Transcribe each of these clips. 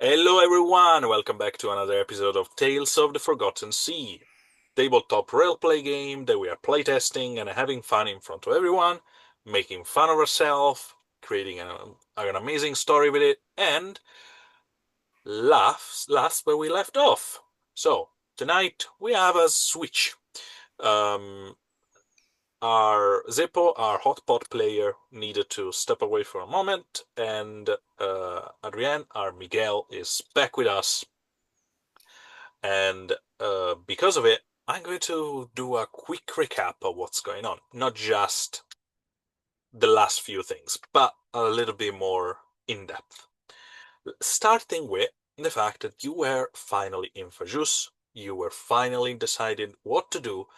Hello everyone, welcome back to another episode of Tales of the Forgotten Sea, tabletop roleplay game that we are playtesting and having fun in front of everyone, making fun of ourselves, creating an amazing story with it, and laughs last where we left off. So, tonight we have a switch. Um, our Zippo, our hotpot player, needed to step away for a moment, and Adrienne, our Miguel, is back with us. And because of it, I'm going to do a quick recap of what's going on. Not just the last few things, but a little bit more in depth. Starting with the fact that you were finally in Fajus, you were finally deciding what to do,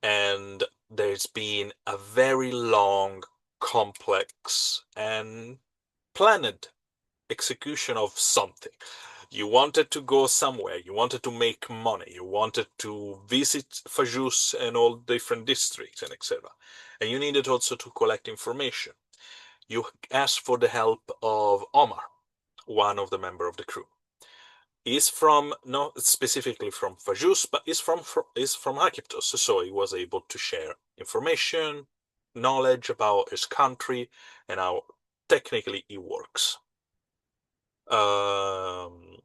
and there's been a very long, complex, and planned execution of something. You wanted to go somewhere, you wanted to make money, you wanted to visit Fajus and all different districts and etc. And you needed also to collect information. You asked for the help of Omar, one of the member of the crew. He's from, not specifically from Fajus, but is from Akiptos, so he was able to share information, knowledge about his country, and how technically it works. Um,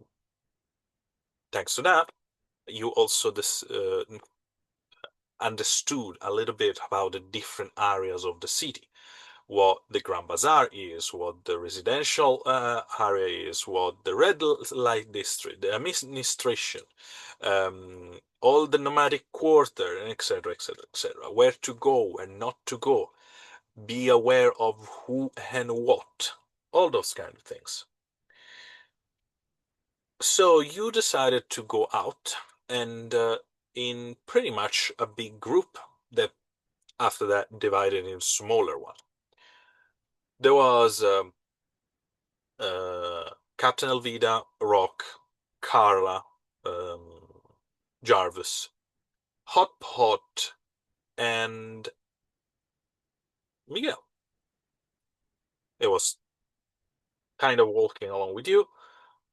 Thanks to that, you also understood a little bit about the different areas of the city, what the Grand Bazaar is, what the residential area is, what the red light district, the administration, all the nomadic quarter, and etc., etc., etc. Where to go and not to go, be aware of who and what, all those kind of things. So you decided to go out and in pretty much a big group that after that divided in smaller one. There was Captain Elvida, Rock, Carla, um, Jarvis, Hot Pot, and Miguel. It was kind of walking along with you.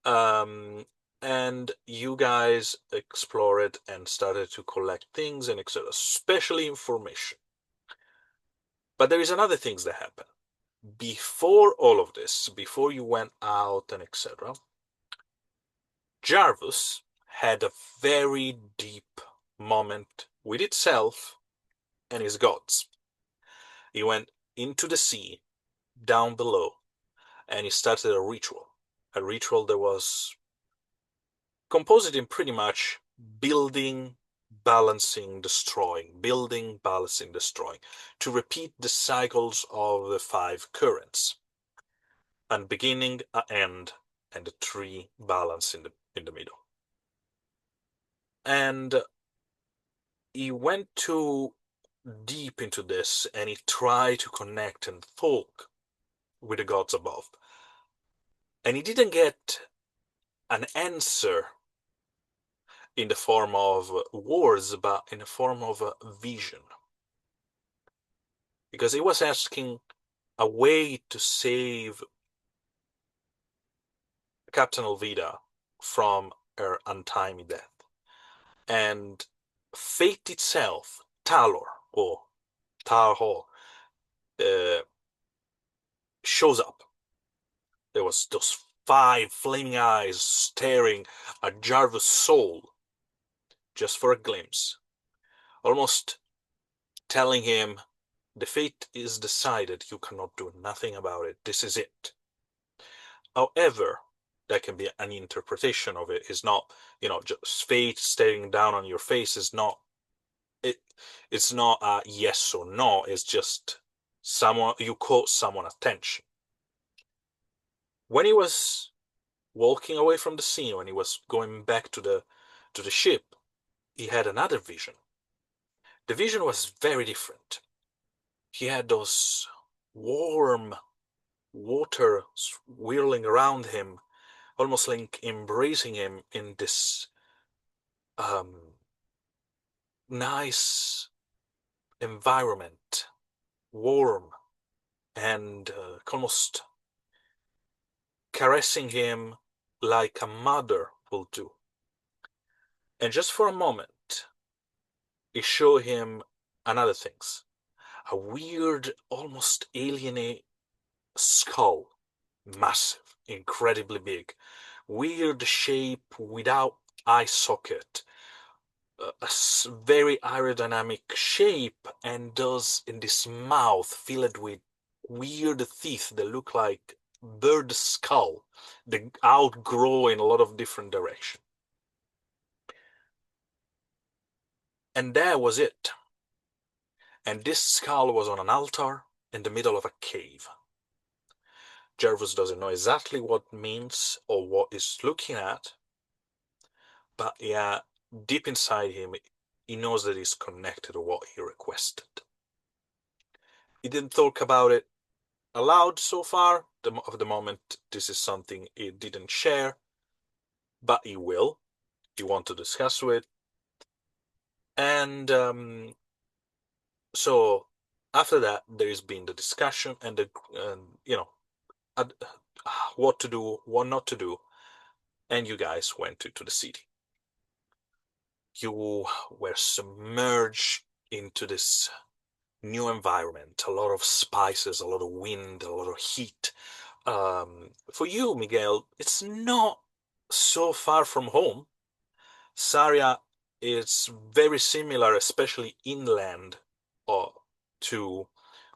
Um, and you guys explored and started to collect things and etc., especially information. But there is another things that happen. Before all of this, before you went out and etc., Jarvis had a very deep moment with itself and his gods. He went into the sea, down below, and he started a ritual. A ritual that was composed in pretty much building, balancing, destroying, building, balancing, destroying, to repeat the cycles of the five currents. And beginning, a end, and a tree balance in the middle. And he went too deep into this, and he tried to connect and talk with the gods above. And he didn't get an answer in the form of words, but in the form of a vision. Because he was asking a way to save Captain Elvida from her untimely death. And fate itself, Talor, or Tarhor, uh, shows up. There was those five flaming eyes staring at Jarvis' soul just for a glimpse, almost telling him, the fate is decided, you cannot do nothing about it, this is it. However, that can be an interpretation of it. Is not, just fate staring down on your face is not it. It's not a yes or no. It's just someone you caught someone attention. When he was walking away from the scene, when he was going back to the ship, he had another vision. The vision was very different. He had those warm water swirling around him, almost like embracing him in this um, nice environment, warm, and almost caressing him, like a mother will do. And just for a moment, it showed him another things. A weird, almost alien skull. Massive, incredibly big. Weird shape without eye socket. A very aerodynamic shape, and does in this mouth filled with weird teeth that look like bird skull. They outgrow in a lot of different directions. And that was it. And this skull was on an altar in the middle of a cave. Jervis doesn't know exactly what it means or what he's looking at, but yeah, deep inside him, he knows that he's connected to what he requested. He didn't talk about it aloud so far. Of the moment, this is something he didn't share, but he will. He wants to discuss it. And so after that, there has been the discussion and what to do, what not to do, and you guys went to the city. You were submerged into this new environment, a lot of spices, a lot of wind, a lot of heat. For you, Miguel, it's not so far from home. Saria is very similar, especially inland, to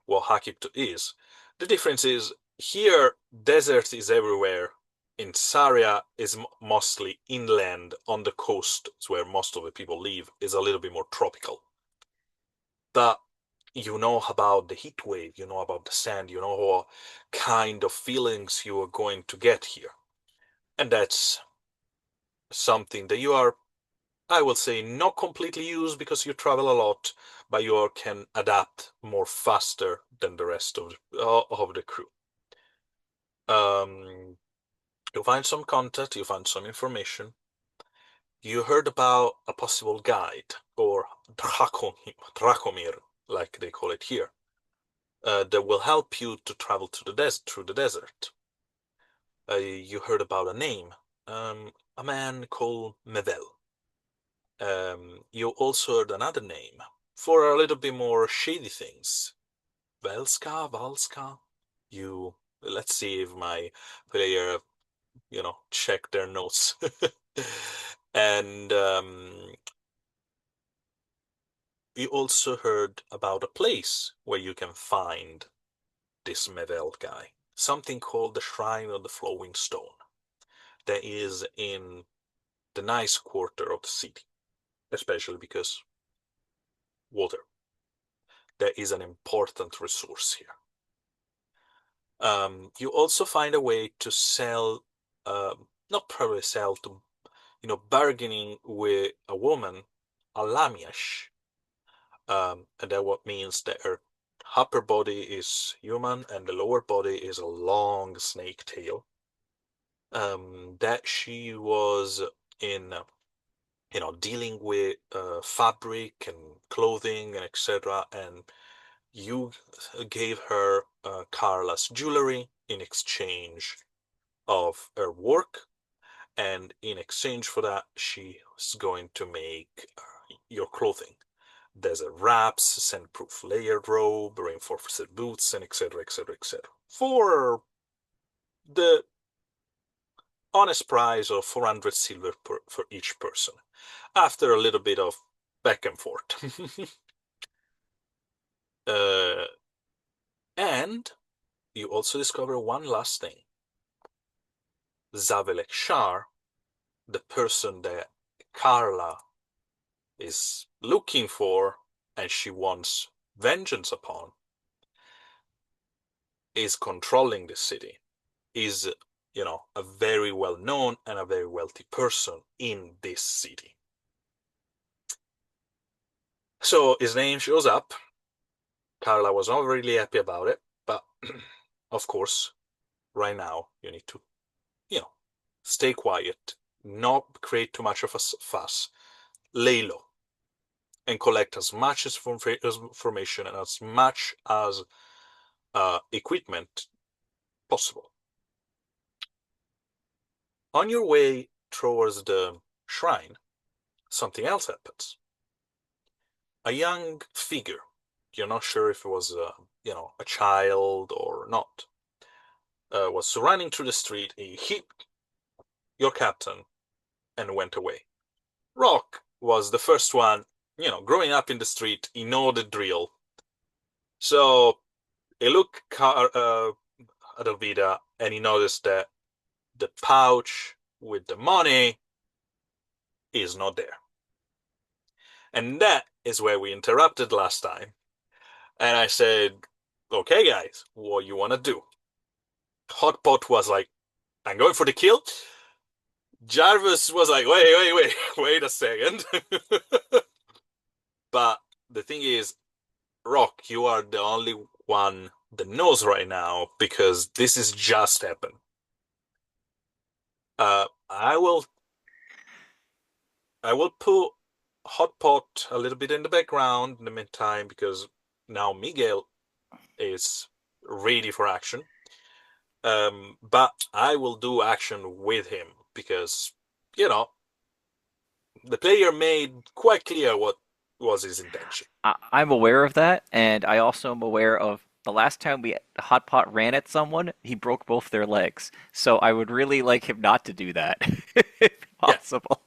what Hakipto is. The difference is here, desert is everywhere. In Saria is mostly inland on the coast, where most of the people live, is a little bit more tropical. But you know about the heat wave, you know about the sand, you know what kind of feelings you are going to get here. And that's something that you are, I will say, not completely used because you travel a lot, but you can adapt more faster than the rest of the crew. You find some contact, you find some information. You heard about a possible guide, or Dracomir, like they call it here, that will help you to travel to through the desert. You heard about a name, a man called Mevel. You also heard another name for a little bit more shady things. Valska. Let's see if my player, check their notes. And you also heard about a place where you can find this Mevel guy. Something called the Shrine of the Flowing Stone. That is in the nice quarter of the city, especially because water. That is an important resource here. You also find a way to sell, not probably sell, to, bargaining with a woman, a lamiash. And that what means that her upper body is human and the lower body is a long snake tail. That she was in, dealing with fabric and clothing and etc. And you gave her Carla's jewelry in exchange of her work, and in exchange for that, she is going to make your clothing. Desert wraps, sandproof layered robe, reinforced boots, and etc. etc. etc. For the honest price of 400 silver for each person, after a little bit of back and forth. uh, and you also discover one last thing. Zavelek Shar, the person that Carla is looking for and she wants vengeance upon, is controlling the city, is, a very well-known and a very wealthy person in this city. So his name shows up. Carla was not really happy about it, but of course, right now you need to, stay quiet, not create too much of a fuss, lay low, and collect as much information and as much as equipment possible. On your way towards the shrine, something else happens. A young figure, you're not sure if it was a child or not, was running through the street. He hit your captain and went away. Rock was the first one, growing up in the street, he know the drill. So he looked at Elvira and he noticed that the pouch with the money is not there. And that is where we interrupted last time. And I said, okay, guys, what you want to do? Hot Pot was like, I'm going for the kill. Jarvis was like, wait a second. But the thing is, Rock, you are the only one that knows right now because this is just happened. I will put Hot Pot a little bit in the background in the meantime because now Miguel is ready for action. But I will do action with him because, the player made quite clear what was his intention. I'm aware of that, and I also am aware of the last time we Hot Pot ran at someone, he broke both their legs. So I would really like him not to do that, if Yeah, possible.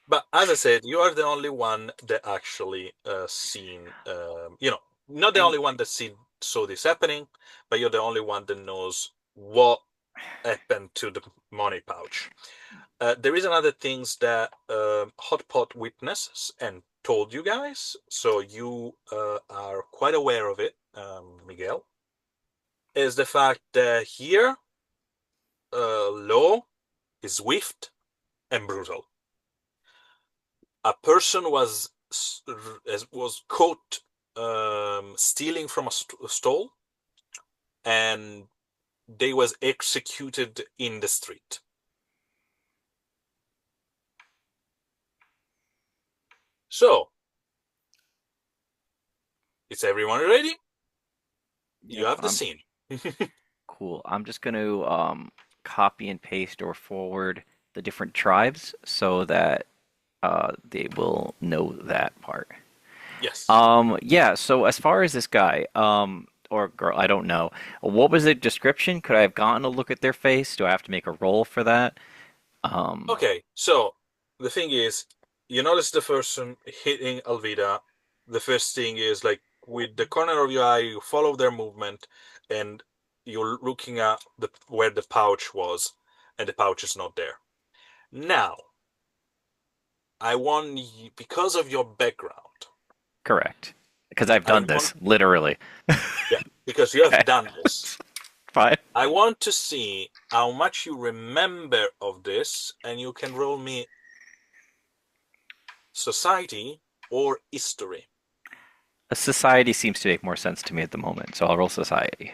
but as I said, you are the only one that actually seen, not the And only one that saw this happening, but you're the only one that knows what happened to the money pouch. There is another things that Hot Pot witnessed and told you guys, so you are quite aware of it, Miguel, is the fact that here law is swift and brutal. A person was caught stealing from a stall, and they was executed in the street. So, is everyone ready? You yep, have the I'm scene. cool. I'm just going to copy and paste or forward the different tribes so that they will know that part. Yes. Yeah, so as far as this guy, or girl, I don't know. What was the description? Could I have gotten a look at their face? Do I have to make a roll for that? Um, Okay, so the thing is, you notice the person hitting Alvida. The first thing is like with the corner of your eye, you follow their movement, and you're looking at where the pouch was, and the pouch is not there. Now, I want you, because of your background, correct. Because I've I done want, this, literally. yeah, because you Okay, have done this. fine. I want to see how much you remember of this, and you can roll me society or history. A society seems to make more sense to me at the moment, so I'll roll society.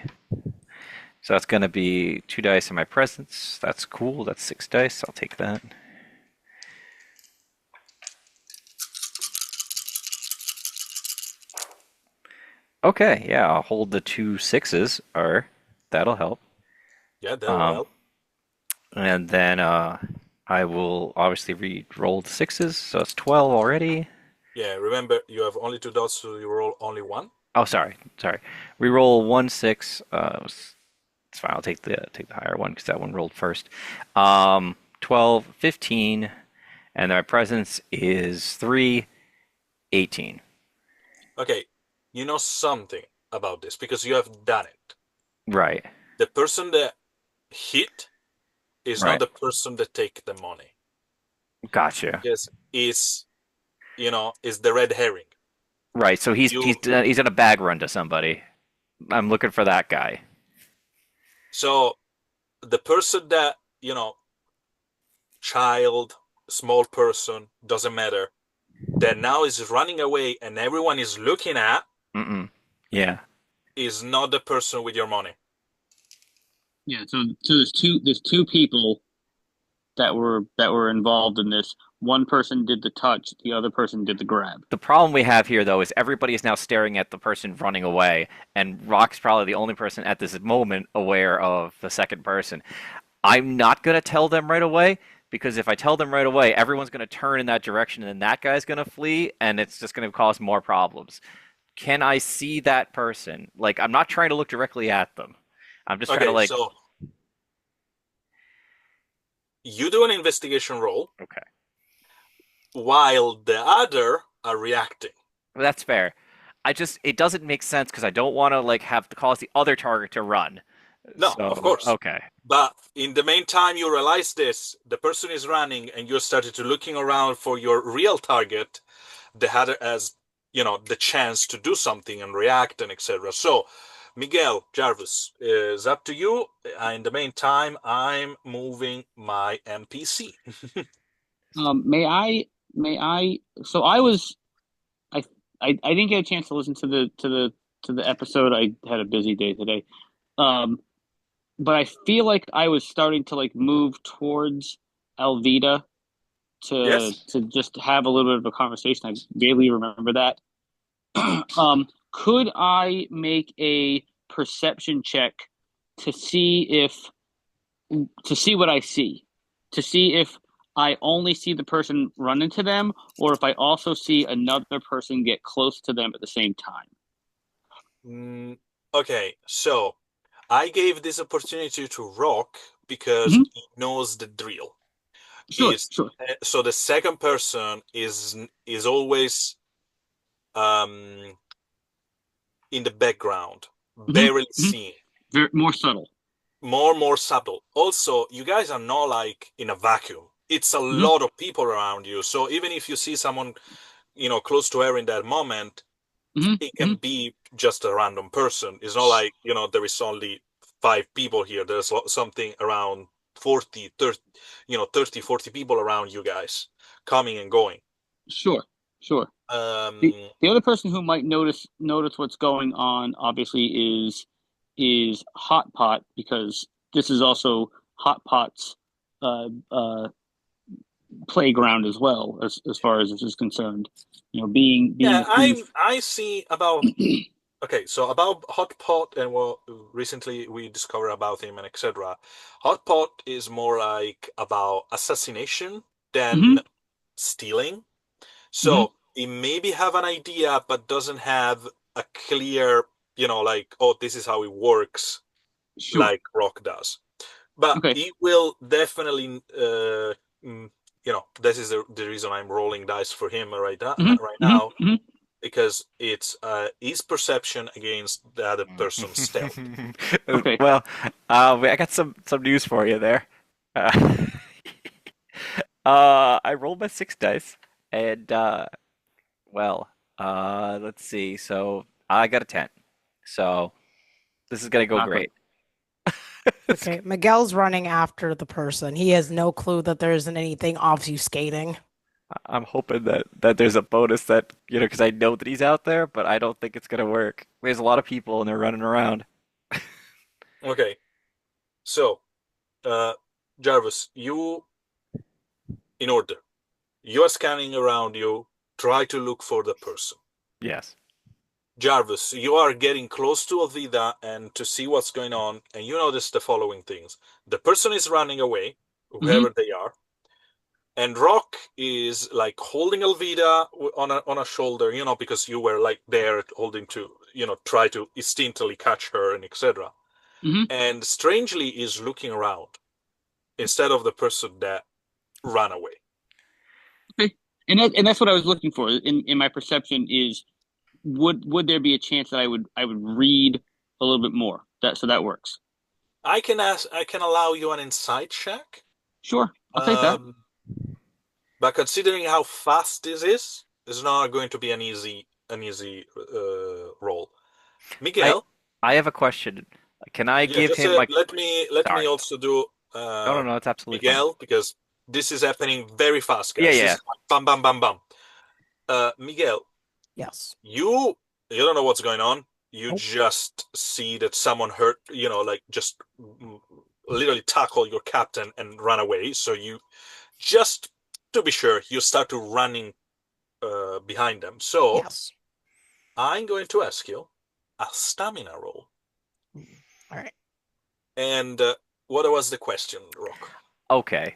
So that's going to be 2 dice in my presence. That's cool. That's 6 dice. I'll take that. Okay, yeah, I'll hold the 2 6s, or that'll help. Yeah, that will Um, help. and then I will obviously re-roll the 6s, so it's 12 already. Yeah, remember you have only 2 dots, so you roll only one. Oh, sorry. Reroll 1 6. It's fine. I'll take the higher one because that one rolled first. 12, 15, and my presence is 3, 18. Okay, you know something about this because you have done it. Right, The person that hit is not right. the person that take the money. Gotcha. Yes, is the red herring. Right. So You he's in a bag run to somebody. I'm looking for that guy. so the person that child, small person, doesn't matter, that now is running away and everyone is looking at Mm-mm. Yeah. is not the person with your money. Yeah, so there's two people that were involved in this. One person did the touch, the other person did the grab. The problem we have here, though, is everybody is now staring at the person running away, and Rock's probably the only person at this moment aware of the second person. I'm not going to tell them right away because if I tell them right away, everyone's going to turn in that direction and then that guy's going to flee and it's just going to cause more problems. Can I see that person? Like, I'm not trying to look directly at them. I'm just trying to Okay, like, so you do an investigation roll okay, while the other are reacting. that's fair. It doesn't make sense because I don't want to like have to cause the other target to run. No, of So, course. okay. But in the meantime, you realize this, the person is running, and you started to looking around for your real target. The other has, the chance to do something and react and etc. So, Miguel Jarvis is up to you. In the meantime, I'm moving my NPC. May I? May I? So I was. I. I didn't get a chance to listen to the episode. I had a busy day today. Um, but I feel like I was starting to like move towards Alvida Yes. to just have a little bit of a conversation. I vaguely remember that. Could I make a perception check to see if to see what I see, to see if I only see the person run into them, or if I also see another person get close to them at the same time. Mm, okay, so I gave this opportunity to Rock because Hmm. he knows the drill. Sure, Is sure. so the second person is always um in the background, Hmm. barely Hmm. seen, Very more subtle. more subtle. Also, you guys are not like in a vacuum. It's a Hmm. lot of people around you. So even if you see someone, close to her in that moment, Hmm. it Hmm. can be just a random person. It's not like, there is only five people here. There's something around 40, 30, 30, 40 people around you guys coming and going. Sure, sure. The Um, the other person who might notice what's going on obviously is Hot Pot, because this is also Hot Pot's uh, uh, playground as well, as far as this is concerned. Being yeah, the thief. I see about. Okay, so about Hot Pot and what recently we discovered about him and etc. Hot Pot is more like about assassination than Hmm. stealing. Hmm. So he maybe have an idea but doesn't have a clear, like, oh, this is how it works, Sure. like Rock does. But Okay. he will definitely, this is the reason I'm rolling dice for him Hmm. right Hmm. now, Hmm. because it's his perception against the other person's stealth. Okay. Well, I got some news for you there. Uh, I rolled my 6 dice, and well, let's see. So I got a 10. So this is gonna go Not good. great. It's- Okay, Miguel's running after the person. He has no clue that there isn't anything obfuscating. I'm hoping that there's a bonus that because I know that he's out there, but I don't think it's gonna work. There's a lot of people and they're running around. Okay, so uh, Jarvis, in order, you are scanning around you, try to look for the person. Yes. Jarvis, you are getting close to Alvida and to see what's going on, and you notice the following things. The person is running away, Hmm. whoever they are, and Rock is like holding Alvida on a shoulder, because you were like there holding to, try to instinctively catch her and etc. Hmm. And strangely is looking around instead of the person that ran away. Okay. And that's what I was looking for in my perception is, would there be a chance that I would read a little bit more? That works. I can allow you an insight check. Sure. I'll take that. Um, But considering how fast this is, it's not going to be an easy roll. I Miguel, I have a question. Can I yeah, give just him like let me sorry. also do No, no, no, it's absolutely fine. Miguel, because this is happening very fast, Yeah, guys. This yeah. is like bam, bam, bam, bam. Miguel, Yes. you don't know what's going on. You Nope. just see that someone hurt, like just literally tackle your captain and run away. So you just to be sure, you start to running behind them. So Yes. I'm going to ask you a stamina roll. Mm. All right. And what was the question, Rock? Okay.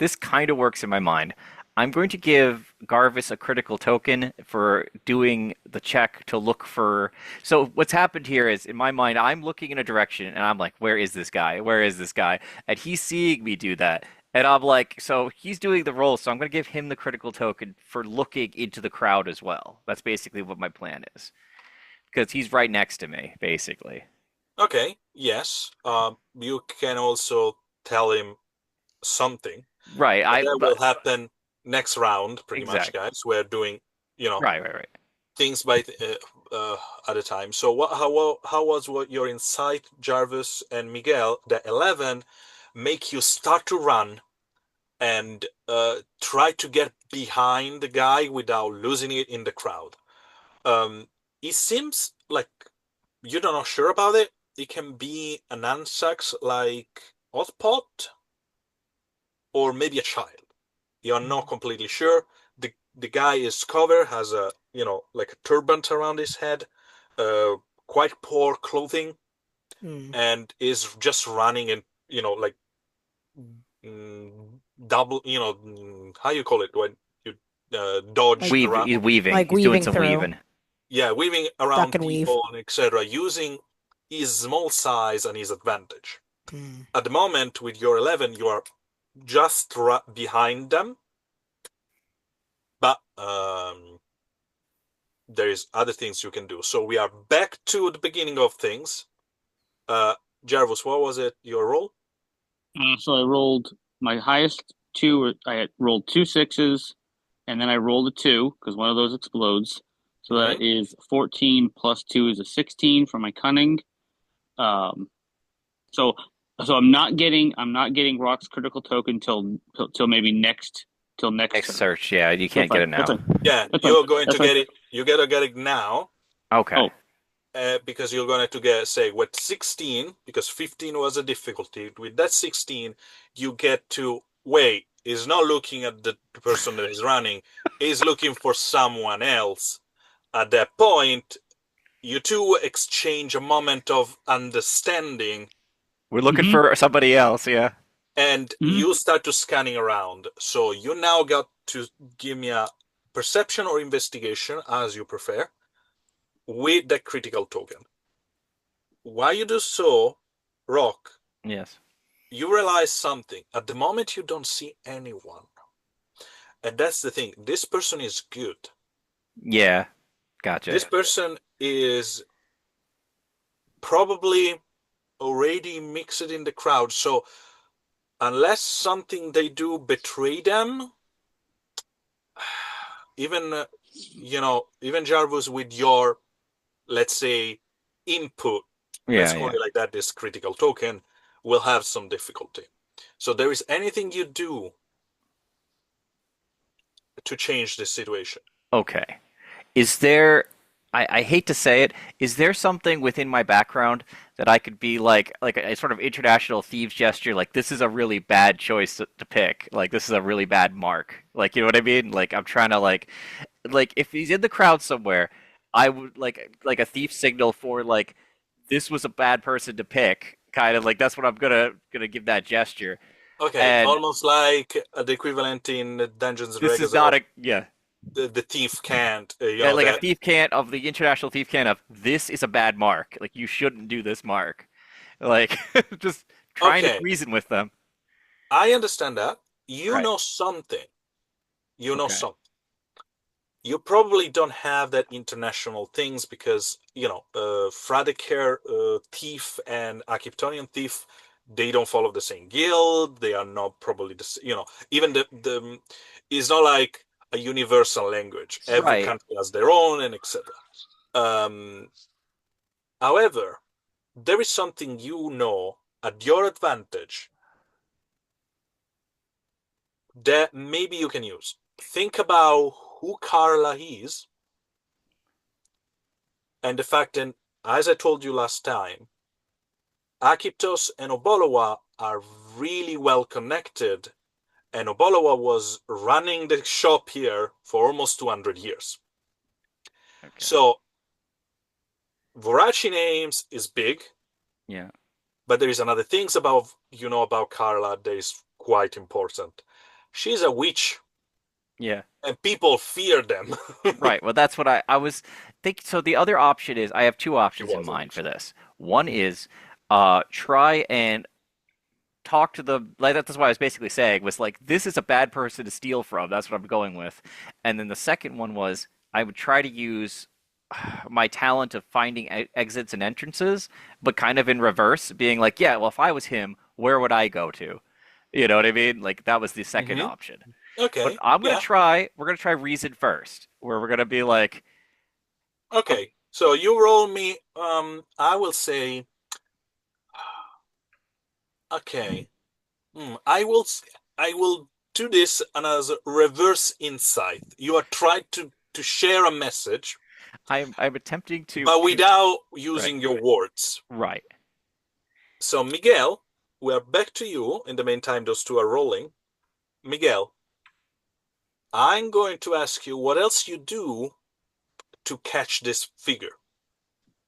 this kind of works in my mind. I'm going to give Garvis a critical token for doing the check to look for. So what's happened here is, in my mind, I'm looking in a direction and I'm like, "Where is this guy? Where is this guy?" And he's seeing me do that, and I'm like, "So he's doing the role, so I'm going to give him the critical token for looking into the crowd as well." That's basically what my plan is, because he's right next to me, basically. Okay, yes. You can also tell him something, Right. but I. that will happen next round, pretty much, Exactly. guys. We're doing, you know, Right. Right. Right. things at a time. So how was what your insight, Jarvis and Miguel, the 11 make you start to run and try to get behind the guy without losing it in the crowd? Um, it seems like you're not sure about it. It can be an ansax like Othpot or maybe a child. You're not completely sure. The guy is covered, has a like a turban around his head, uh, quite poor clothing, Hmm. and is just running and like mm, double. How you call it when you dodge Like around? He's weaving. like He's doing weaving some through, weaving. Yeah, weaving duck around and weave. people and etc. Using his small size and his advantage. Hmm. At the moment, with your 11, you are just behind them, but there is other things you can do. So we are back to the beginning of things. Uh, Jarvis, what was it? Your role? So I rolled my highest two. I had rolled two sixes, and then I rolled a two because one of those explodes. So Mm-hmm. that is 14 plus two is a 16 for my cunning. Um, so I'm not getting Rock's critical token till maybe next Next turn. search, yeah, you That's can't get fine. it That's now. fine. Yeah, That's fine. you're going to That's fine. get it. You gotta get it now, Okay. Oh, because you're going to get, say, with 16, because 15 was a difficulty. With that 16, you get to wait. He's not looking at the person that is running. He's looking for someone else. At that point, you two exchange a moment of understanding, We're looking mm-hmm, for somebody else, yeah. and mm-hmm. you start to scanning around. So you now got to give me a perception or investigation, as you prefer, with the critical token. While you do so, Rock, Yes. you realize something. At the moment, you don't see anyone. And that's the thing. This person is good. Yeah. Gotcha. This person is probably already mixed in the crowd. So unless something they do betray them, even even Jarvis, with your, let's say, input, let's Yeah, call yeah. it like that, this critical token will have some difficulty. So there is anything you do to change this situation. Okay. Is there I hate to say it, is there something within my background that I could be like a sort of international thieves gesture, like this is a really bad choice to pick. Like this is a really bad mark. Like you know what I mean? Like I'm trying to like if he's in the crowd somewhere, I would like a thief signal for like this was a bad person to pick. Kind of like that's what I'm gonna give that gesture. Okay, And almost like the equivalent in Dungeons and this is Dragons not of a yeah. the thief can't, Like a that. thief can't of the international thief can of this is a bad mark. Like you shouldn't do this mark. Like just trying to Okay, reason with them. I understand that. You Right. know something. You know Okay. something. You probably don't have that international things because Fradicare thief and Akiptonian thief, they don't follow the same guild. They are not probably even the it's not like a universal language. Every Right. country has their own and etc. Um, However, there is something at your advantage that maybe you can use. Think about who Carla is and the fact that, as I told you last time, Akiptos and Obolowa are really well connected, and Obolowa was running the shop here for almost 200 years. Okay. So, Voraci names is big, Yeah. but there is another things about Carla that is quite important. She's a witch, Yeah. and people fear them. Right. Well, that's what I was think. So the other option is I have two She options in was a mind witch. for this. One is try and talk to the like that's why I was basically saying was like this is a bad person to steal from. That's what I'm going with. And then the second one was I would try to use my talent of finding exits and entrances, but kind of in reverse, being like, yeah, well, if I was him, where would I go to? You know what I mean? Like that was the second Hmm. option. But Okay, I'm gonna yeah, try. We're gonna try reason first, where we're gonna be like, okay. So you roll me. I will say, okay. I will do this as a reverse insight. You are trying to share a message, I'm attempting but to without right, using your words. right. So Miguel, we are back to you. In the meantime, those two are rolling. Miguel, I'm going to ask you what else you do to catch this figure.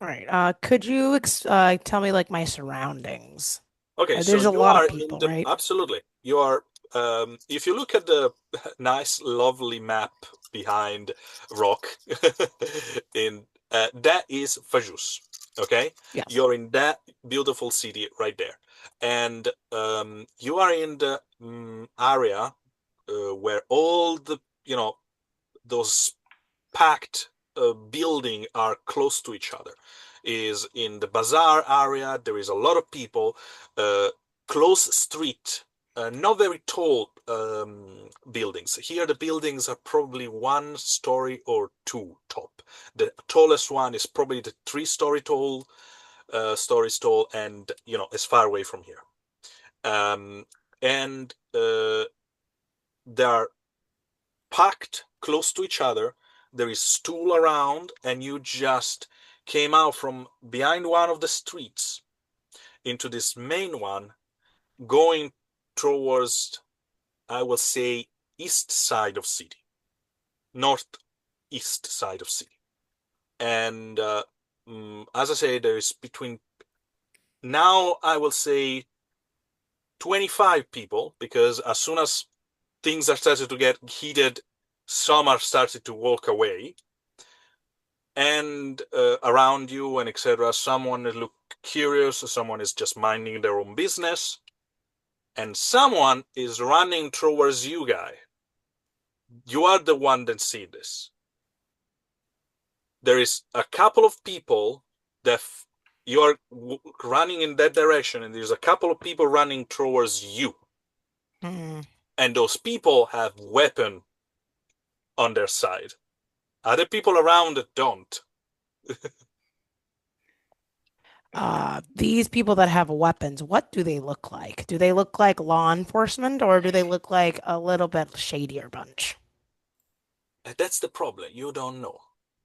All right. Could you tell me like my surroundings? Okay, so There's a you lot of are in people, the right? absolutely. You are if you look at the nice, lovely map behind Rock, in that is Fajus. Okay, Yes. you're in that beautiful city right there, and you are in the area where all the those packed building are close to each other. Is in the bazaar area. There is a lot of people. Uh, Close street. Not very tall buildings. Here, the buildings are probably 1 story or two top. The tallest one is probably the 3 story tall, stories tall, and as far away from here. And there are packed close to each other. There is stool around, and you just came out from behind one of the streets into this main one, going towards, I will say, east side of city, northeast side of city. And as I say, there is between now, I will say, 25 people, because as soon as things are started to get heated, some are started to walk away, and around you and etc. Someone look curious, someone is just minding their own business, and someone is running towards you guy. You are the one that see this. There is a couple of people that you are running in that direction, and there's a couple of people running towards you, Hmm. and those people have weapon on their side. Other people around don't. These people that have weapons, what do they look like? Do they look like law enforcement or do they look like a little bit shadier bunch? That's the problem. You don't know.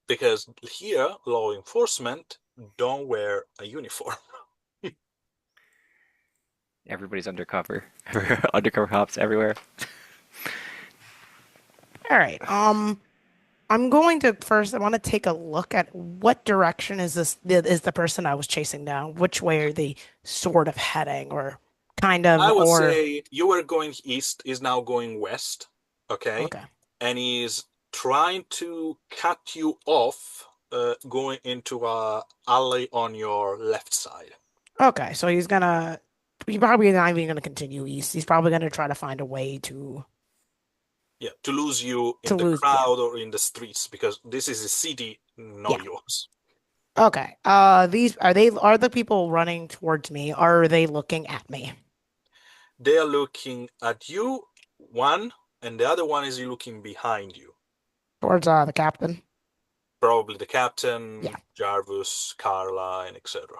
Because here, law enforcement don't wear a uniform. Everybody's undercover, undercover cops everywhere. All right. I'm going to first, I want to take a look at what direction is the person I was chasing down? Which way are they sort of heading or kind of I would or say you were going east, is now going west, okay? okay. And he's trying to cut you off, going into a alley on your left side. Okay, so he's probably not even gonna continue east. He's probably gonna try to find a way Yeah, to lose you to in the lose. Yeah. crowd or in the streets, because this is a city, not Yeah. yours. Okay. These are the people running towards me? Are they looking at me? They are looking at you, one, and the other one is looking behind you. Towards the captain? Probably the Yeah. captain, Jarvis, Carla, and etc.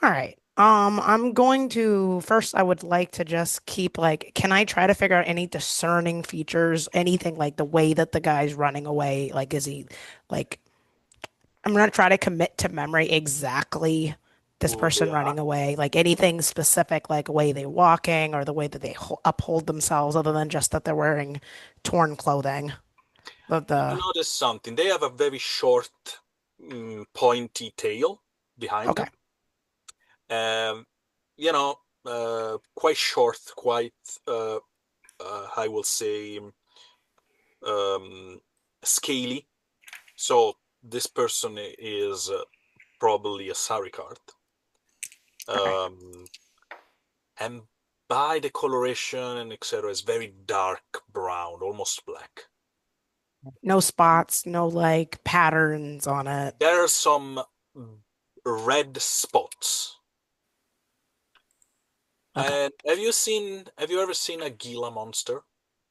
All right. I'm going to first I would like to just keep like can I try to figure out any discerning features, anything like the way that the guy's running away? Like is he like I'm gonna try to commit to memory exactly this person Yeah. running away, like anything specific, like the way they're walking or the way that they uphold themselves, other than just that they're wearing torn clothing. You The notice something. They have a very short, pointy tail behind okay, them. Um, you know, quite short, quite I will say scaly. So this person is probably a Sarikart. Okay. And by the coloration and etc., it's very dark brown, almost black. No spots, no like patterns on it. There are some red spots. Okay. And have you ever seen a Gila monster?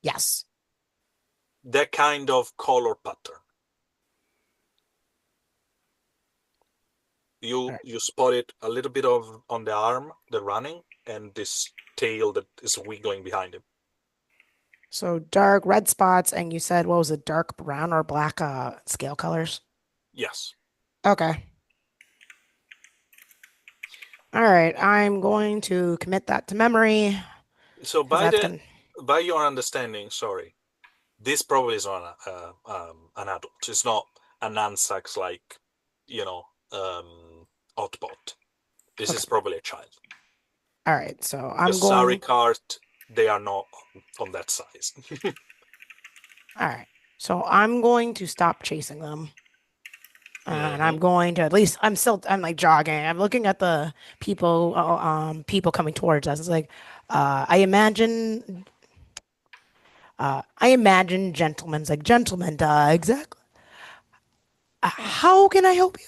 Yes. That kind of color pattern. All You right. you spot it a little bit of on the arm, the running, and this tail that is wiggling behind him. So dark red spots, and you said what was it, dark brown or black scale colors? Yes. Okay. All right. I'm going to commit that to memory So because that's gonna. by your understanding, sorry, this probably is not an adult. It's not an Ansax like, you know, Otbot. This Okay. is probably a child. All right. So The I'm going. Sarikart, they are not on that size. All right. So I'm going to stop chasing them. And I'm Mhm. going to at least I'm like jogging. I'm looking at the people coming towards us. It's like I imagine gentlemen's like gentlemen exactly. How can I help you?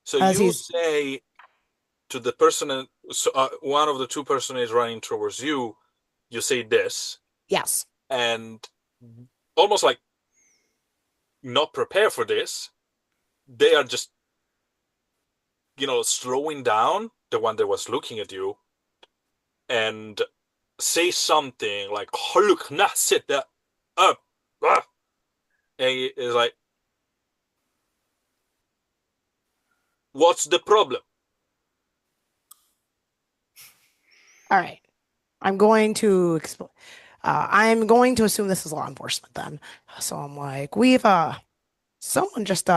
So As you he's say to the person, so, one of the two person is running towards you. You say this, yes. and almost like not prepare for this. They are just, slowing down the one that was looking at you and say something like "Look, not sit there up," and he is like, "What's the problem?" All right. I'm going to explain. I'm going to assume this is law enforcement then. So I'm like, we've someone just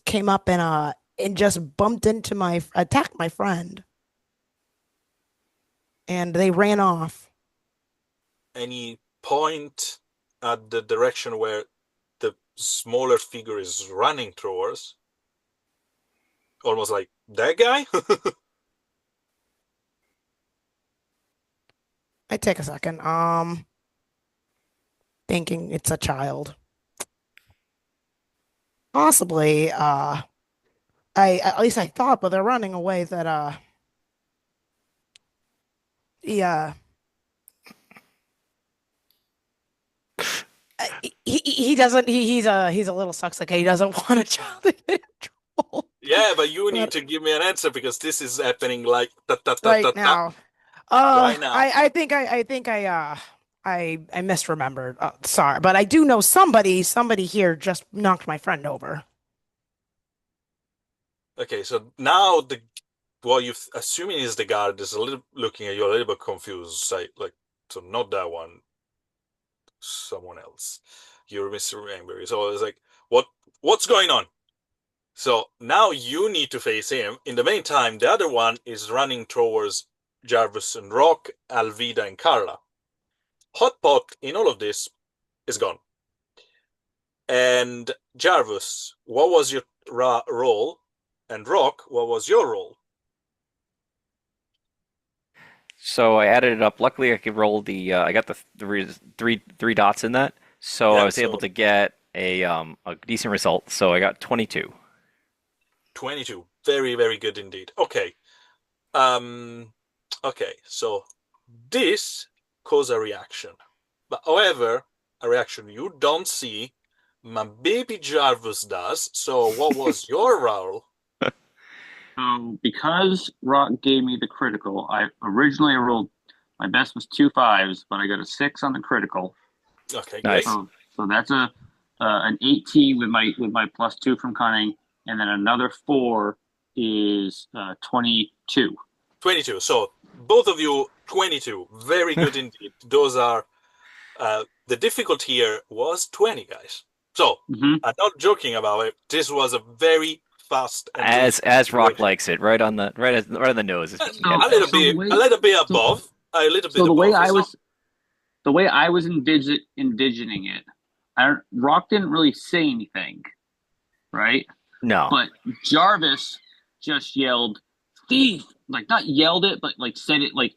came up and just bumped into my attacked my friend and they ran off. And he point at the direction where the smaller figure is running towards, almost like that guy. I take a second. Thinking it's a child. Possibly, I at least I thought, but they're running away that yeah. He doesn't he's a little sucks like he doesn't want a child to get in trouble. Yeah, but you need But to give me an answer because this is happening like ta ta ta ta right ta now, right now. I misremembered. Sorry, but I do know somebody here just knocked my friend over. Okay, so now the what you assuming is the guard is a little looking at you a little bit confused. Say like, so not that one, someone else. You're misremembering. So it's like, what's going on? So now you need to face him. In the meantime, the other one is running towards Jarvis and Rock, Alvida and Carla. Hotpot in all of this is gone. And Jarvis, what was your role? And Rock, what was your role? So I added it up. Luckily, I could roll the. I got the three dots in that, so I Yeah, was able so to get a decent result. So I got 22. 22. Very, very good indeed. Okay. Um, okay, so this causes a reaction. But however, a reaction you don't see, my baby Jarvis does. So what was your role? So because Rock gave me the critical, I originally rolled my best was two fives, but I got a six on the critical. Okay, great. Nice. So that's a an 18 with my plus two from cunning, and then another four is 22. 22. So both of you, 22. Very good indeed. Those are the difficulty here was 20, guys. So Mm-hmm. I'm not joking about it. This was a very fast and As risky Rock situation. likes it, right on the nose is what you get So A there. little so the bit, a way little bit so above, a little so bit above. It's not. the way I was envisioning it, Rock didn't really say anything, right? No. But Jarvis just yelled thief, like not yelled it, but like said it like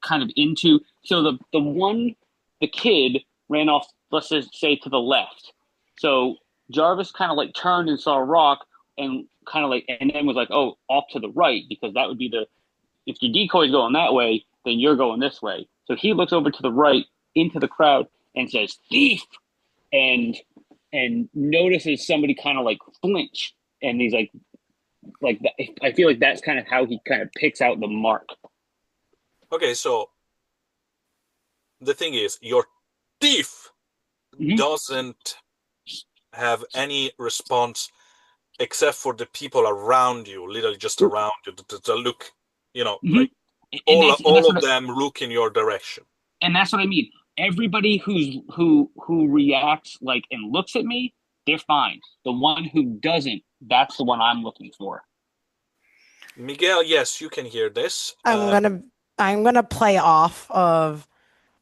kind of into. So the kid ran off. Let's just say to the left. So Jarvis kind of like turned and saw Rock and kind of like and then was like, oh, off to the right because that would be the if your decoy's going that way, then you're going this way. So he looks over to the right into the crowd and says thief and notices somebody kind of like flinch and he's like I feel like that's kind of how he kind of picks out the mark. Okay, so the thing is, your thief Mm-hmm. doesn't have any response except for the people around you, literally just around you, that look, Mm-hmm. like And all of them look in your direction. that's what I mean. Everybody who reacts like and looks at me, they're fine. The one who doesn't, that's the one I'm looking for. Miguel, yes, you can hear this. I'm gonna I'm gonna play off of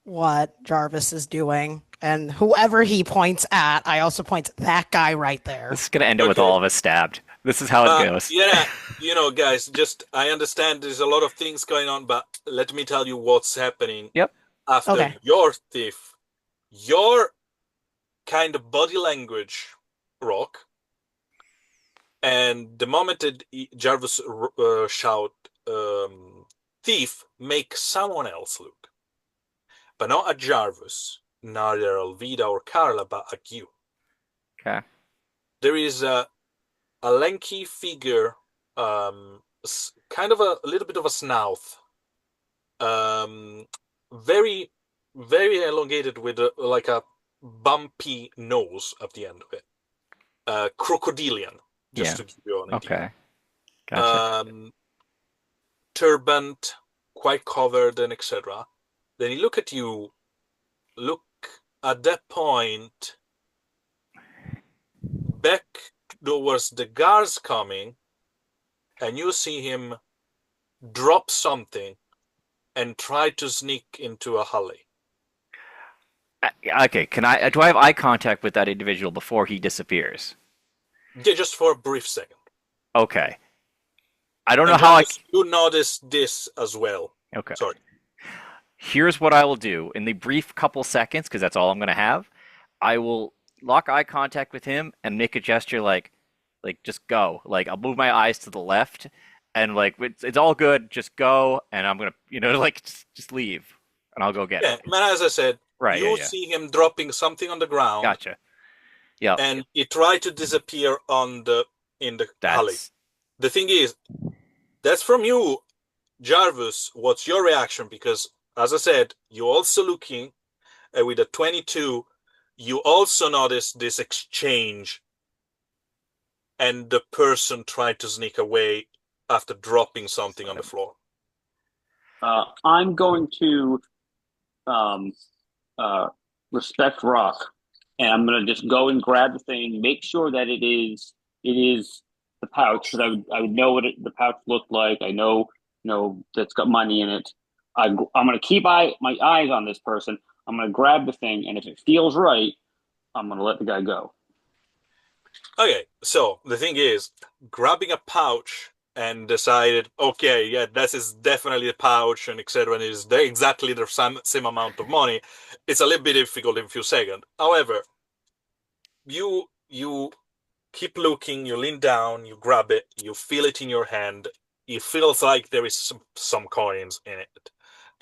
what Jarvis is doing, and whoever he points at, I also point at that guy right there. This is gonna end up with Okay. all of us stabbed. This is how it goes. Yeah, guys, just I understand there's a lot of things going on, but let me tell you what's happening Yep. after Okay. your thief. Your kind of body language, Rock, and the moment that Jarvis shout thief, make someone else look. But not at Jarvis, neither Elvida or Carla, but at you. Okay. There is a lanky figure, kind of a little bit of a snout, um, very, very elongated with like a bumpy nose at the end of it. Crocodilian, just Yeah. to give you an idea. Okay. Gotcha. Turbant, quite covered and etc. Then he look at you, look at that point back towards the guards coming, and you see him drop something and try to sneak into a alley. Okay. Can I? Do I have eye contact with that individual before he disappears? Yeah, just for a brief second. Okay. I don't know And how I. Jarvis, you notice this as well. Okay. Sorry. Here's what I will do in the brief couple seconds, because that's all I'm gonna have. I will lock eye contact with him and make a gesture like just go. Like I'll move my eyes to the left, and like it's all good. Just go, and I'm gonna like just leave, and I'll go get Yeah, him. man, as I said, Right. Yeah. you Yeah. see him dropping something on the ground, Gotcha. Yep. and he tried to disappear in the alley. That's The thing is, that's from you, Jarvis. What's your reaction? Because, as I said, you're also looking with a 22. You also notice this exchange, and the person tried to sneak away after dropping something on the floor. I'm going to um, uh, respect Rock, and I'm gonna just go and grab the thing, make sure that it is the pouch because I would know what the pouch looked like. I know that's got money in it. I'm gonna keep my eyes on this person. I'm gonna grab the thing, and if it feels right, I'm gonna let the guy go. Okay, so the thing is, grabbing a pouch and decided, okay, yeah, this is definitely a pouch and etc. and is exactly the same amount of money. It's a little bit difficult in a few seconds. However, you keep looking, you lean down, you grab it, you feel it in your hand. It feels like there is some coins in it,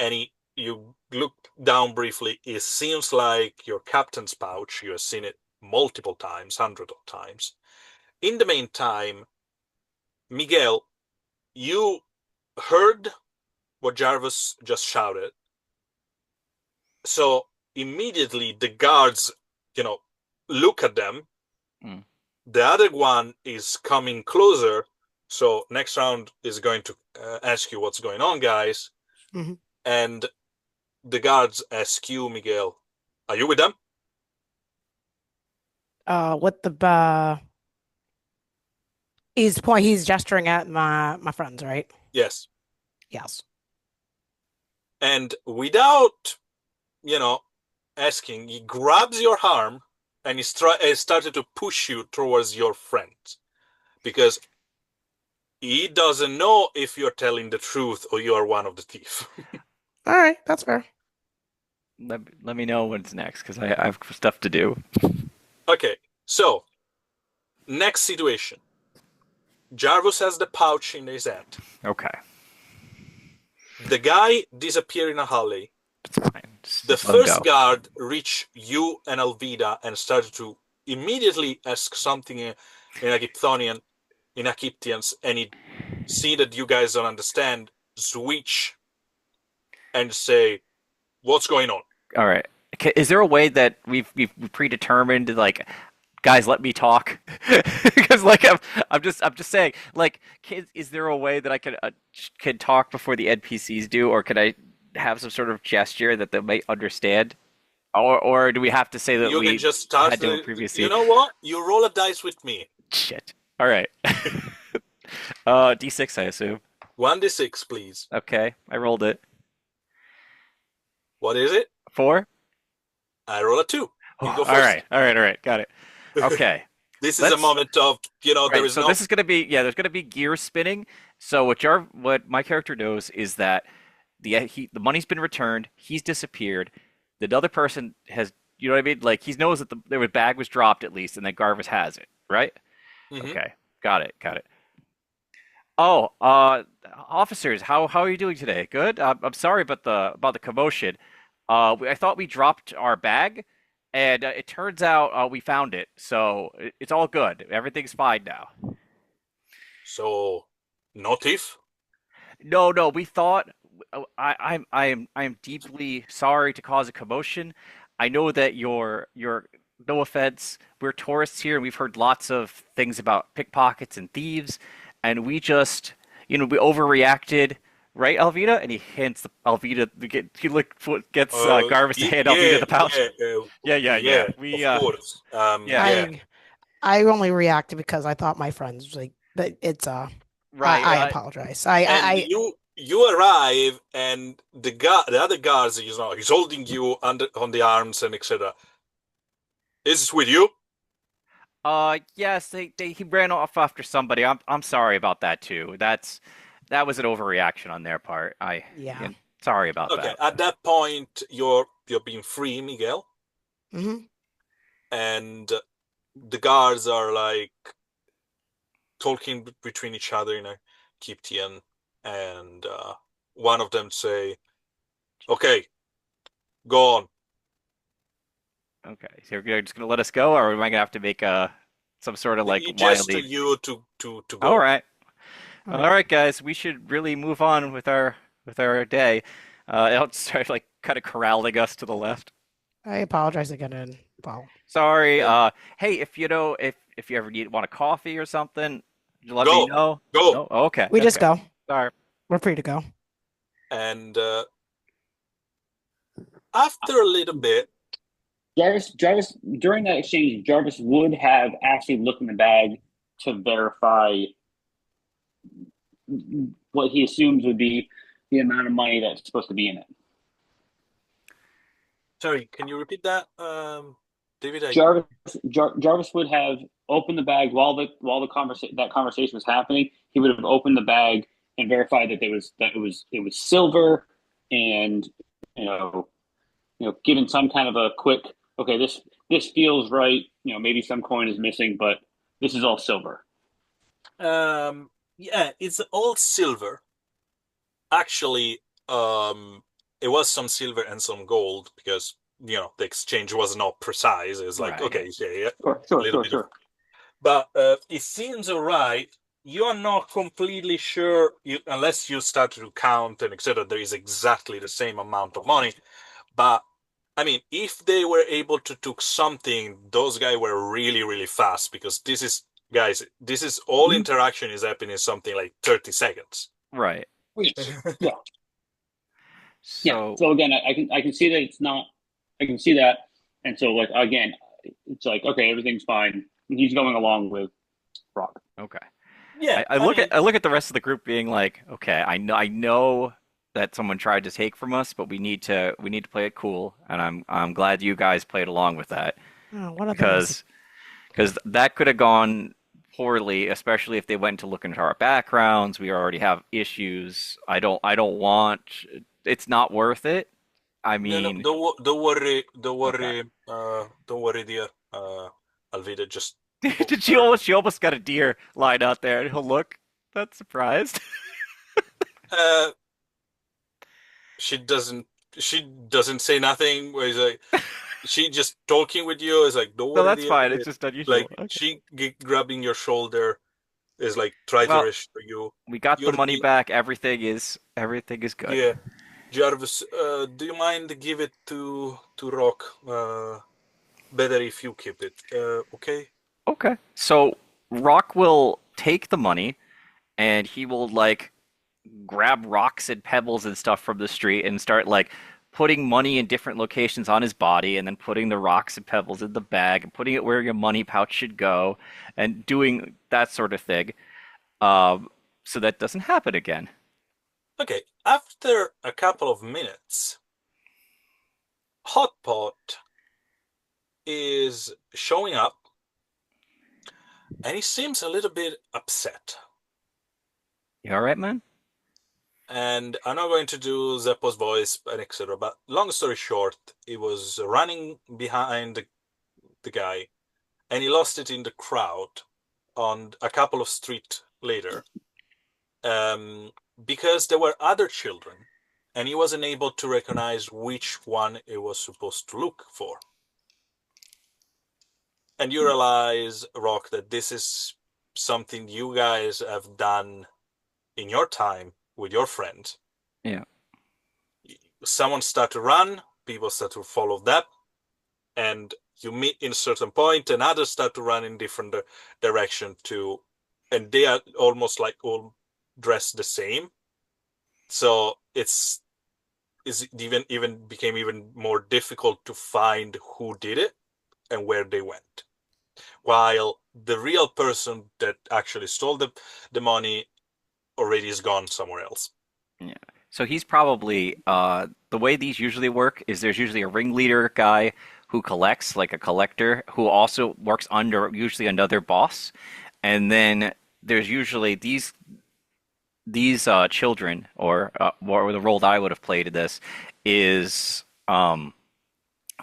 and you look down briefly. It seems like your captain's pouch. You have seen it multiple times, hundreds of times. In the meantime, Miguel, you heard what Jarvis just shouted. So immediately the guards, look at them. mm. The other one is coming closer. So next round is going to ask you what's going on, guys. Mhm. And the guards ask you, Miguel, are you with them? What the He's gesturing at my friends, right? Yes. Yes. And without, you know, asking, he grabs your arm and he started to push you towards your friend because he doesn't know if you're telling the truth or you are one of the thief. All right, that's fair. Let me know what's next because I have stuff to do. Okay, so next situation. Jarvis has the pouch in his hand. Okay, The guy disappeared in a alley. it's fine. The Just let him first go. guard reached you and Alvida and started to immediately ask something in Egyptian, in Egyptians, and he see that you guys don't understand, switch and say, "What's going on?" All right. Is there a way that we've predetermined like guys let me talk because like I'm just saying like is there a way that I could talk before the NPCs do or could I have some sort of gesture that they might understand or do we have to say that You can we just start. had to You previously know what? You roll a dice with me. shit all right D6 I assume 1d6, please. okay I rolled it What is it? 4 I roll a 2. You oh, go first. all right got it okay This is a let's moment of, there right, is so no. this is gonna be yeah. There's gonna be gears spinning. So what my character knows is that the money's been returned. He's disappeared. The other person has you know what I mean. Like he knows that the bag was dropped at least, and that Garvis has it. Right? Mhm. Okay, got it, got it. Oh, officers, how are you doing today? Good. I'm sorry about the commotion. I thought we dropped our bag, and it turns out we found it. So it's all good. Everything's fine now. So, no thief? No, no, we thought I am deeply sorry to cause a commotion. I know that you're no offense, we're tourists here and we've heard lots of things about pickpockets and thieves, and we just we overreacted, right, Alvita? And he hands Alvita gets Garvis to hand Alvita Yeah, the pouch. Yeah, yeah, yeah, yeah. We of course. yeah, Yeah. I only reacted because I thought my friends like but it's right. I apologize. And you arrive, and the other guards, he's holding you on the arms and etc. Is this with you? Yes, he ran off after somebody. I'm sorry about that too. That was an overreaction on their part. yeah. Yeah, sorry about Okay. that. At that point, you're being free, Miguel, Hmm. and the guards are like talking between each other in a Kiptian, and one of them say, "Okay, go on." Okay, so you're just gonna let us go, or am I gonna have to make some sort of like He gesture wily? you to All go. right, All all right. right, guys. We should really move on with our day. I'll start like kind of corralling us to the left. I apologize again and well, Sorry. And Hey, if if you ever want a coffee or something, let me go, know. go, No, okay, we just okay. go. Sorry. We're free to go. and after a little bit, Jarvis, during that exchange, Jarvis would have actually looked in the bag to verify what he assumes would be the amount of money that's supposed to be in it. sorry, can you repeat that, David? Jarvis would have opened the bag while that conversation was happening. He would have opened the bag and verified that it was silver, and given some kind of a quick okay, this feels right. Maybe some coin is missing, but this is all silver. Yeah, it's all silver. Actually, it was some silver and some gold because the exchange was not precise. It was like, Right. okay, yeah, a Sure, little bit of, sure. but it seems alright. You are not completely sure, unless you start to count and etc. There is exactly the same amount of money, but I mean, if they were able to took something, those guys were really, really fast because this is all Mm-hmm. interaction is happening in something like 30 seconds. Right. Yeah, yeah. So, So again, I can see that it's not. I can see that, and so like again, it's like okay, everything's fine. And he's going along with Rock. okay. Yeah, I I look at mean, the rest of the group being like, okay, I know that someone tried to take from us, but we need to play it cool, and I'm glad you guys played along with that Oh, what are the message? because that could have gone poorly, especially if they went to look into our backgrounds. We already have issues. I don't want. It's not worth it. I no, no, mean, don't worry, okay. don't worry, dear. Alvida, just put Did her. she almost got a deer lying out there, and he'll look. That's surprised. Uh, she doesn't, she doesn't say nothing. Where he's like, she just talking with you is like, don't No, worry, that's dear. fine. It's just Like unusual. Okay. she grabbing your shoulder is like try to Well, reassure you. we got the You're money the back. Everything is good. yeah, Jarvis. Do you mind give it to Rock? Better if you keep it. Okay. Okay. So Rock will take the money and he will like grab rocks and pebbles and stuff from the street and start like putting money in different locations on his body and then putting the rocks and pebbles in the bag and putting it where your money pouch should go and doing that sort of thing. So that doesn't happen again. Okay. After a couple of minutes, Hotpot is showing up, and he seems a little bit upset. You all right, man? And I'm not going to do Zeppo's voice and etc. But long story short, he was running behind the guy, and he lost it in the crowd on a couple of streets later, um, because there were other children, and he wasn't able to recognize which one he was supposed to look for. And you realize, Rock, that this is something you guys have done in your time with your friend. Yeah. Someone start to run, people start to follow that, and you meet in a certain point, and others start to run in different direction too, and they are almost like all dressed the same. So it's even became even more difficult to find who did it and where they went. While the real person that actually stole the money already is gone somewhere else. Yeah. So he's probably the way these usually work is there's usually a ringleader guy who collects, like a collector, who also works under usually another boss, and then there's usually these children or the role that I would have played in this is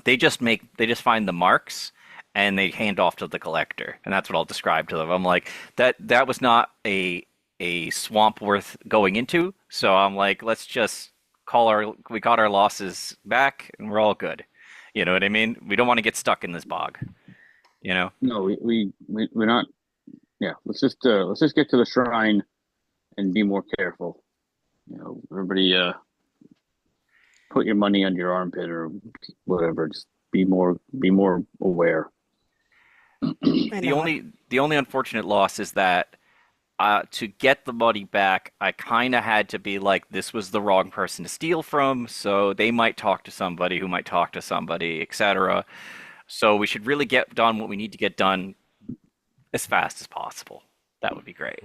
they just find the marks and they hand off to the collector, and that's what I'll describe to them. I'm like that was not a swamp worth going into, so I'm like let's just we got our losses back and we're all good. You know what I mean? We don't want to get stuck in this bog. You know? No, we're not. Yeah, let's just get to the shrine and be more careful. You know, everybody, put your money under your armpit or whatever. Just be more aware. I know it. The only unfortunate loss is that to get the money back, I kind of had to be like, this was the wrong person to steal from, so they might talk to somebody who might talk to somebody, etc. So we should really get done what we need to get done as fast as possible. That would be great.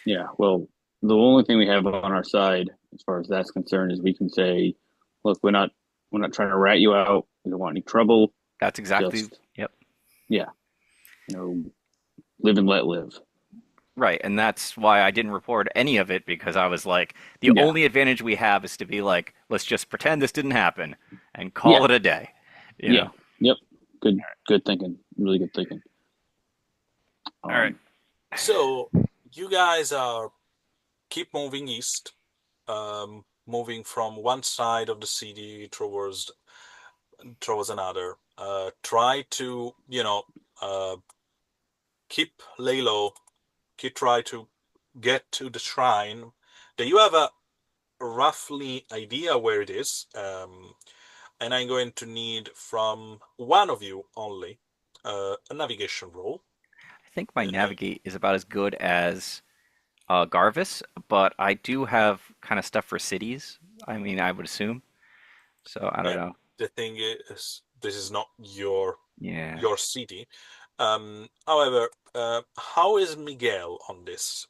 Yeah, well, the only thing we have on our side, as far as that's concerned, is we can say, look, we're not trying to rat you out. We don't want any trouble. That's exactly, Just, yep. yeah, you know, live and let live. Right, and that's why I didn't report any of it because I was like, the Yeah, only advantage we have is to be like, let's just pretend this didn't happen and call yeah, it a day. You yeah, know? yep. Good thinking. Really good thinking. All right. Um, So you guys are keep moving east, moving from one side of the city towards another. Try to uh, keep lay low. Keep try to get to the shrine. That you have a roughly idea where it is, and I'm going to need from one of you only a navigation roll. I think my Uh, navigate is about as good as Garvis, but I do have kind of stuff for cities. I mean, I would assume. So I don't yeah, know. the thing is, this is not your Yeah. your city. However, how is Miguel on this?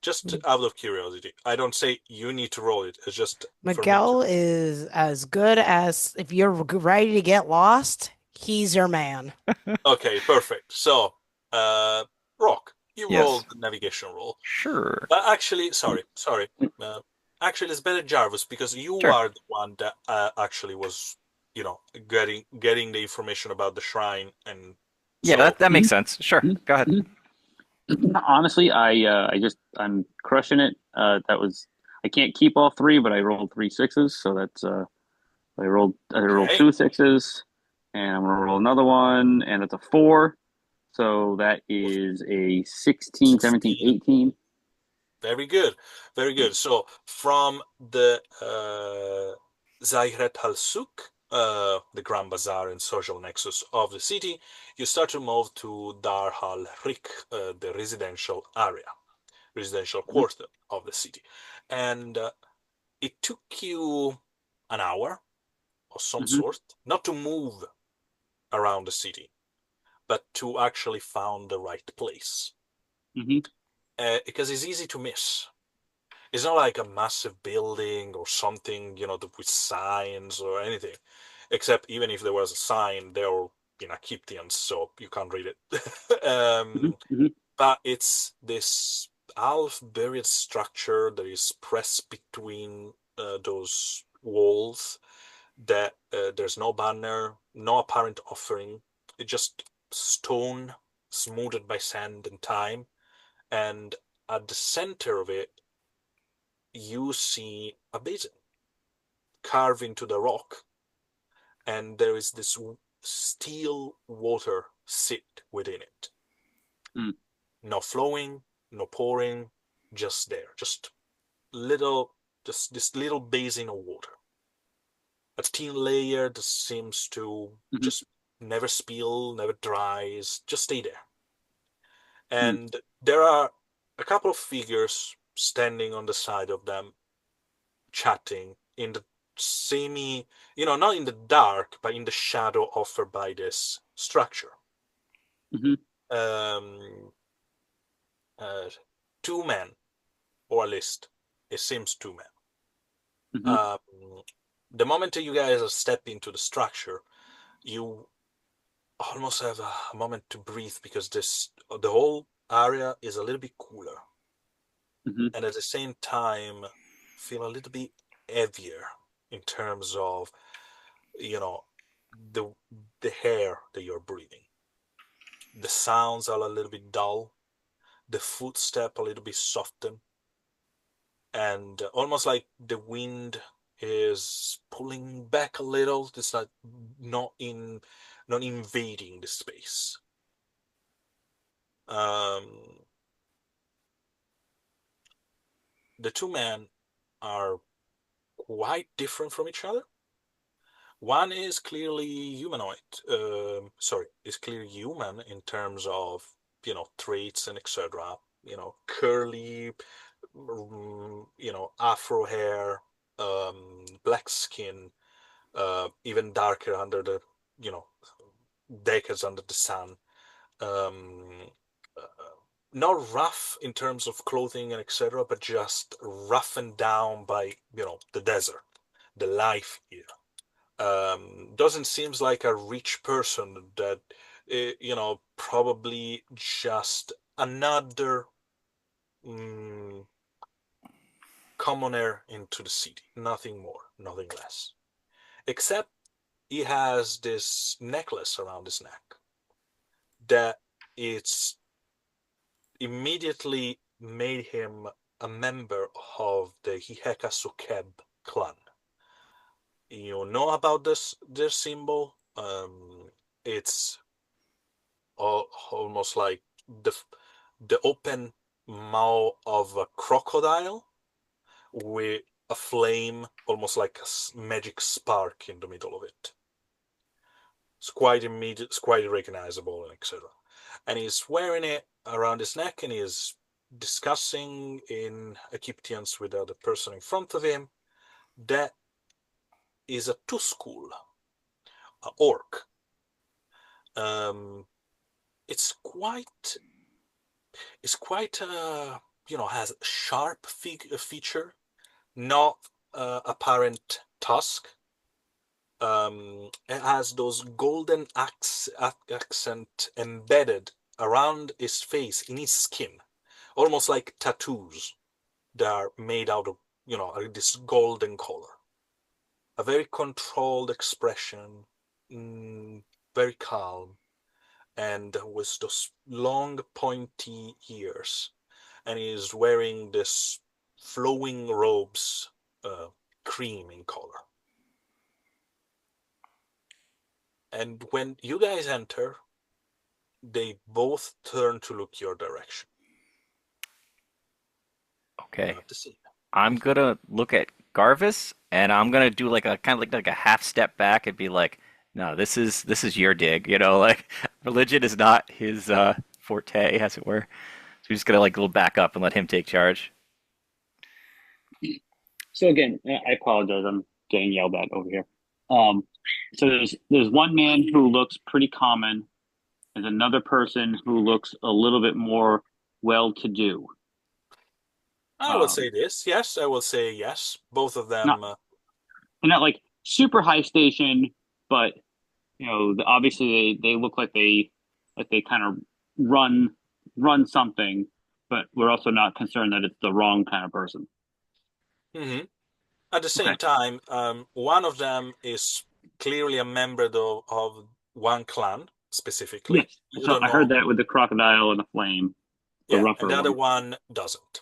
Just out of curiosity. I don't say you need to roll it. It's just for me to. Miguel is as good as if you're ready to get lost, he's your man. Okay, perfect. So, uh, Rock, you Yes. rolled the navigation roll. Sure. But actually, sorry. Uh, actually, it's better Jarvis because you Sure. are the one that actually was, getting the information about the shrine, and Yeah, so that makes Mhm, sense. Sure. mhm, Go ahead. mhm. Honestly, I'm crushing it. I can't keep all three, but I rolled three sixes, so I rolled okay, two sixes, and I'm gonna roll another one, and it's a four. So that is a 16, 17, 16. 18. Very good, very good. So from the Zayret Al Souk, the Grand Bazaar and social nexus of the city, you start to move to Dar Al Rik, the residential Mhm, quarter of the city, and it took you an hour of some mhm, sort, not to move around the city, but to actually find the right place, mhm, because it's easy to miss. It's not like a massive building or something, with signs or anything. Except even if there was a sign, they're in Egyptian, so you can't read it. mhm, mhm, But it's this half buried structure that is pressed between those walls. That there's no banner, no apparent offering. It's just stone smoothed by sand and time. And at the center of it, you see a basin carved into the rock, and there is this still water sit within it. mhm, No flowing, no pouring, just there, little, just this little basin of water. A thin layer that seems to mhm, just never spill, never dries, just stay there. mhm, And there are a couple of figures standing on the side of them, chatting in the not in the dark, but in the shadow offered by this structure. mhm, Um, uh, Two men, or at least it seems two men. mhm, Um, the moment that you guys step into the structure, you almost have a moment to breathe because the whole area is a little bit cooler, mhm, and at the same time feel a little bit heavier in terms of you know the the air that you're breathing. The sounds are a little bit dull, the footstep a little bit softened, and almost like the wind is pulling back a little. It's like not in not invading the space. Um, the two men are quite different from each other. One is clearly humanoid. Sorry, is clearly human in terms of traits and etc. Curly, afro hair, black skin, even darker under the you know decades under the sun. Um, uh, Not rough in terms of clothing and etc., but just roughened down by the desert, the life here. Doesn't seems like a rich person that probably just another mm, commoner into the city, nothing more, nothing less, except he has this necklace around his neck that it's immediately made him a member of the Hiheka Sukeb clan. You know about this symbol? It's almost like the open mouth of a crocodile with a flame, almost like a magic spark in the middle of it. It's quite immediate, it's quite recognizable, and etc. And he's wearing it around his neck, and he's discussing in Egyptians with the other person in front of him. That is a Tuskul, a orc. Um, it's quite it's quite has sharp feature, not apparent tusk. It has those golden accent embedded around his face in his skin, almost like tattoos that are made out of this golden color. A very controlled expression, very calm, and with those long pointy ears, and he's wearing this flowing robes, cream in color. And when you guys enter, they both turn to look your direction. You Okay. have to see. I'm gonna look at Garvis and I'm gonna do like a kind of like a half step back and be like, no, this is your dig, like religion is not his forte, as it were. So we're just gonna like go back up and let him take charge. So again, I apologize. I'm getting yelled at over here. Um, so there's one man who looks pretty common. There's another person who looks a little bit more well-to-do. I will Um, say this. Yes, I will say yes. Both of not them. not like super high station, but obviously they look like they kind of run something, but we're also not concerned that it's the wrong kind of person. Mhm. At the Okay. same time, one of them is clearly a member of one clan specifically. Yes. You So don't I heard know. that with the crocodile and the flame, the Yeah, and rougher the other one. one doesn't.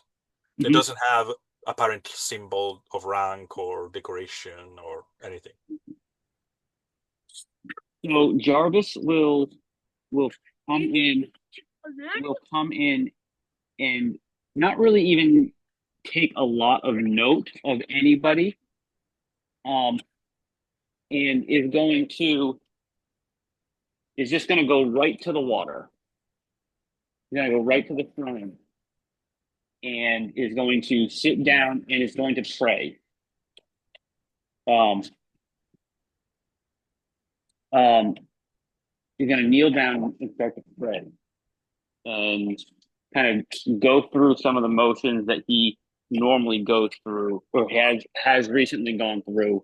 It Hmm. doesn't have apparent symbol of rank or decoration or anything. So Jarvis will come in will come in and not really even take a lot of note of anybody, um, and is just going to go right to the water. He's going to go right to the throne and is going to sit down and is going to pray. Um, um, he's going to kneel down and start to pray and kind of go through some of the motions that he normally goes through or has recently gone through,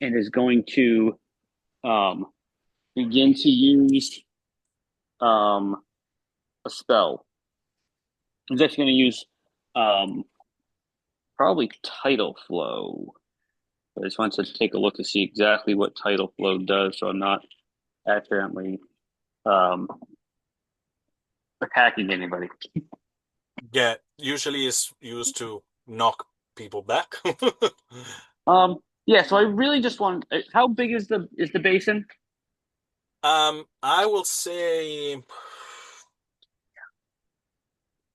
and is going to um, begin to use um, a spell. I'm just going to use um, probably Tidal Flow. I just want to take a look to see exactly what Tidal Flow does, so I'm not accidentally um, attacking anybody. Yeah, usually is used to knock people back. Yeah. So I really just want. How big is the basin? I will say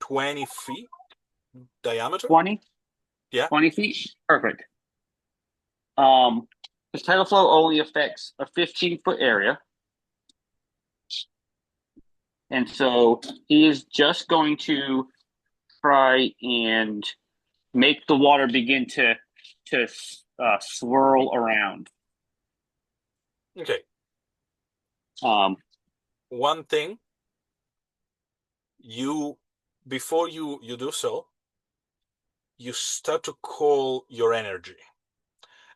20 feet diameter. 20? Yeah. 20 feet. Perfect. Um, because tidal flow only affects a 15-foot area, and so he is just going to try and make the water begin to swirl around. Okay. Um, One thing, you before you do so, you start to call your energy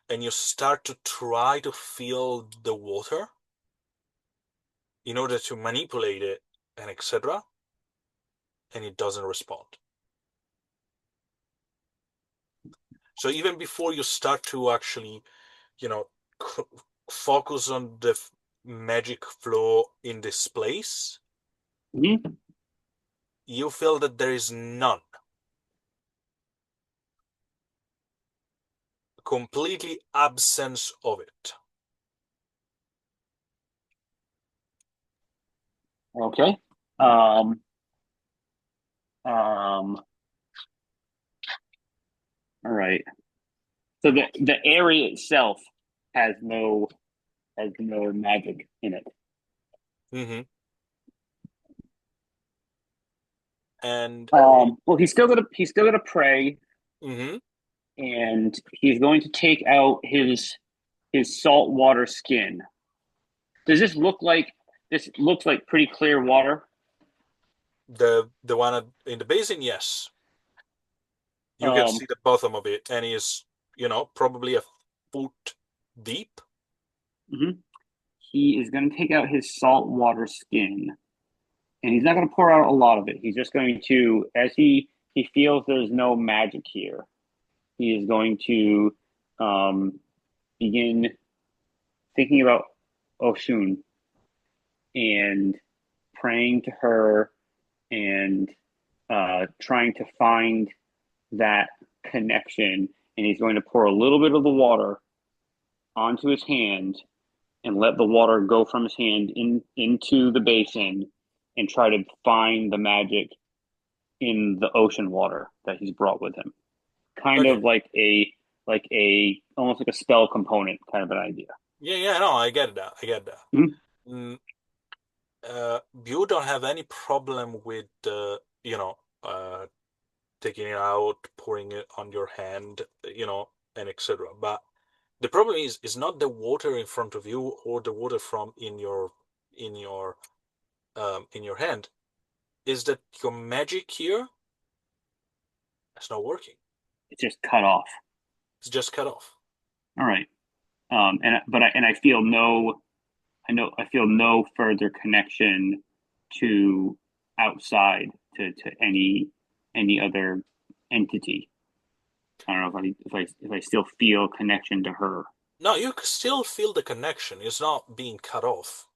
and you start to try to feel the water in order to manipulate it and etc. And it doesn't respond. So even before you start to actually, you know, focus on the magic flow in this place, mhm. you feel that there is none. Completely absence of it. Okay. Um, all right. So the area itself has no magic in it. Mm-hmm. And Well, he's still gonna pray, mm-hmm. and he's going to take out his saltwater skin. Does this look like this looks like pretty clear water. The one in the basin, yes. You can Um, see the bottom of it, and it's, probably a foot deep. mhm. He is going to take out his saltwater skin, and he's not going to pour out a lot of it. He's just going to, as he feels there's no magic here, he is going to begin thinking about Oshun and praying to her and trying to find that connection. And he's going to pour a little bit of the water onto his hand and let the water go from his hand into the basin and try to find the magic in the ocean water that he's brought with him. Kind Okay. of like a almost like a spell component kind of an idea. Yeah, yeah, no, I get that. I get that. Mm-hmm. Mm, you don't have any problem with taking it out, pouring it on your hand, and etc. But the problem is not the water in front of you or the water from in your in your hand. Is that your magic here is not working? It's just cut off. It's just cut off. All right. I feel no I feel no further connection to outside to any other entity. I don't know if I still feel connection to her. No, you still feel the connection. It's not being cut off.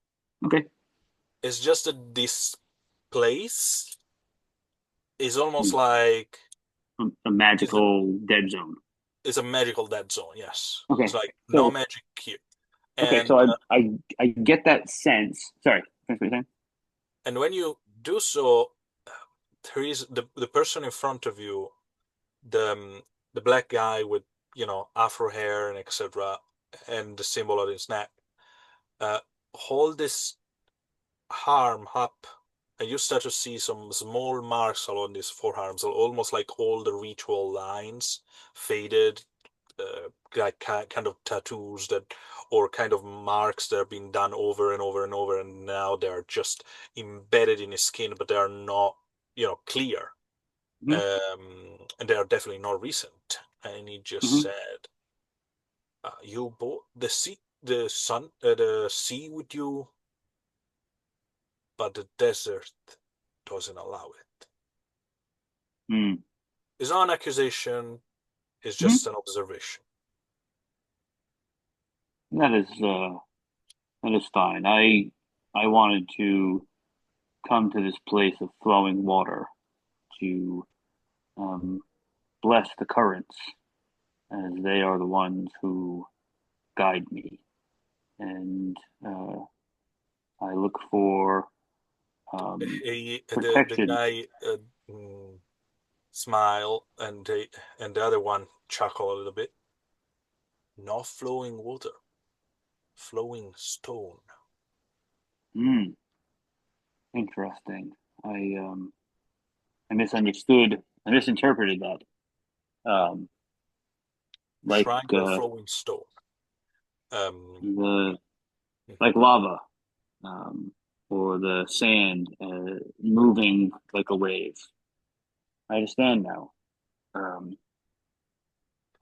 Okay. It's just that this place is almost Hmm. like A it's a, magical dead zone. it's a magical dead zone. Yes, it's Okay. like no So magic here. okay, And so I get that sense. Sorry, finish what you're saying. and when you do so, there is the person in front of you, the black guy with afro hair and etc. and the symbol on his neck. Uh, hold this arm up, and you start to see some small marks along these forearms, almost like all the ritual lines faded, like kind of tattoos that, or kind of marks that are being done over and over and over, and now they're just embedded in his skin, but they are not, clear. Hmm. And they are definitely not recent. And he just Hmm. said, "You bought the sea with you, but the desert doesn't allow it." Hmm. It's not an accusation, it's Hmm. just an observation. That is that is fine. I wanted to come to this place of flowing water to um, bless the currents as they are the ones who guide me. And I look for The protection. guy mm, smile, and the other one chuckle a little bit. Not flowing water, flowing stone. Hmm, interesting. I misunderstood. I misinterpreted that. Um, like Shrine of the flowing stone. the Mhm. like lava, um, or the sand moving like a wave. I understand now. Um,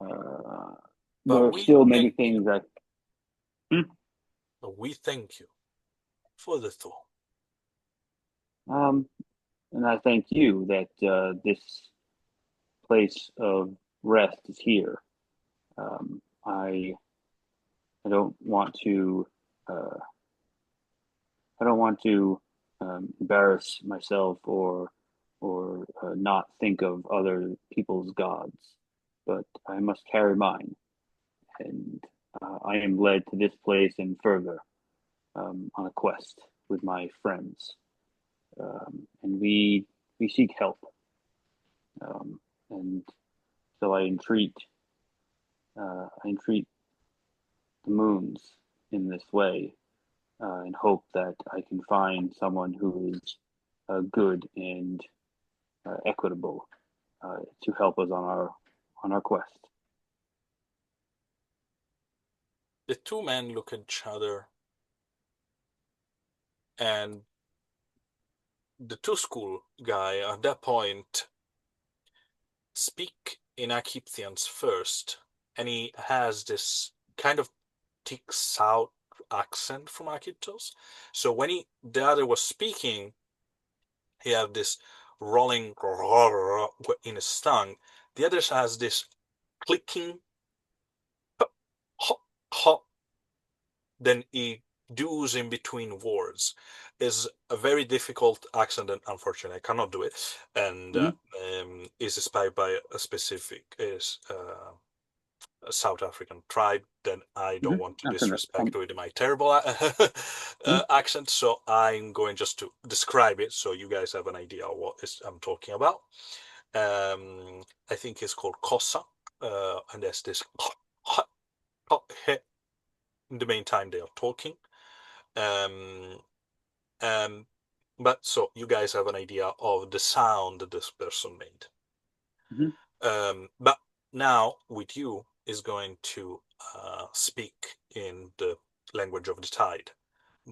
uh, But there are we still many thank you. things that. Hmm, We thank you for the thought. um, and I thank you that this place of rest is here. I don't want to uh, I don't want to embarrass myself or not think of other people's gods, but I must carry mine, and I am led to this place and further on a quest with my friends, and we seek help, um, and so I entreat the moons in this way, and hope that I can find someone who is good and equitable to help us on our quest. The two men look at each other, And the two school guy at that point speak in Akiptians first, and he has this kind of thick south accent from Akiptos. So when the other was speaking, he had this rolling in his tongue. The other has this clicking, then he does in between words. Is a very difficult accent, and unfortunately, I cannot do it. And Mhm. is inspired by a specific a South African tribe that I don't want to After that, disrespect with my terrible mhm, accent. So I'm going just to describe it so you guys have an idea of what I'm talking about. I think it's called Kossa, and there's this in the meantime they are talking. Um, um, but so you guys have an idea of the sound that this person made. mhm. But now with you is going to speak in the language of the tide,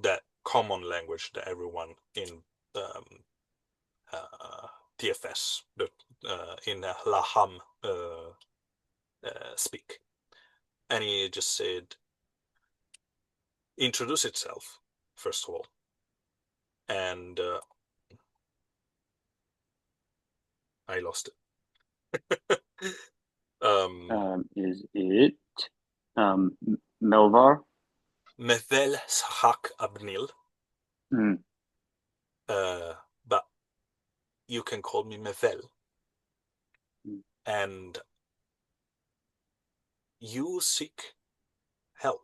that common language that everyone in um, uh, TFS, in Laham speak. And he just said, introduce itself, first of all. And I lost it. Is it Melvar? Mevel Sahak Abnil, Mm, but you can call me Mevel. mm. And you seek help.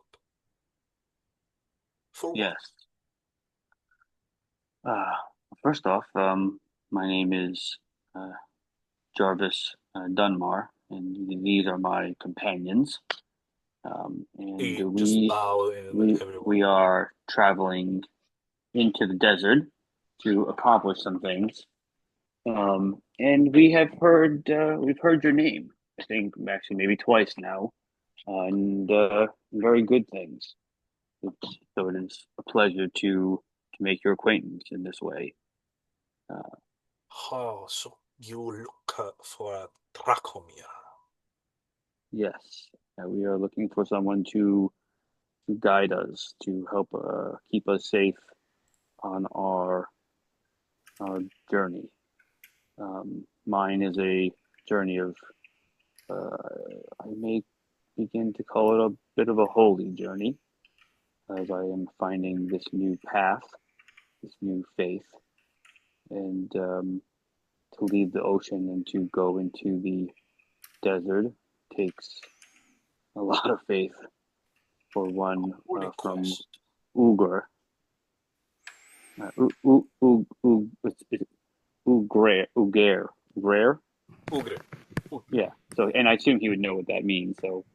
For what? Yes. Uh, First off, my name is uh, Jarvis Dunmar, and these are my companions. And He just bow in we everyone. are traveling into the desert to accomplish some things. And we've heard your name. I think actually maybe twice now, and very good things. So it is a pleasure to make your acquaintance in this way. Uh, Oh, so you look for a Dracomir. yes, we are looking for someone to guide us, to help keep us safe on our journey. Mine is a journey of I may begin to call it a bit of a holy journey, as I am finding this new path, this new faith, and to leave the ocean and to go into the desert takes a lot of faith for one Holy from quest. Ugar. It's Ugair. Ugre. Yeah. So, and I assume he would know what that means. So,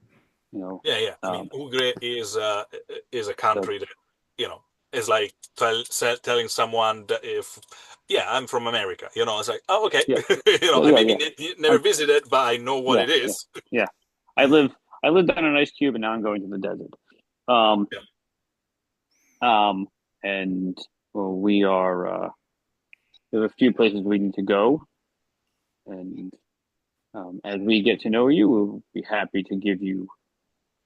you know, Yeah, yeah. I mean, um, Ugre is a so country that you know is like telling someone that if yeah, I'm from America. It's like, oh, okay. yeah, I yeah, maybe yeah. never I'm, visited, but I know what yeah, it yeah, is. yeah. I live, I lived on an ice cube, and now I'm going to the desert. Um, Yeah. um, and well, we are. There are a few places we need to go, and as we get to know you, we'll be happy to give you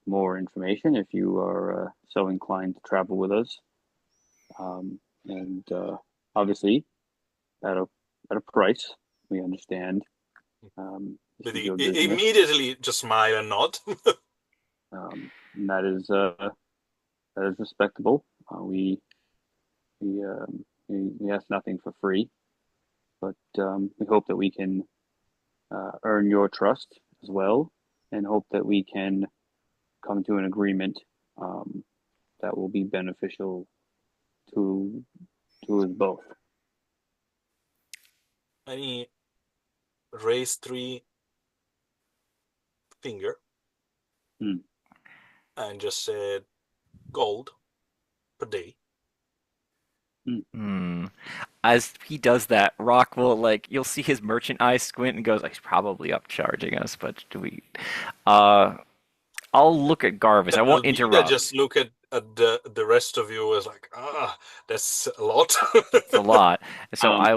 more information if you are so inclined to travel with us. And obviously, at a at a price, we understand. This But is he your business, immediately just smile and nod. and that is respectable. We ask nothing for free, but we hope that we can earn your trust as well, and hope that we can come to an agreement um, that will be beneficial to us both. And he raised three finger Hmm. and just said gold per day. Hmm. Hmm. As he does that, Rock will you'll see his merchant eye squint and goes, he's probably upcharging us, but do we? Uh, I'll look at Garvis. I won't Elvira interrupt. just look at the rest of you is like, that's a lot. It's a lot. So Um, I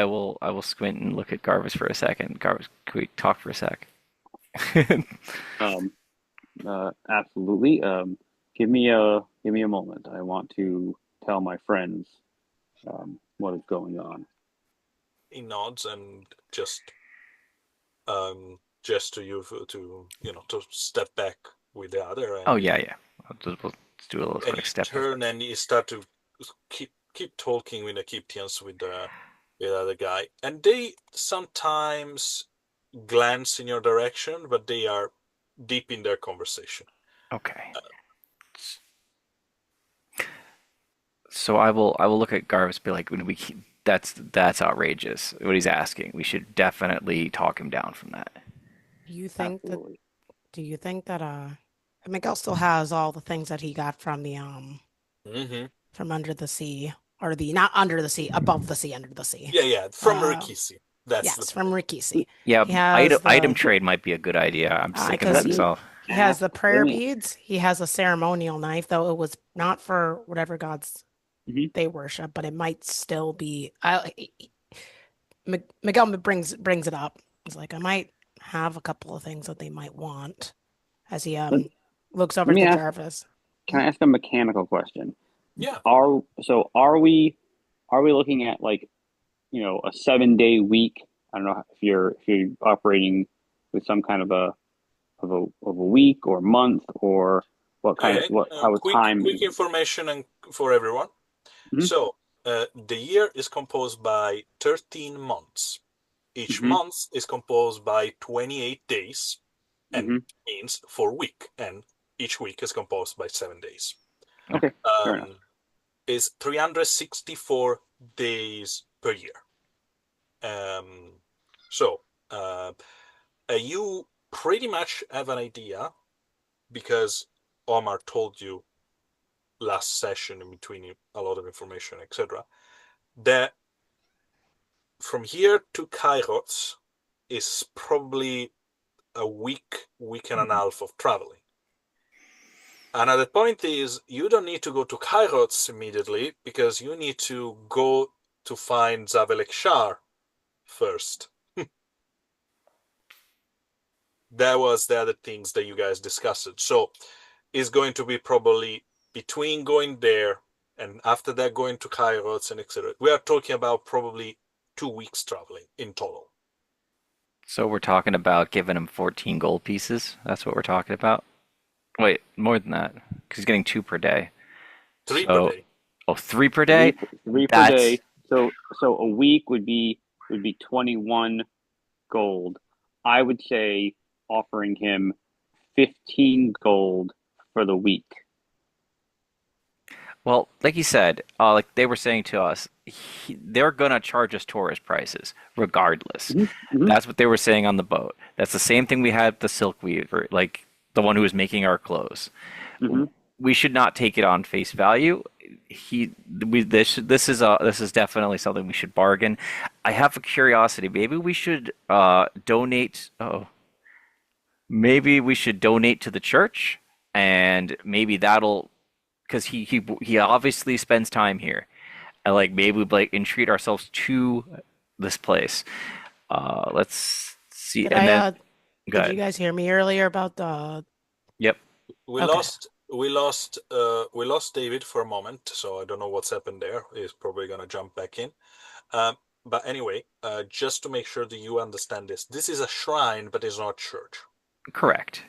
will squint and look at Garvis for a second. Garvis, can we talk for a sec? um, Absolutely. Give me a moment. I want to tell my friends what is going on. He nods and just to you to to step back with the other, Oh and yeah, yeah. We'll just do a little and quick you step back. turn and you start to keep talking with the Egyptians with the other guy, and they sometimes glance in your direction, but they are deep in their conversation. Okay. So I will look at Garvis and be like, when that's outrageous. What he's asking. We should definitely talk him down from that. Do you think that Absolutely. do you think that Miguel still has all the things that he got Hmm. from under the sea, or the not under the sea, above the sea, under the sea? Yeah, yeah, from Uh Rikisi. That's the yes, from point. Rikisi. Yeah, He has item the trade might be a good idea. I'm just thinking because that. Let me So he has ask. the Let prayer me. beads. He has a ceremonial knife, though it was not for whatever gods Mhm. they worship, but it might still be. Miguel brings it up. He's like, I might have a couple of things that they might want as he Let, looks let over me to ask. Jarvis. Can I ask a mechanical question? Yeah. Are we looking at like a 7 day week? I don't know if you're operating with some kind of a week or month or what kind of Okay. what how time Quick information and for everyone. hmm So, the year is composed by 13 months. Each hmm month is composed by 28 days and hmm means for week, and each week is composed by 7 days. Okay, fair enough. Um, is 364 days per year. Um, so, uh, you pretty much have an idea because Omar told you last session in between a lot of information, etc. That from here to Kairos is probably a week and a half of traveling. Another point is you don't need to go to Kairos immediately because you need to go to find Zavelek Shar first. That was the other things that you guys discussed. So it's going to be probably between going there and after that going to Kairos and etc. We are talking about probably 2 weeks traveling in total. we're talking about giving him 14 gold pieces. That's what we're talking about. Wait, more than that, because he's getting two per day. 3 per day. So, oh, three per Three day? three per That's day. So a week would be 21 gold. I would say offering him 15 gold for the week. well, like you said, like they were saying to us, they're gonna charge us tourist prices regardless. hmm hmm That's what they were saying on the boat. That's the same thing we had with the Silk Weaver, like the one who was making our clothes. hmm We should not take it on face value. This is definitely something we should bargain. I have a curiosity. Maybe we should donate to the church, and maybe that'll because he obviously spends time here, and like maybe we like entreat ourselves to this place. Let's see, Did and I then did you good. guys hear me earlier about the Yep. We okay. lost we lost David for a moment, so I don't know what's happened there. He's probably gonna jump back in. Um, but anyway, just to make sure that you understand this, this is a shrine, but it's not church, Correct.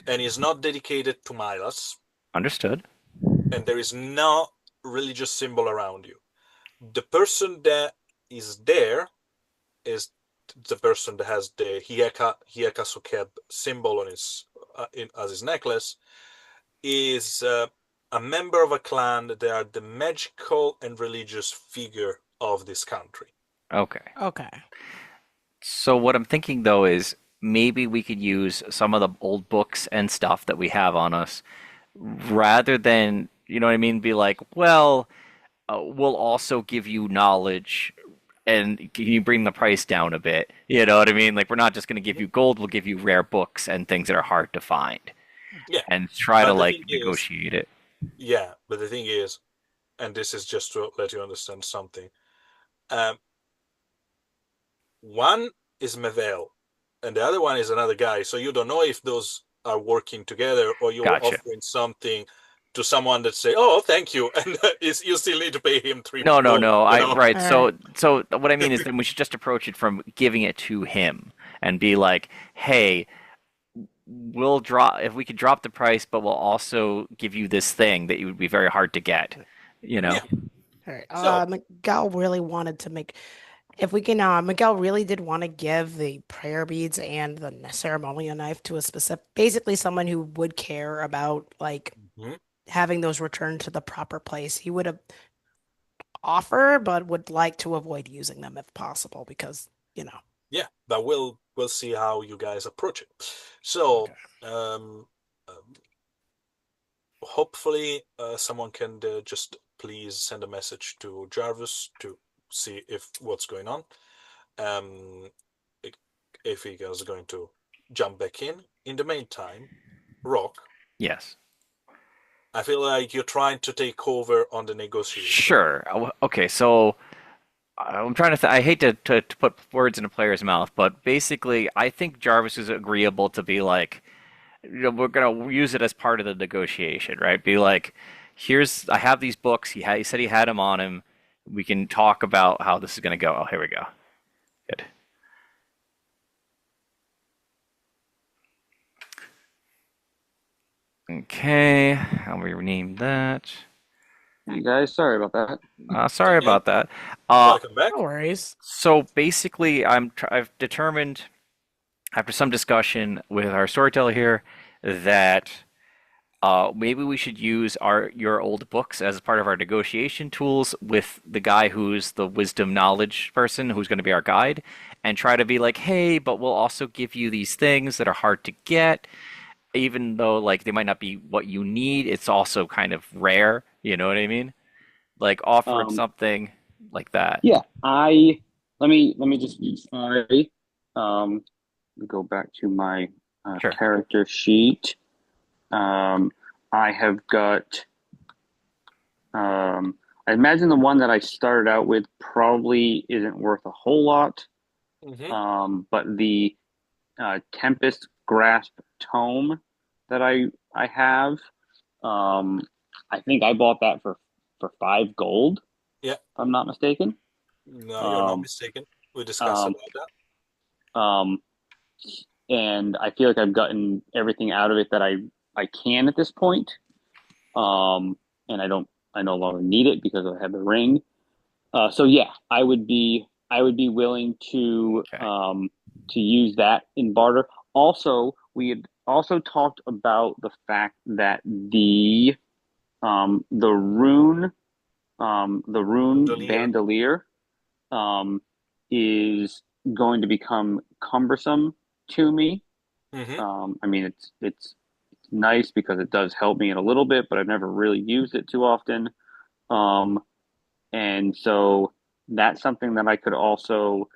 and it's not dedicated to Milas, Understood. and there is no religious symbol around you. The person that is there is the person that has the Hieka Sokeb symbol on his as his necklace, is a member of a clan. They are the magical and religious figure of this country. Okay. Okay. So what I'm thinking though is maybe we could use some of the old books and stuff that we have on us rather than, you know what I mean, be like, well, we'll also give you knowledge and can you bring the price down a bit? You know what I mean? Like we're not just going to give Mhm. you gold, we'll give you rare books and things that are hard to find Yeah, and try to but the like thing is, negotiate it. Yeah, but the thing is, and this is just to let you understand something. Um, One is Mevel, and the other one is another guy. So you don't know if those are working together or you're Gotcha. offering something to someone that say, "Oh, thank you," and you still need to pay him three No, no, more. no. You know? Right. All right. So what I mean is then we should just approach it from giving it to him and be like, "Hey, we'll drop if we could drop the price, but we'll also give you this thing that you would be very hard to get." You know? Yeah. All right. So Miguel really wanted to make, if we can, Miguel really did want to give the prayer beads and the ceremonial knife to a specific, basically someone who would care about like mhm, having those returned to the proper place. He would have offer, but would like to avoid using them if possible because, you know. yeah, but we'll see how you guys approach it. So Okay. um, hopefully someone can just please send a message to Jarvis to see if what's going on. Um, if he is going to jump back in. In the meantime, Rock, Yes. I feel like you're trying to take over on the negotiation. Sure. Okay, so I'm trying to I hate to put words in a player's mouth, but basically I think Jarvis is agreeable to be like, we're gonna use it as part of the negotiation, right? Be like, here's I have these books. He said he had them on him. We can talk about how this is gonna go. Oh, here we go. Good. Okay, I'll rename that. Hey guys, sorry about that. It's Sorry okay. about that. Uh, Welcome back. No worries. so basically, I've determined after some discussion with our storyteller here that maybe we should use your old books as part of our negotiation tools with the guy who's the wisdom knowledge person who's going to be our guide, and try to be like, hey, but we'll also give you these things that are hard to get, even though like they might not be what you need. It's also kind of rare. You know what I mean? Like offer Um, something like that. yeah, I let me just sorry. Um, go back to my Sure. character sheet. Um, I have got. I imagine the one that I started out with probably isn't worth a whole lot. Hmm. But the Tempest Grasp tome that I have, um, I think I bought that for 5 gold, Yeah, if I'm not mistaken. no, you're not Um, mistaken. We discussed um, about that. um, and I feel like I've gotten everything out of it that I can at this point. And I no longer need it because I have the ring. So yeah, I would be willing Okay. to use that in barter. Also, we had also talked about the fact that the rune Gondolier. bandolier um, is going to become cumbersome to me. Hmm. I mean, it's nice because it does help me in a little bit, but I've never really used it too often. Um, and so that's something that I could also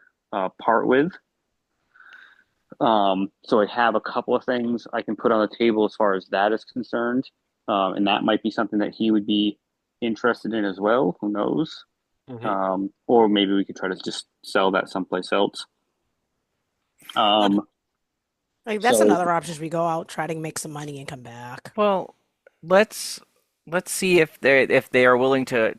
part with. So I have a couple of things I can put on the table as far as that is concerned, and that might be something that he would be interested in as well. Who knows? Hmm. Or maybe we could try to just sell that someplace else. Okay. Um, Like that's so another option. We go out, try to make some money and come back. Well, let's let's see if they are willing to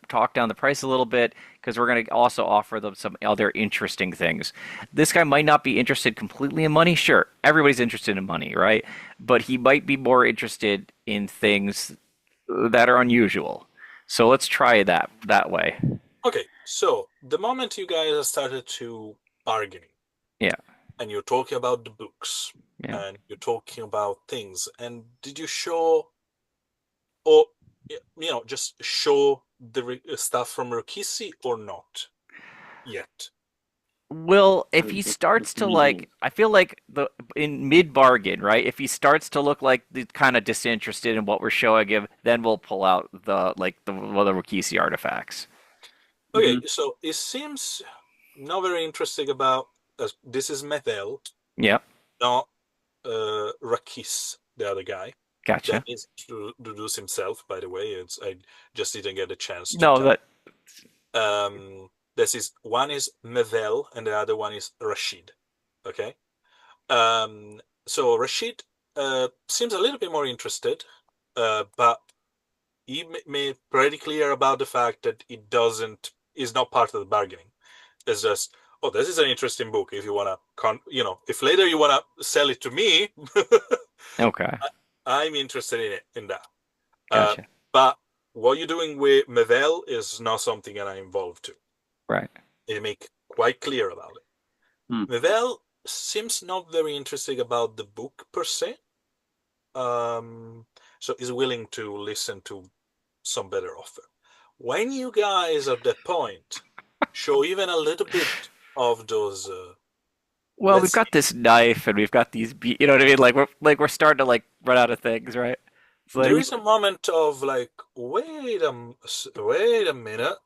talk down the price a little bit because we're going to also offer them some other interesting things. This guy might not be interested completely in money. Sure, everybody's interested in money, right? But he might be more interested in things that are unusual. So let's try that way. Okay. So the moment you guys started to bargaining, Yeah, and you're talking about the books, yeah. and you're talking about things, and did you show, or just show the stuff from Rokisi or not yet? Well, if he what starts do you to mean? like, I feel like the in mid bargain, right? If he starts to look like the kind of disinterested in what we're showing him, then we'll pull out the Rikishi artifacts. Okay, Mm-hmm. so it seems not very interesting about this is Methel, Yep. not Rakis, the other guy. Gotcha. that needs to introduce himself, by the way. I just didn't get a chance to No, tell. that This is one is Mevel and the other one is Rashid. Okay. Um, so Rashid seems a little bit more interested, but he made pretty clear about the fact that it doesn't is not part of the bargaining. It's just, oh, this is an interesting book. If you wanna, if later you wanna sell it to me, okay. I'm interested in it in that. Uh, Gotcha. but what you're doing with Mevel is not something that I'm involved to. Right. They make quite clear about it. Hmm. Mevel seems not very interested about the book per se. So is willing to listen to some better offer. When you guys at that point show even a little bit of those, Well, we've let's got this knife and we've got these you know what I mean? Like we're starting to like run out of things, right? It's there like is a moment of like, wait a minute,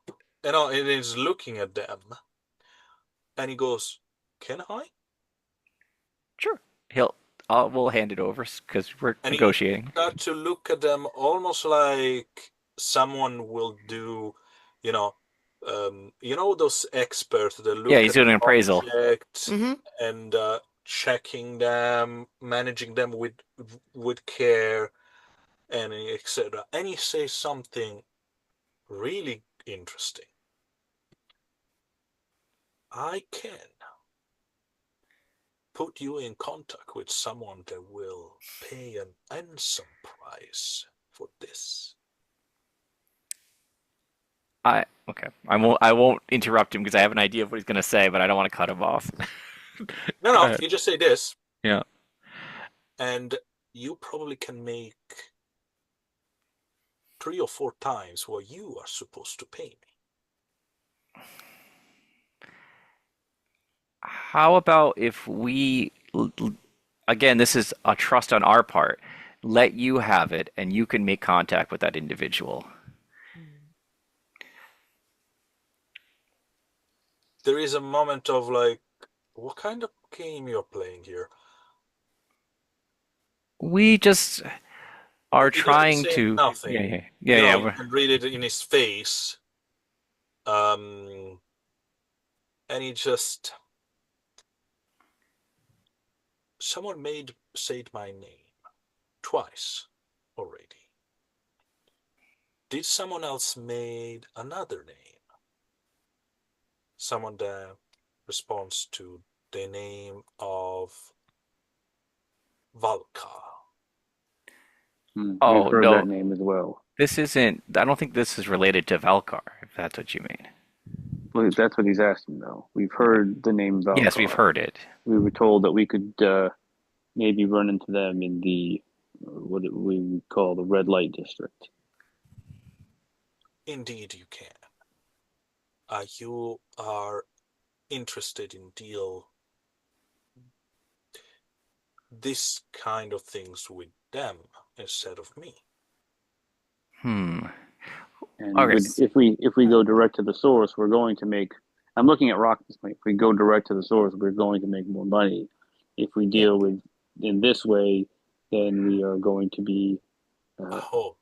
and he's looking at them, and he goes, "Can I?" sure. We'll hand it over because we're And you negotiating. start to look at them almost like someone will do, you know, those experts that Yeah, look he's at doing an appraisal. objects Mm-hmm. and checking them, managing them with care, and etc. And he says something really interesting. I can put you in contact with someone that will pay an handsome price for this. Okay. I won't interrupt him because I have an idea of what he's gonna say, but I don't want to cut him off. No, Go no, ahead. you just say this, Yeah. and you probably can make 3 or 4 times what you are supposed to pay me. How about if again, this is a trust on our part, let you have it and you can make contact with that individual. There is a moment of like, what kind of game you're playing here? We just are He doesn't trying say to, yeah, nothing. yeah, yeah, yeah. You can read it in his face. Um, and he just, someone made said my name twice already. Did someone else made another name? Someone that responds to the name of Valka. We've Oh heard that no, name as well. this isn't. I don't think this is related to Valkar, if that's what you mean. Well, that's what he's asking, though. We've heard the name Yes, we've Valkar. heard it. We were told that we could maybe run into them in the what we would call the red light district. Indeed, you can. You are interested in deal this kind of things with them instead of me. Hmm. And Okay. if we go direct to the source, we're going to make. I'm looking at Rock this way. If we go direct to the source, we're going to make more money. If we Yeah. deal with in this way, then we are going to be Oh,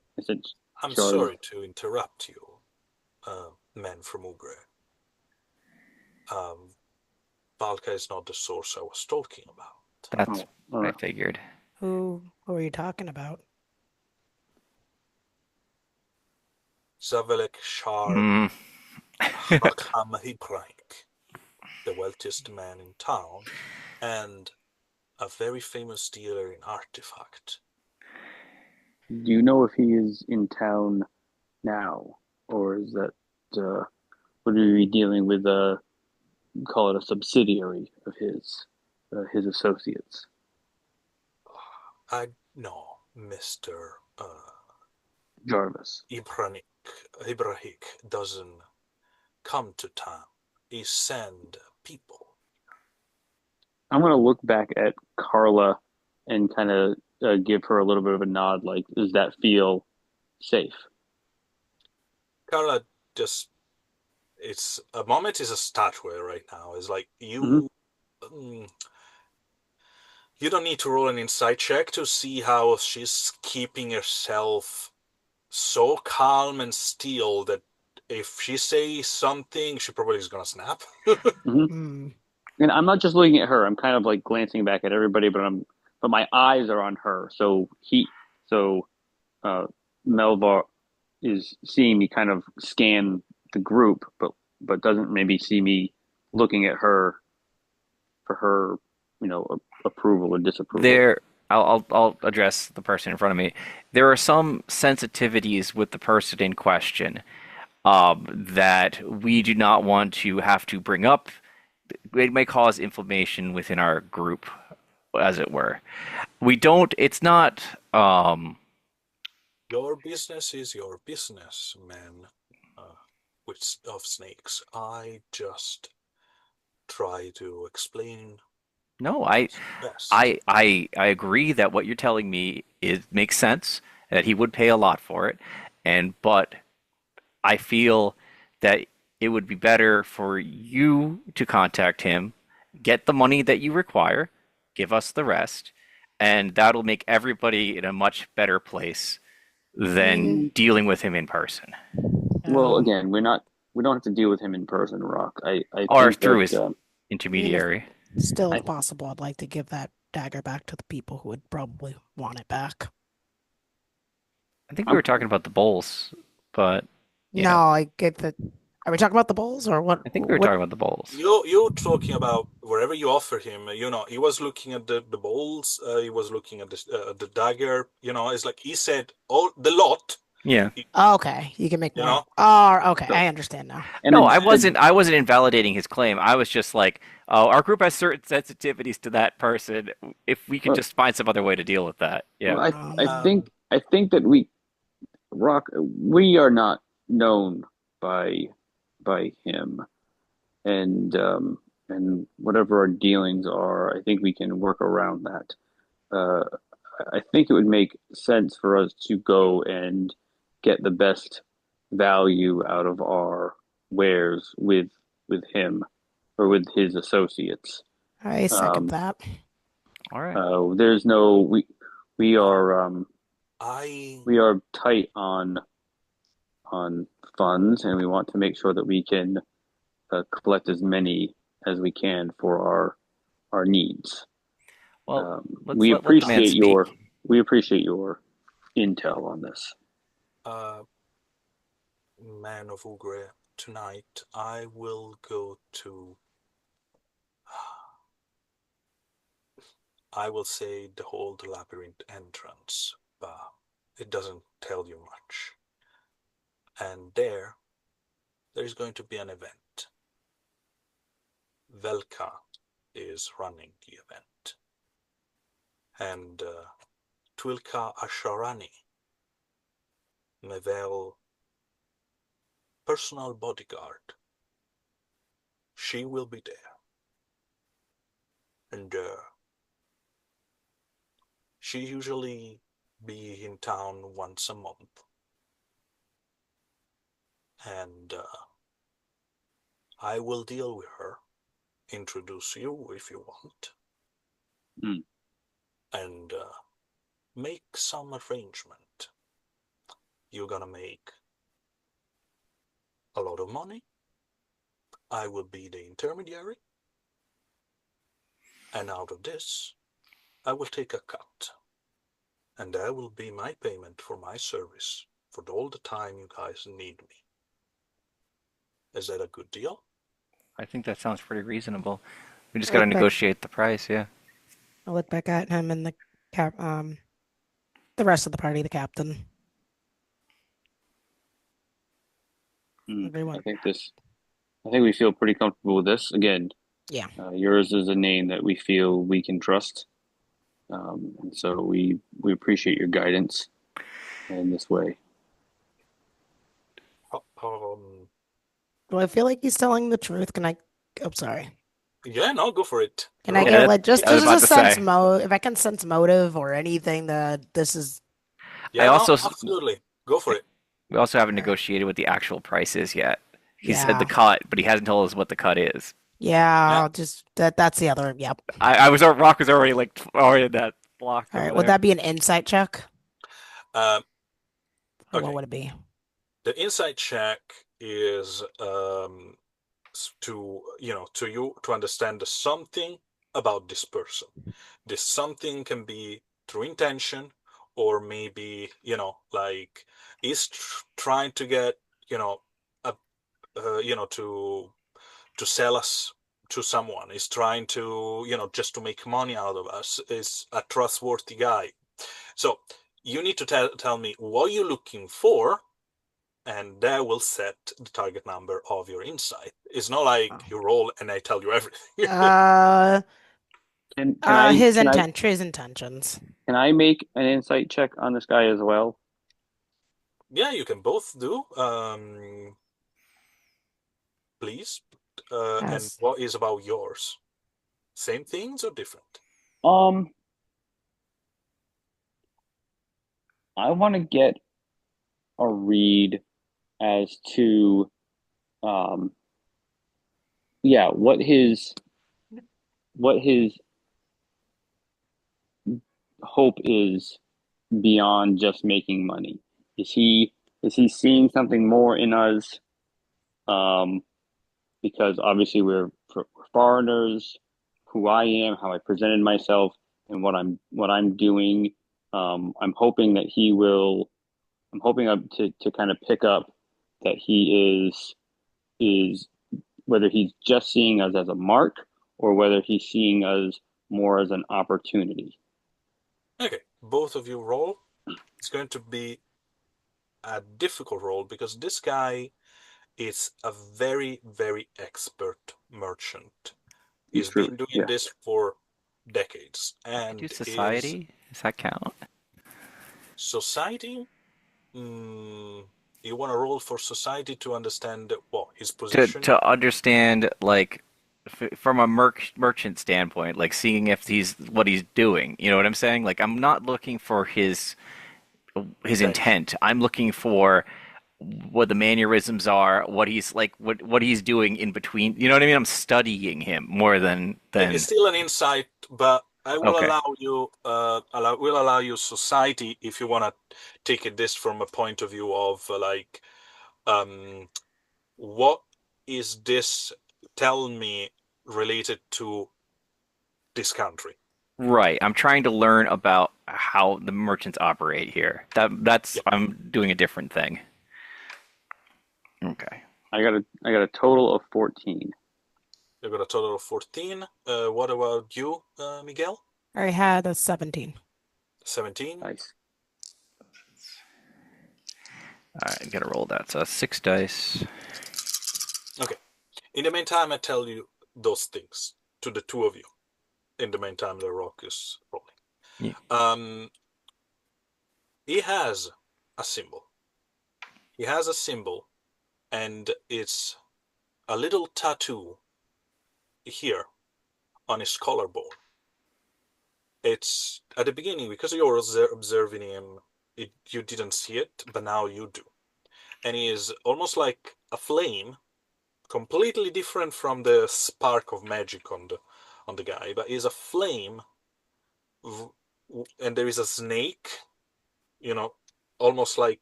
I'm charged. sorry to interrupt you, man from Ugre. Um, Valka is not the source I was talking about. That's Oh, what I figured. Who are you talking about? Zavelek Shar Hmm. Hakam Hibrank, the wealthiest man in town, and a very famous dealer in artifact. do you know if he is in town now, or is that would we be dealing with call it a subsidiary of his associates? I know Mr. Jarvis. Ibrahik doesn't come to town. He send people. I'm gonna look back at Carla and kind of give her a little bit of a nod, like, does that feel safe? Carla just, it's a moment is a statue right now. It's like Mm-hmm. mm, You don't need to roll an insight check to see how she's keeping herself so calm and still that if she says something, she probably is gonna snap. Hmm. Hmm. And I'm not just looking at her. I'm kind of like glancing back at everybody, but my eyes are on her. So uh, Melvar is seeing me kind of scan the group, but doesn't maybe see me looking at her for her, approval or disapproval. There, I'll address the person in front of me. There are some sensitivities with the person in question that we do not want to have to bring up. It may cause inflammation within our group, as it were. We don't. It's not. Your business is your business, man. Of snakes. I just try to explain No, what is best. I agree that what you're telling me makes sense. That he would pay a lot for it, but I feel that it would be better for you to contact him, get the money that you require, give us the rest, and that'll make everybody in a much better place than Mm, Mm, dealing with him in person Well, no. again, we don't have to deal with him in person, Rock. I or think through that his I mean, if intermediary. still, I if possible, I'd like to give that dagger back to the people who would probably want it back. I think we I'm were talking about the bowls, but No, yeah, I get that. Are we talking about the bowls or what? I think we were What? talking about the bowls. You talking about wherever you offer him, he was looking at the bowls, he was looking at the dagger, it's like he said all the lot, Yeah. Oh, okay, you can make you more. know. Oh, okay, so I understand now. and No, the I wasn't invalidating his claim. I was just like, oh, our group has certain sensitivities to that person. If we could well, just find some other way to deal with that. well, Yeah. I Um, think I think that we are not known by him, and whatever our dealings are, I think we can work around that. Uh, I think it would make sense for us to go and get the best value out of our wares with him or with his associates. I second Um, that. All right. there's no we uh, are I we are tight on funds, and we want to make sure that we can collect as many as we can for our needs. Well, let's We let the man appreciate speak. your intel on this. uh man of Ugre, tonight I will go to, I will say the whole labyrinth entrance, but it doesn't tell you much. And there's going to be an event. Velka is running the event, and Twilka Asharani, Mevel personal bodyguard, she will be there, and she usually be in town once a month, and I will deal with her, introduce you if you want, Mm. and make some arrangement. You're gonna make a lot of money. I will be the intermediary, and out of this, I will take a cut, and that will be my payment for my service for all the time you guys need me. Is that a good deal? I think that sounds pretty reasonable. We just I got to look back. negotiate the price. Yeah. I look back at him and the rest of the party, the captain, Mm. I everyone. think we feel pretty comfortable with this. Again, Yeah. yours is a name that we feel we can trust, and so we appreciate your guidance in this way. Um, Do I feel like he's telling the truth? Can I? Oh, sorry. yeah, no, go for it. Can I Roll. get Yeah, like just I was just about a to sense say. mo if I can sense motive or anything that this is I Yeah, no, also absolutely. Go for it. we also haven't all right. negotiated what the actual price is yet. He said the Yeah. cut, but he hasn't told us what the cut is. Yeah. Yeah, just that's the other. Yep. I was Rock was already like already in that block All over right. Would there. that be an insight check? Um, Or what okay. would it be? The insight check is to you to understand something about this person. This something can be through intention, or maybe like is trying to get a to sell us to someone. Is trying to just to make money out of us. Is a trustworthy guy. So you need to tell me what you're looking for, and that will set the target number of your insight. It's not like you roll and I tell you everything. Uh, Can I his can I his intentions. can I make an insight check on this guy as well? Yeah, you can both do. Please. And As what is about yours? Same things or different? Um, I want to get a read as to um yeah, what his hope is beyond just making money. Is he seeing something more in us? Um, because obviously we're foreigners, who I am, how I presented myself, and what I'm doing. I'm hoping that he will. I'm hoping to kind of pick up that he is whether he's just seeing us as a mark or whether he's seeing us more as an opportunity. Okay, both of you roll. It's going to be a difficult role because this guy is a very, very expert merchant. He's He's true. been doing Yeah. this for decades I do and is society. Does that count? society. Mm, you want to roll for society to understand what his To position? understand like from a merchant standpoint, like seeing if he's what he's doing. You know what I'm saying? Like I'm not looking for his Intention. intent. I'm looking for what the mannerisms are, what he's like, what he's doing in between. You know what I mean? I'm studying him more It's than. still an insight, but I will Okay. allow you will allow you society if you want to take it this from a point of view of um what is this tell me related to this country. Right. I'm trying to learn about how the merchants operate here. That's Yeah, I'm doing a different thing. Okay. I got a total of 14. you got a total of 14. What about you, Miguel? I had a 17. 17. Nice. All right, gotta roll that. So that's 6 dice. Okay. In the meantime, I tell you those things to the two of you. In the meantime, the rock is rolling. Yeah. Um, he has a symbol. He has a symbol, and it's a little tattoo here on his collarbone. It's at the beginning because you're observing him. You didn't see it, but now you do. And he is almost like a flame, completely different from the spark of magic on the guy. But he's a flame, and there is a snake, you know, almost like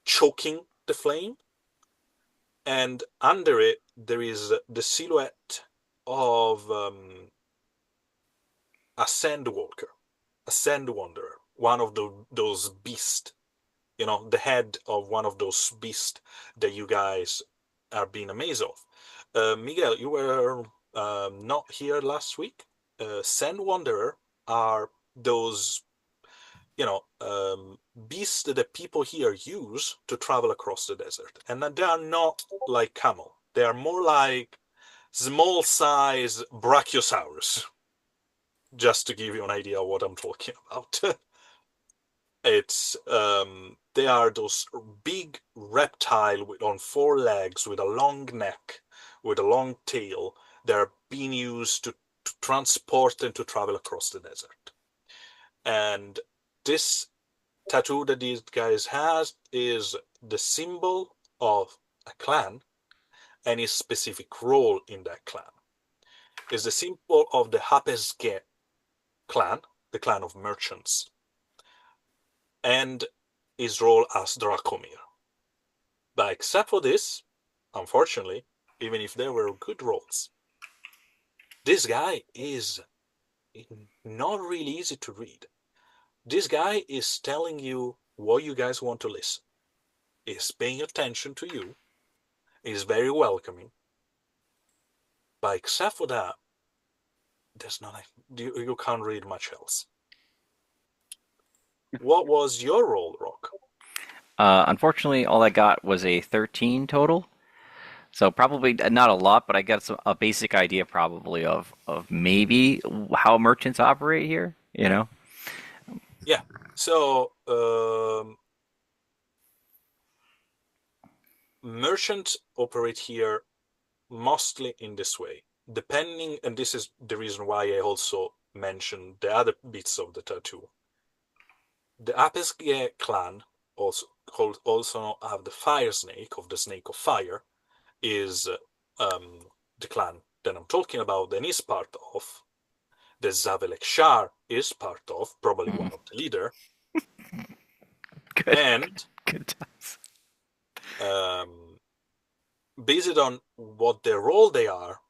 choking the flame. And under it, there is the silhouette of a sandwalker, a sand wanderer, one of those beasts, the head of one of those beasts that you guys are being amazed of. Miguel, you were not here last week. Sand wanderer are those, beasts that people here use to travel across the desert, and they are not like camel. They are more like small size brachiosaurus. Just to give you an idea of what I'm talking about. It's they are those big reptile on four legs with a long neck, with a long tail. They're being used to transport and to travel across the desert. And this tattoo that these guys has is the symbol of a clan, any specific role in that clan. Is the symbol of the Hapesge clan, the clan of merchants, and his role as Dracomir. But except for this, unfortunately, even if there were good roles, this guy is not really easy to read. This guy is telling you what you guys want to listen. He's paying attention to you. He's very welcoming. But except for that, there's nothing. You can't read much else. What was your role, Rock? Unfortunately, all I got was a 13 total. So probably not a lot, but I got a basic idea probably of maybe how merchants operate here. You know? Yeah. So merchants operate here mostly in this way. Depending, and this is the reason why I also mentioned the other bits of the tattoo. The Apesge clan, also have the fire snake of the snake of fire, is the clan that I'm talking about and is part of. The Zavelek Shar is part of, probably one of the leader, Good, and good times. um, based on what their role they are,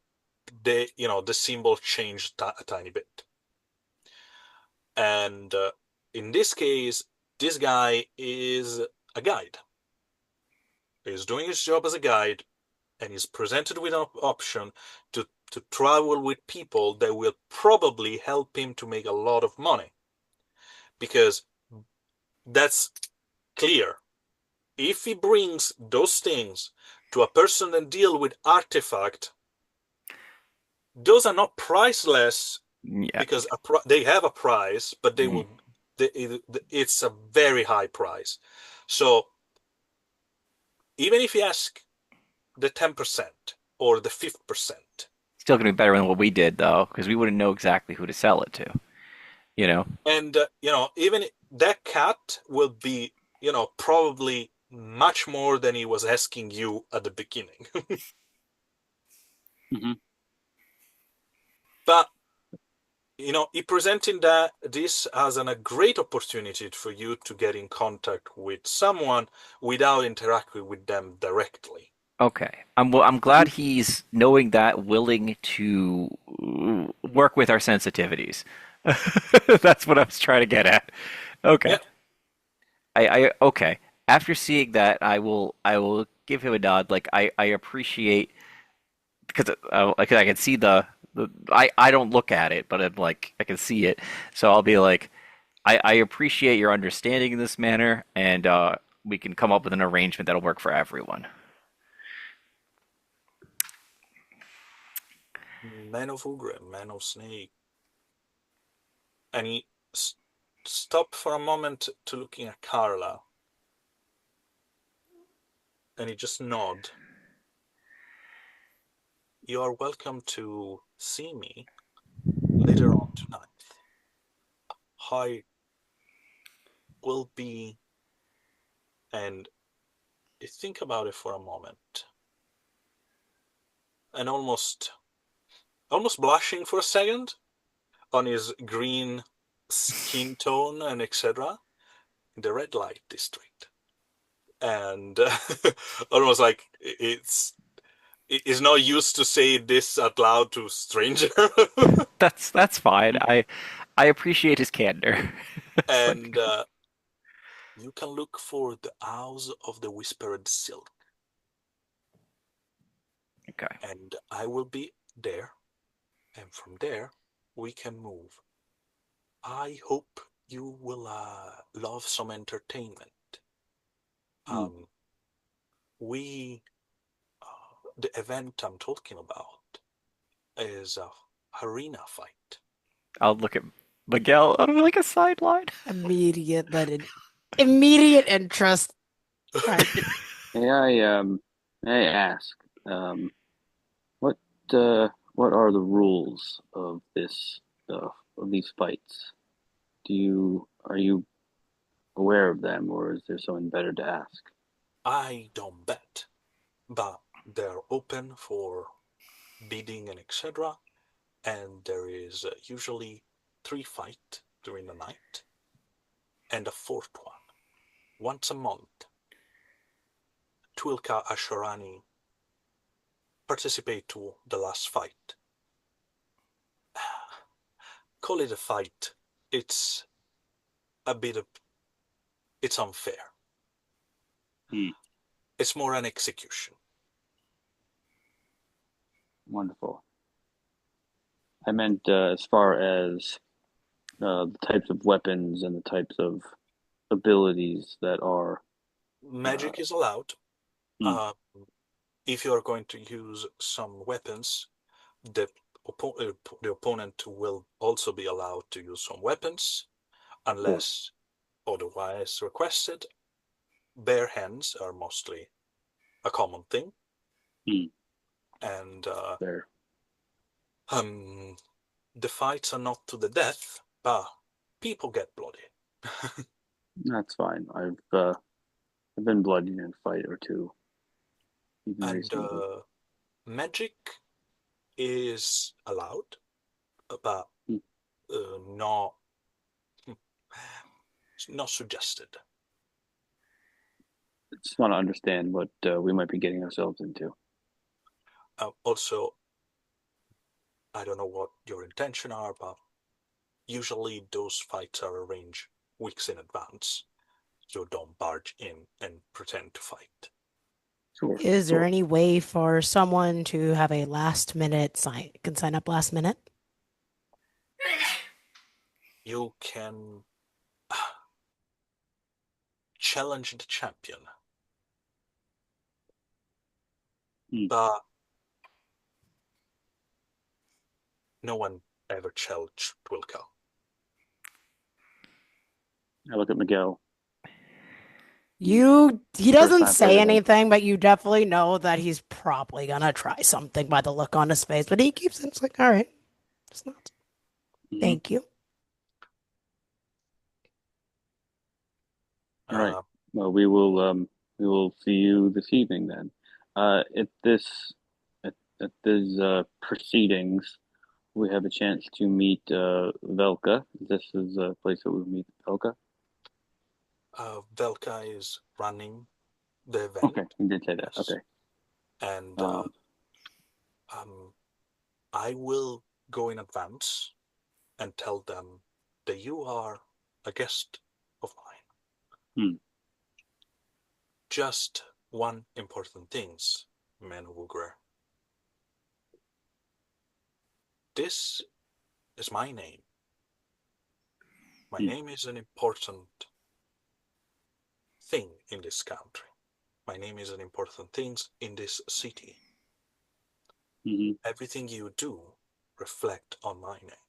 the symbol changed a tiny bit. And in this case, this guy is a guide. He's doing his job as a guide, and he's presented with an option to travel with people that will probably help him to make a lot of money. Because that's clear. If he brings those things to a person that deal with artifact, those are not priceless Yeah. because they have a price, but they Mm. will. It's a very high price. So even if you ask the 10% or the 5%, Still gonna be better than what we did though, because we wouldn't know exactly who to sell it to. You know? and even that cat will be probably much more than he was asking you at the beginning. Hmm. But he presenting that this as a great opportunity for you to get in contact with someone without interacting with them directly. Okay. I'm glad he's knowing that, willing to work with our sensitivities. That's what I was trying to get at. Okay. Yeah. Okay. After seeing that, I will give him a nod. Like I appreciate because like I can see I don't look at it, but I'm like I can see it. So I'll be like I appreciate your understanding in this manner, and we can come up with an arrangement that'll work for everyone. Man of Ugra, man of Snake. And he stopped for a moment to looking at Carla, and he just nod. You are welcome to see me later on tonight. I will be, and think about it for a moment, and almost blushing for a second on his green skin tone and etc. in the red light district, and almost like it's not used to say this out loud to a stranger. That's fine. I appreciate his candor. It's And like you can look for the House of the Whispered Silk, okay. and I will be there, and from there we can move. I hope you will love some entertainment. Mm. Um, we the event I'm talking about is a arena fight. I'll look at Miguel on like a sideline. Immediate, but an immediate interest. Right. May may I ask, um, what what are the rules of this of these fights? Are you aware of them, or is there something better to ask? I don't bet, but they're open for bidding and etc. And there is usually 3 fights during the night, and a fourth one once a month. Twilka Asharani participate to the last fight. Call it a fight. It's a bit of, it's unfair. Hmm. It's more an execution. Wonderful. I meant as far as the types of weapons and the types of abilities that are. Magic is allowed. Hmm. If you are going to use some weapons, the, the opponent will also be allowed to use some weapons, Cool. unless otherwise requested. Bare hands are mostly a common thing, Hmm. and There. the fights are not to the death, but people get bloody. That's fine. I've been bloodied in a fight or two, even And recently. magic is allowed, but Hmm. not not suggested. I just want to understand what we might be getting ourselves into. Also, I don't know what your intention are, but usually those fights are arranged weeks in advance, so don't barge in and pretend to fight. Sure, Is there sure. any way for someone to have a last minute sign up last minute? You can challenge the champion, Hmm. but no one ever challenged Twilka. I look at Miguel. He First doesn't time for say everything. anything, but you definitely know that he's probably gonna try something by the look on his face. But he keeps it's like, all right, it's not. Hmm. Thank you. All right. Uh, Well, we will see you this evening then. At at these proceedings, we have a chance to meet Velka. This is a place that we meet Velka. Velka is running the event, Okay, you did say that. yes, Okay. and Um, um, I will go in advance and tell them that you are a guest of mine. hmm, Just one important things, Menwugre. This is my name. My hmm, name is an important thing in this country. My name is an important thing in this city. hmm. Everything you do reflect on my name.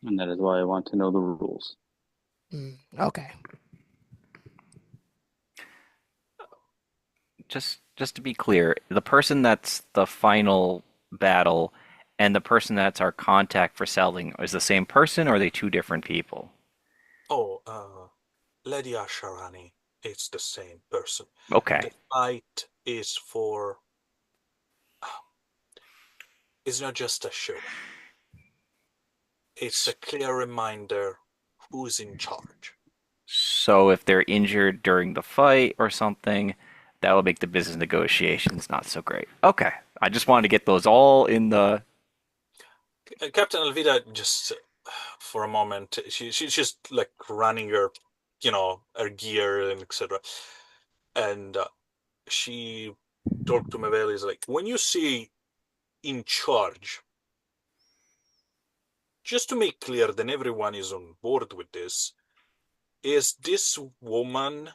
And that is why I want to know the rules. Okay. Just to be clear, the person that's the final battle and the person that's our contact for selling is the same person, or are they two different people? Oh, Lady Asharani, it's the same person. The Okay. fight is for. It's not just a show. It's a clear reminder who's in charge. So if they're injured during the fight or something, that will make the business negotiations not so great. Okay. I just wanted to get those all in the. Captain Elvira just for a moment she's just like running her her gear and etc. And she talked to Mabel is like, when you say in charge, just to make clear that everyone is on board with this, is this woman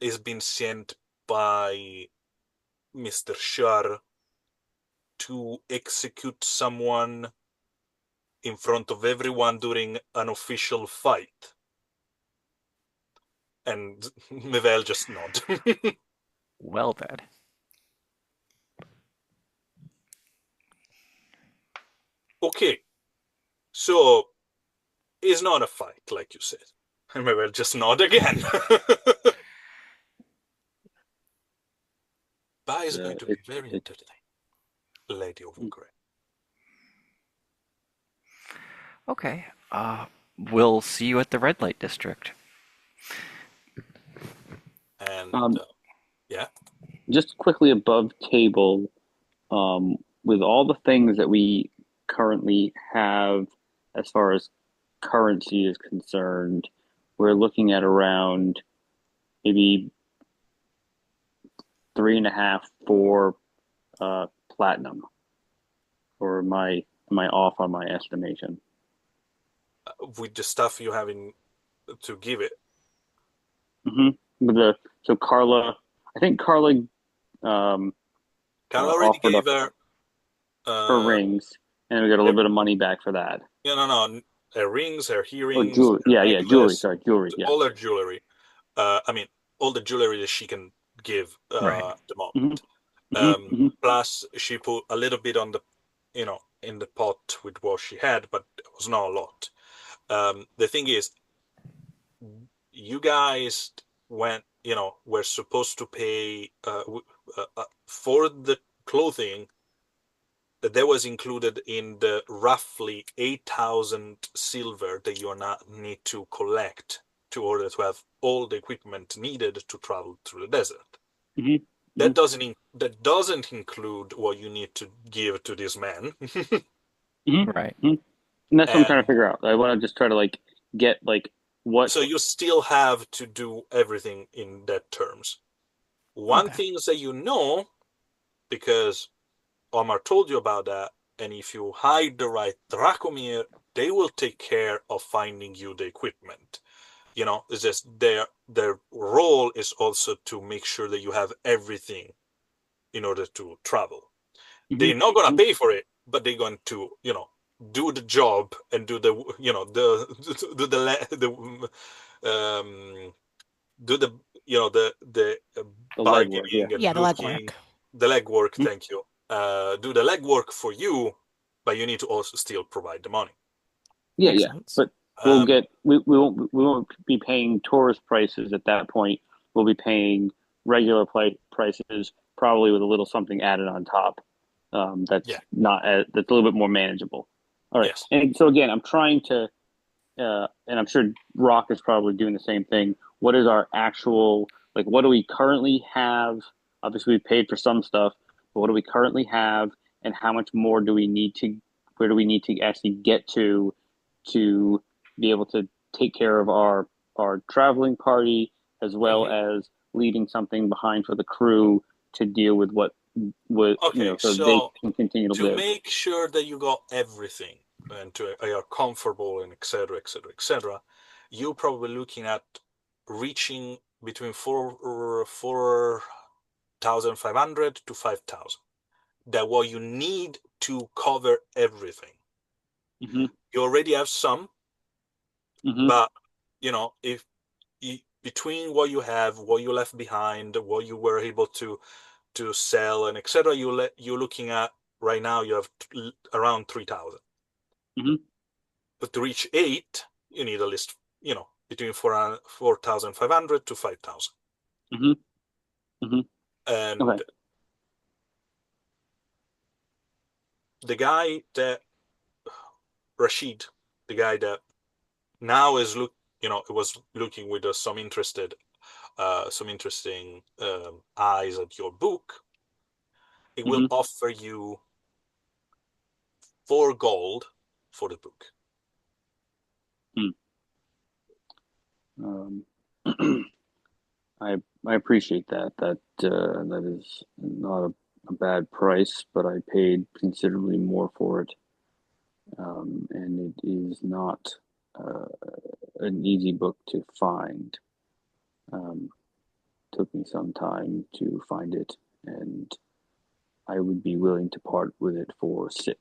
is being sent by Mr. Shar to execute someone in front of everyone during an official fight? And Mevel just nod. Well, then. Okay, so it's not a fight, like you said. And Mevel just nod again. But it's going to be very it entertaining, Lady of Ukraine. Okay. We'll see you at the red light district. And um yeah, just quickly above table, with all the things that we currently have as far as currency is concerned, we're looking at around maybe 3.5, 4 platinum. Or am I off on my estimation? with the stuff you having to give it. Mm-hmm. With the so Carla, I think Carla Carl already offered gave up her, her uh, rings, and we got a little bit of money back for that. no, her rings, her Or earrings, jewelry, her yeah, yeah, jewelry. necklace, Sorry, jewelry. Yeah. all her jewelry. I mean, all the jewelry that she can give Right. at the Mm-hmm. moment. Mm-hmm. Mm-hmm. Plus, she put a little bit on the, in the pot with what she had, but it was not a lot. The thing is, you guys were supposed to pay for the clothing that was included in the roughly 8,000 silver that you need to collect to order to have all the equipment needed to travel through the desert. Mm-hmm. That doesn't include what you need to give to this man. Right. Mm-hmm. And that's what I'm trying to And figure out. I want to just try to get what. so you still have to do everything in that terms. One Okay. thing is that because Omar told you about that, and if you hire the right Dracomir, they will take care of finding you the equipment. It's just their role is also to make sure that you have everything in order to travel. Mm-hmm. They're not gonna Mm-hmm. pay for it, but they're going to, do the job and do the, do um, do the, the The legwork. Yeah. bargaining and Yeah, the looking, legwork. the legwork. Mm-hmm. Thank you. Do the legwork for you, but you need to also still provide the money. Yeah, Makes yeah. sense. But Um, we won't be paying tourist prices at that point. We'll be paying regular prices, probably with a little something added on top. yeah, That's a little bit more manageable. All right. yes, And so again, I'm trying to and I'm sure Rock is probably doing the same thing. What is our actual, what do we currently have? Obviously, we paid for some stuff, but what do we currently have, and how much more do we need to, where do we need to actually get to be able to take care of our traveling party, as well hmm as leaving something behind for the crew to deal with okay. so they So can continue to to live. make sure that you got everything and to are comfortable and etc etc etc, you're probably looking at reaching between 4,500 to 5,000. That what you need to cover everything. Mm-hmm. You already have some, Mm-hmm. but if between what you have, what you left behind, what you were able to sell and etc., you're looking at right now you have around 3,000. Mm-hmm. But to reach eight, you need at least between 4,500 to 5,000. Mm-hmm. Mm-hmm. Okay. And the guy that Rashid, the guy that now is it was looking with some interesting eyes at your book. It will Mm-hmm. offer you 4 gold for the book. Um, I appreciate that. That is not a bad price, but I paid considerably more for it, and it is not uh, an easy book to find. Um, Took me some time to find it, and I would be willing to part with it for 6.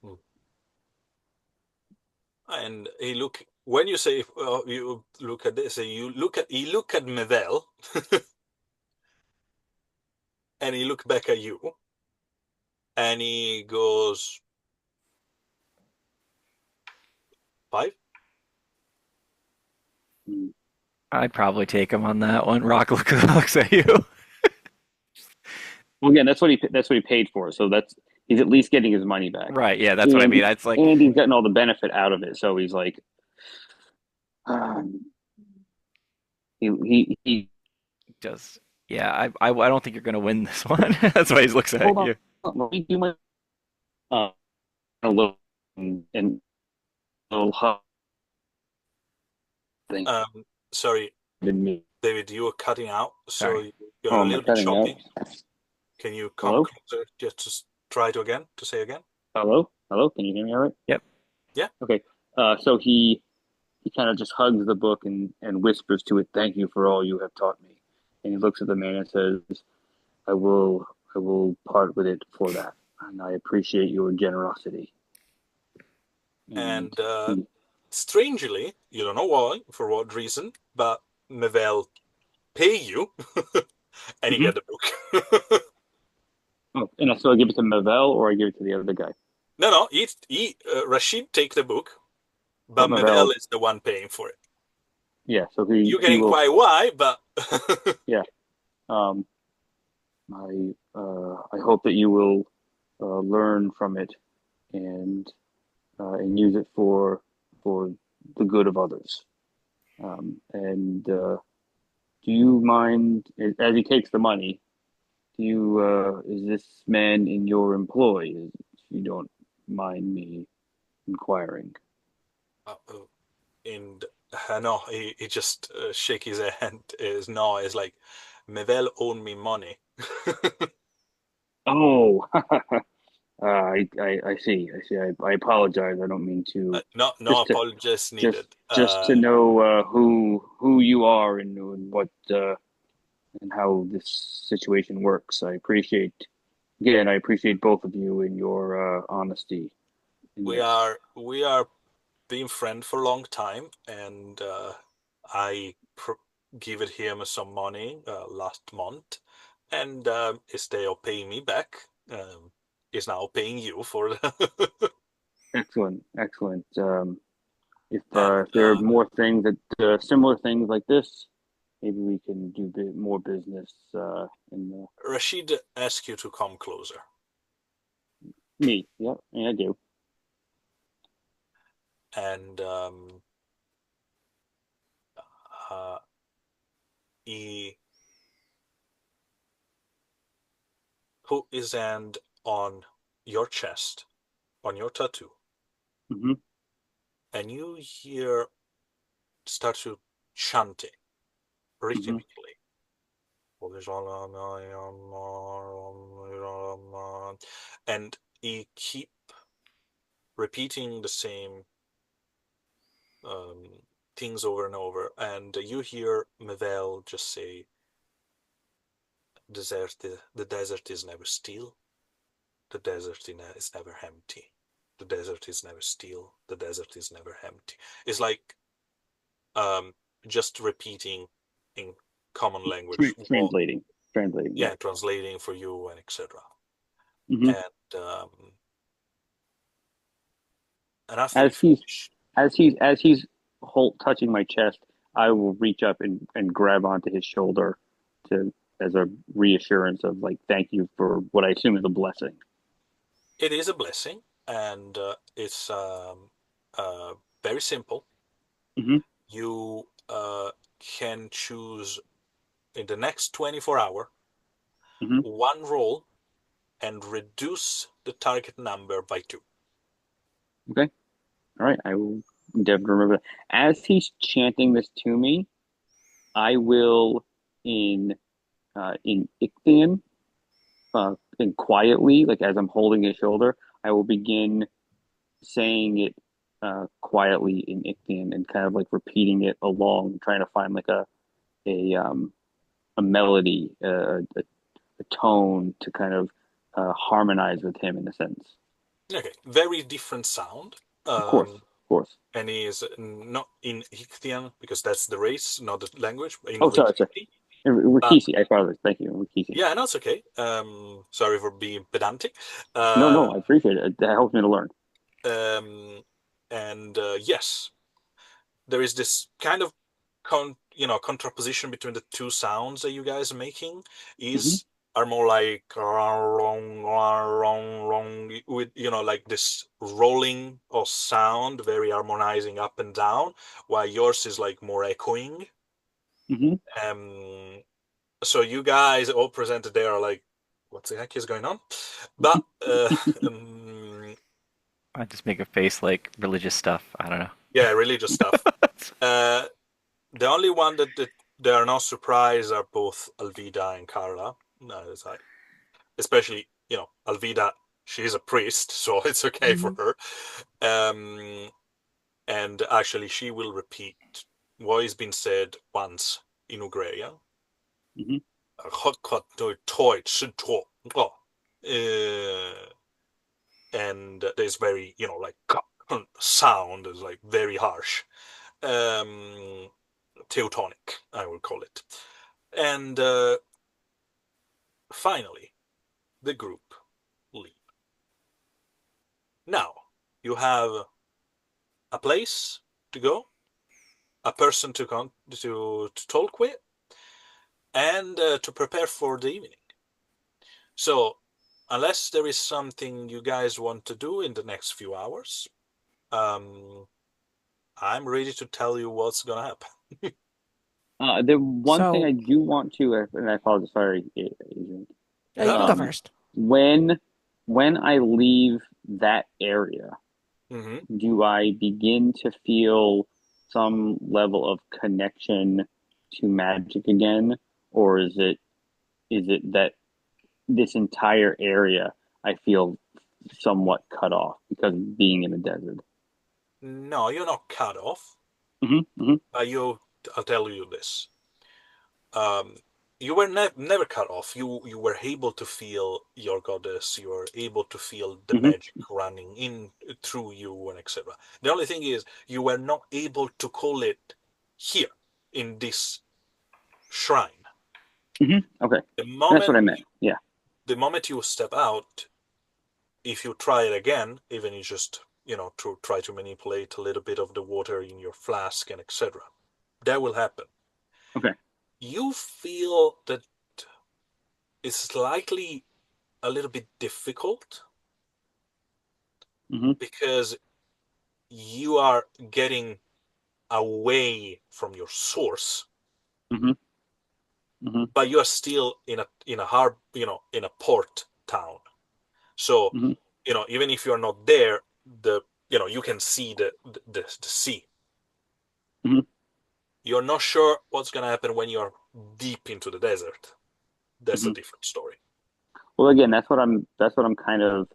Hmm. And he look when you say you look at this, you look at Mevel, and he look back at you, and he goes 5. Mm. I'd probably take him on that one. Rock looks at you. Well, again, that's what he paid for. So that's he's at least getting his money back, Right. Yeah, that's what I and mean. It's like and he's getting all the benefit out of it. So he's like, um, he just yeah. I don't think you're gonna win this one. That's why he looks hold at on, you. let me do my uh, a little and a little hug thing Um, sorry, in me. David, you were cutting out, so Sorry. you're Oh, a am I little bit cutting out? choppy. Can you come Hello, closer just to try to say again? hello. Can you hear me all right? Yep. Yeah. Okay. So he kind of just hugs the book and whispers to it, "Thank you for all you have taught me." And he looks at the man and says, "I will I will part with it for that, and I appreciate your generosity." And And he, strangely, you don't know why, for what reason, but Mevel pay you and you Mhm. get the book. Oh, and so I give it to Mavel or I give it to the other guy. No, no, Rashid take the book, But but Mavel, Mevel is the one paying for it. yeah. So he You can he will, inquire why, but yeah. Um, I hope that you will learn from it and use it for the good of others. And do you mind, as he takes the money, do you is this man in your employ? If you don't mind me inquiring. uh, and no, he just shake his hand. Is no, it's like Mevel owe me money. Oh, I see. I see. I apologize. I don't mean to. No, no Just to apologies just needed. just to know who you are and what and how this situation works. I appreciate both of you and your honesty in this. We are been friend for a long time, and I give it him some money last month, and instead of paying me back, is now paying you for the Excellent, excellent. and If there are more things that similar things like this, maybe we can do more business in Rashid asked you to come closer, me. Yeah, yeah, I do. and uh, he put his hand on your chest, on your tattoo, Hmm. and you hear start to chanting Hmm. rhythmically. And he keep repeating the same um, things over and over. And you hear Mevel just say, "Desert, the desert is never still. The desert is never empty. The desert is never still. The desert is never empty." It's like um, just repeating in common language what, Translating. Yeah. yeah, translating for you and etc. Hmm. And and after he As he's finished, as he's touching my chest, I will reach up and grab onto his shoulder to as a reassurance of like thank you for what I assume is a blessing. it is a blessing, and it's very simple. Hmm. You can choose in the next 24 hours Hmm. one roll and reduce the target number by two. Okay. All right. I will endeavor to remember that. As he's chanting this to me, I will in in Ichthian and quietly, like as I'm holding his shoulder, I will begin saying it quietly in Ichthian and kind of like repeating it along, trying to find like a a melody, a tone to kind of harmonize with him in a sense. Okay, very different sound. Of course. And he is not in Ichthian because that's the race, not the language, in Oh, sorry. Rikiki. But Rikishi, I apologize. Thank you, Rikishi. yeah, no, it's okay. Sorry for being pedantic. No, Uh, no, I appreciate it. That helps me to learn. um, and yes, there is this kind of contraposition between the two sounds that you guys are making Hmm. is are more like with like this rolling of sound, very harmonizing up and down, while yours is like more echoing. Hmm. Um, so you guys all presented there are like, what the heck is going on? But um, I just make a face like religious stuff. I don't know. yeah, religious stuff. Uh, the only one that they are not surprised are both Alvida and Carla. No, it's like, especially Alvida. She is a priest, so it's okay for Mhm. her. Um, and actually, she will repeat what has been said once in Ugrea. Hmm. And there's very, like sound is like very harsh. Um, Teutonic, I will call it. And finally, the group leave. Now, you have a place to go, a person to talk with, and to prepare for the evening. So, unless there is something you guys want to do in the next few hours, um, I'm ready to tell you what's gonna happen. The one thing I So, do want to, and I apologize, sorry, Adrian. you No, can no. go Um, first. when I leave that area, Mm-hmm. do I begin to feel some level of connection to magic again, or is it that this entire area I feel somewhat cut off because of being in the desert? No, you're not cut off. Hmm. Hmm. I'll tell you this. Um, you were never cut off. You were able to feel your goddess. You were able to feel the Hmm. magic running in through you and etc. The only thing is you were not able to call it here in this shrine. Hmm. Okay, The that's what moment I meant. Yeah. the moment you step out, if you try it again, even you just to try to manipulate a little bit of the water in your flask and etc., that will happen. Okay. You feel that it's likely a little bit difficult Hmm. because you are getting away from your source, Hmm. Hmm. but you are still in a hard, in a port town. So, Hmm. even if you're not there, you can see the sea. Hmm. You're not sure what's gonna happen when you're deep into the desert. That's a Hmm. different story. Well, again, that's what I'm kind of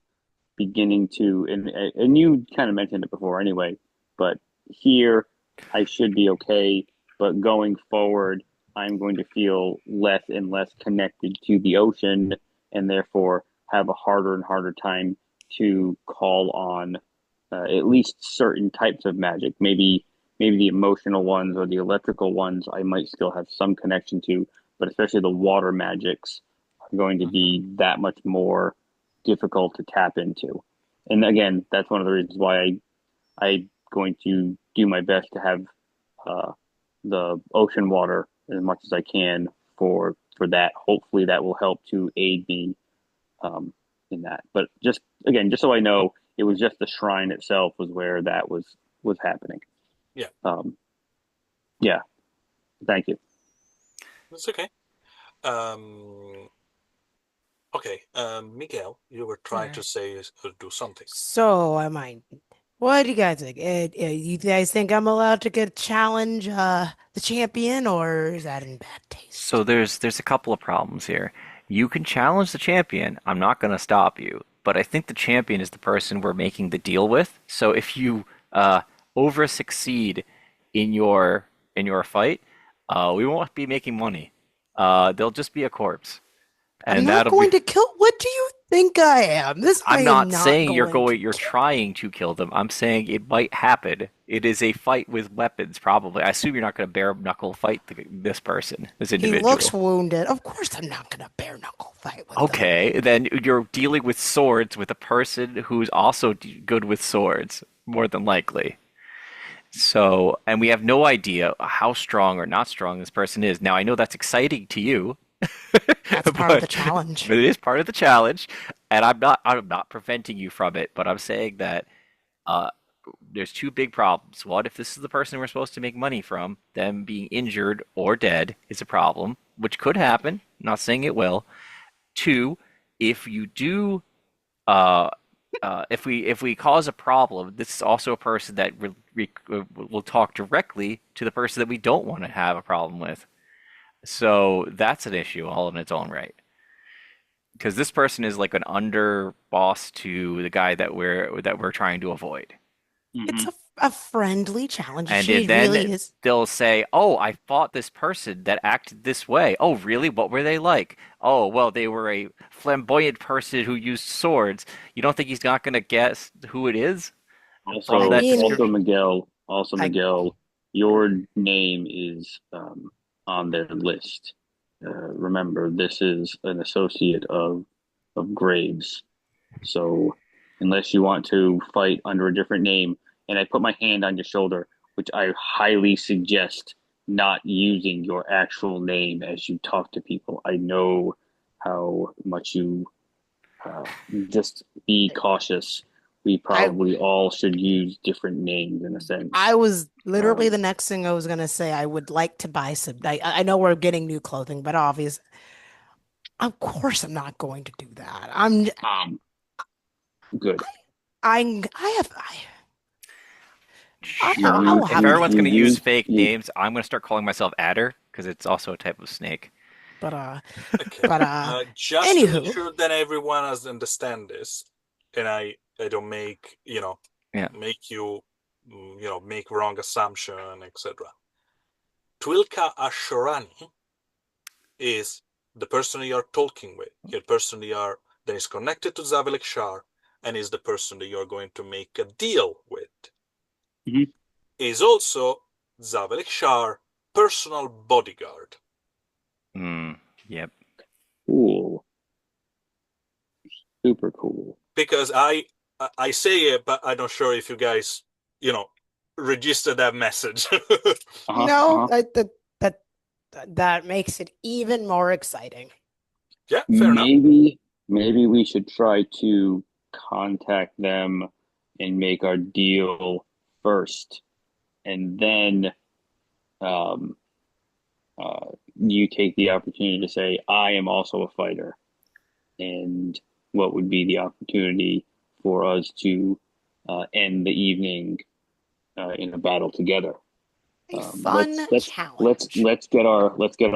beginning to, and you kind of mentioned it before anyway, but here I should be okay, but going forward, I'm going to feel less and less connected to the ocean, and therefore have a harder and harder time to call on at least certain types of magic. Maybe the emotional ones or the electrical ones I might still have some connection to, but especially the water magics are going to Mhm. be that much more difficult to tap into. And again, that's one of the reasons why I'm going to do my best to have uh, the ocean water as much as I can for that. Hopefully, that will help to aid me um, in that. But just again, just so I know, it was just the shrine itself was where that was happening. Yeah, Um, yeah, thank you. that's okay. Um, okay, Miguel, you were All trying to right. say do something. So, am I? What do you guys think? You guys think I'm allowed to get challenge the champion, or is that in bad So taste? there's a couple of problems here. You can challenge the champion. I'm not going to stop you, but I think the champion is the person we're making the deal with. So if you over succeed in your fight, we won't be making money. They'll just be a corpse, I'm and not that'll be. going to kill. What do you think I am? This I I'm am not not saying going to you're kill. trying to kill them. I'm saying it might happen. It is a fight with weapons, probably. I assume you're not going to bare knuckle fight this person, this He looks individual. wounded. Of course, I'm not gonna bare knuckle fight with them. Okay, then you're dealing with swords with a person who's also good with swords, more than likely. So, and we have no idea how strong or not strong this person is. Now, I know that's exciting to you, That's part of the challenge. But it is part of the challenge, and I'm not preventing you from it, but I'm saying that uh, there's two big problems. One, if this is the person we're supposed to make money from, them being injured or dead is a problem, which could happen. Not saying it will. Two, if you do, uh, if we cause a problem, this is also a person that will talk directly to the person that we don't want to have a problem with. So that's an issue all in its own right. Because this person is like an under boss to the guy that we're trying to avoid. Hmm. It's a friendly challenge. And She then really is. they'll say, "Oh, I fought this person that acted this way. Oh, really? What were they like? Oh, well, they were a flamboyant person who used swords. You don't think he's not going to guess who it is from I Also, that mean, also description?" Miguel, also I Miguel, your name is on their list. Remember, this is an associate of Graves. So unless you want to fight under a different name, and I put my hand on your shoulder, which I highly suggest not using your actual name as you talk to people. I know how much you uh, just be cautious. We I probably all should use different names in a sense. I was literally Um, the next thing I was gonna say. I would like to buy some. I know we're getting new clothing, but obvious. Of course, I'm not going to do that. um, good. I have I will If have to everyone's do going to use this. fake You names, I'm going to start calling myself Adder because it's also a type of snake. But Okay. but Just to make anywho, sure that everyone has understand this, and I don't make, Yeah. make you, make wrong assumption, etc. Twilka Ashorani is the person you're talking with, the person that is connected to Zavelek Shar, and is the person that you're going to make a deal with. Mhm. Is also Zavelek Shar personal bodyguard. Mm, yep. Cool, super cool. Because I say it, but I'm not sure if you guys, you know, register that message. Uh-huh, no, uh-huh. that that makes it even more exciting. Yeah, fair enough. Maybe we should try to contact them and make our deal first, and then um, you take the opportunity to say, "I am also a fighter," and what would be the opportunity for us to end the evening in a battle together. A Let's fun let's let's challenge, let's get our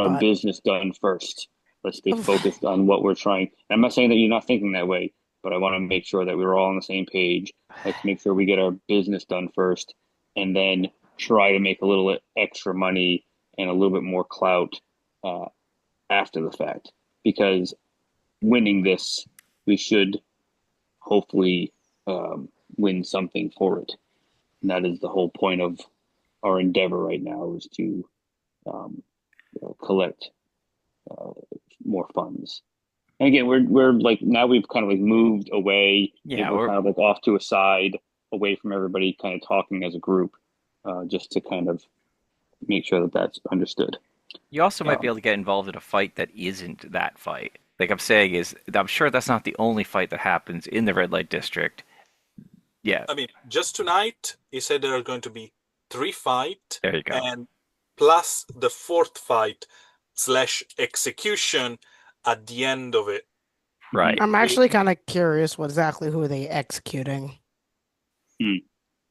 but business done first. Let's stay oof, focused on what we're trying. I'm not saying that you're not thinking that way, but I want to make sure that we're all on the same page. Let's make sure we get our business done first, and then try to make a little extra money and a little bit more clout uh, after the fact. Because winning this, we should hopefully win something for it. And that is the whole point of our endeavor right now is to um, collect uh, more funds. And again, we're like now we've kind of like moved away. Yeah, We're kind of like off to a side, away from everybody, kind of talking as a group, just to kind of make sure that that's understood. you also might be Um, able to get involved in a fight that isn't that fight. Like I'm saying is, I'm sure that's not the only fight that happens in the red light district. Yeah, I mean, just tonight, he said there are going to be 3 fights, there you go. and plus the fourth fight slash execution at the end of it. Right. I'm It- actually kind of curious what exactly who are they executing.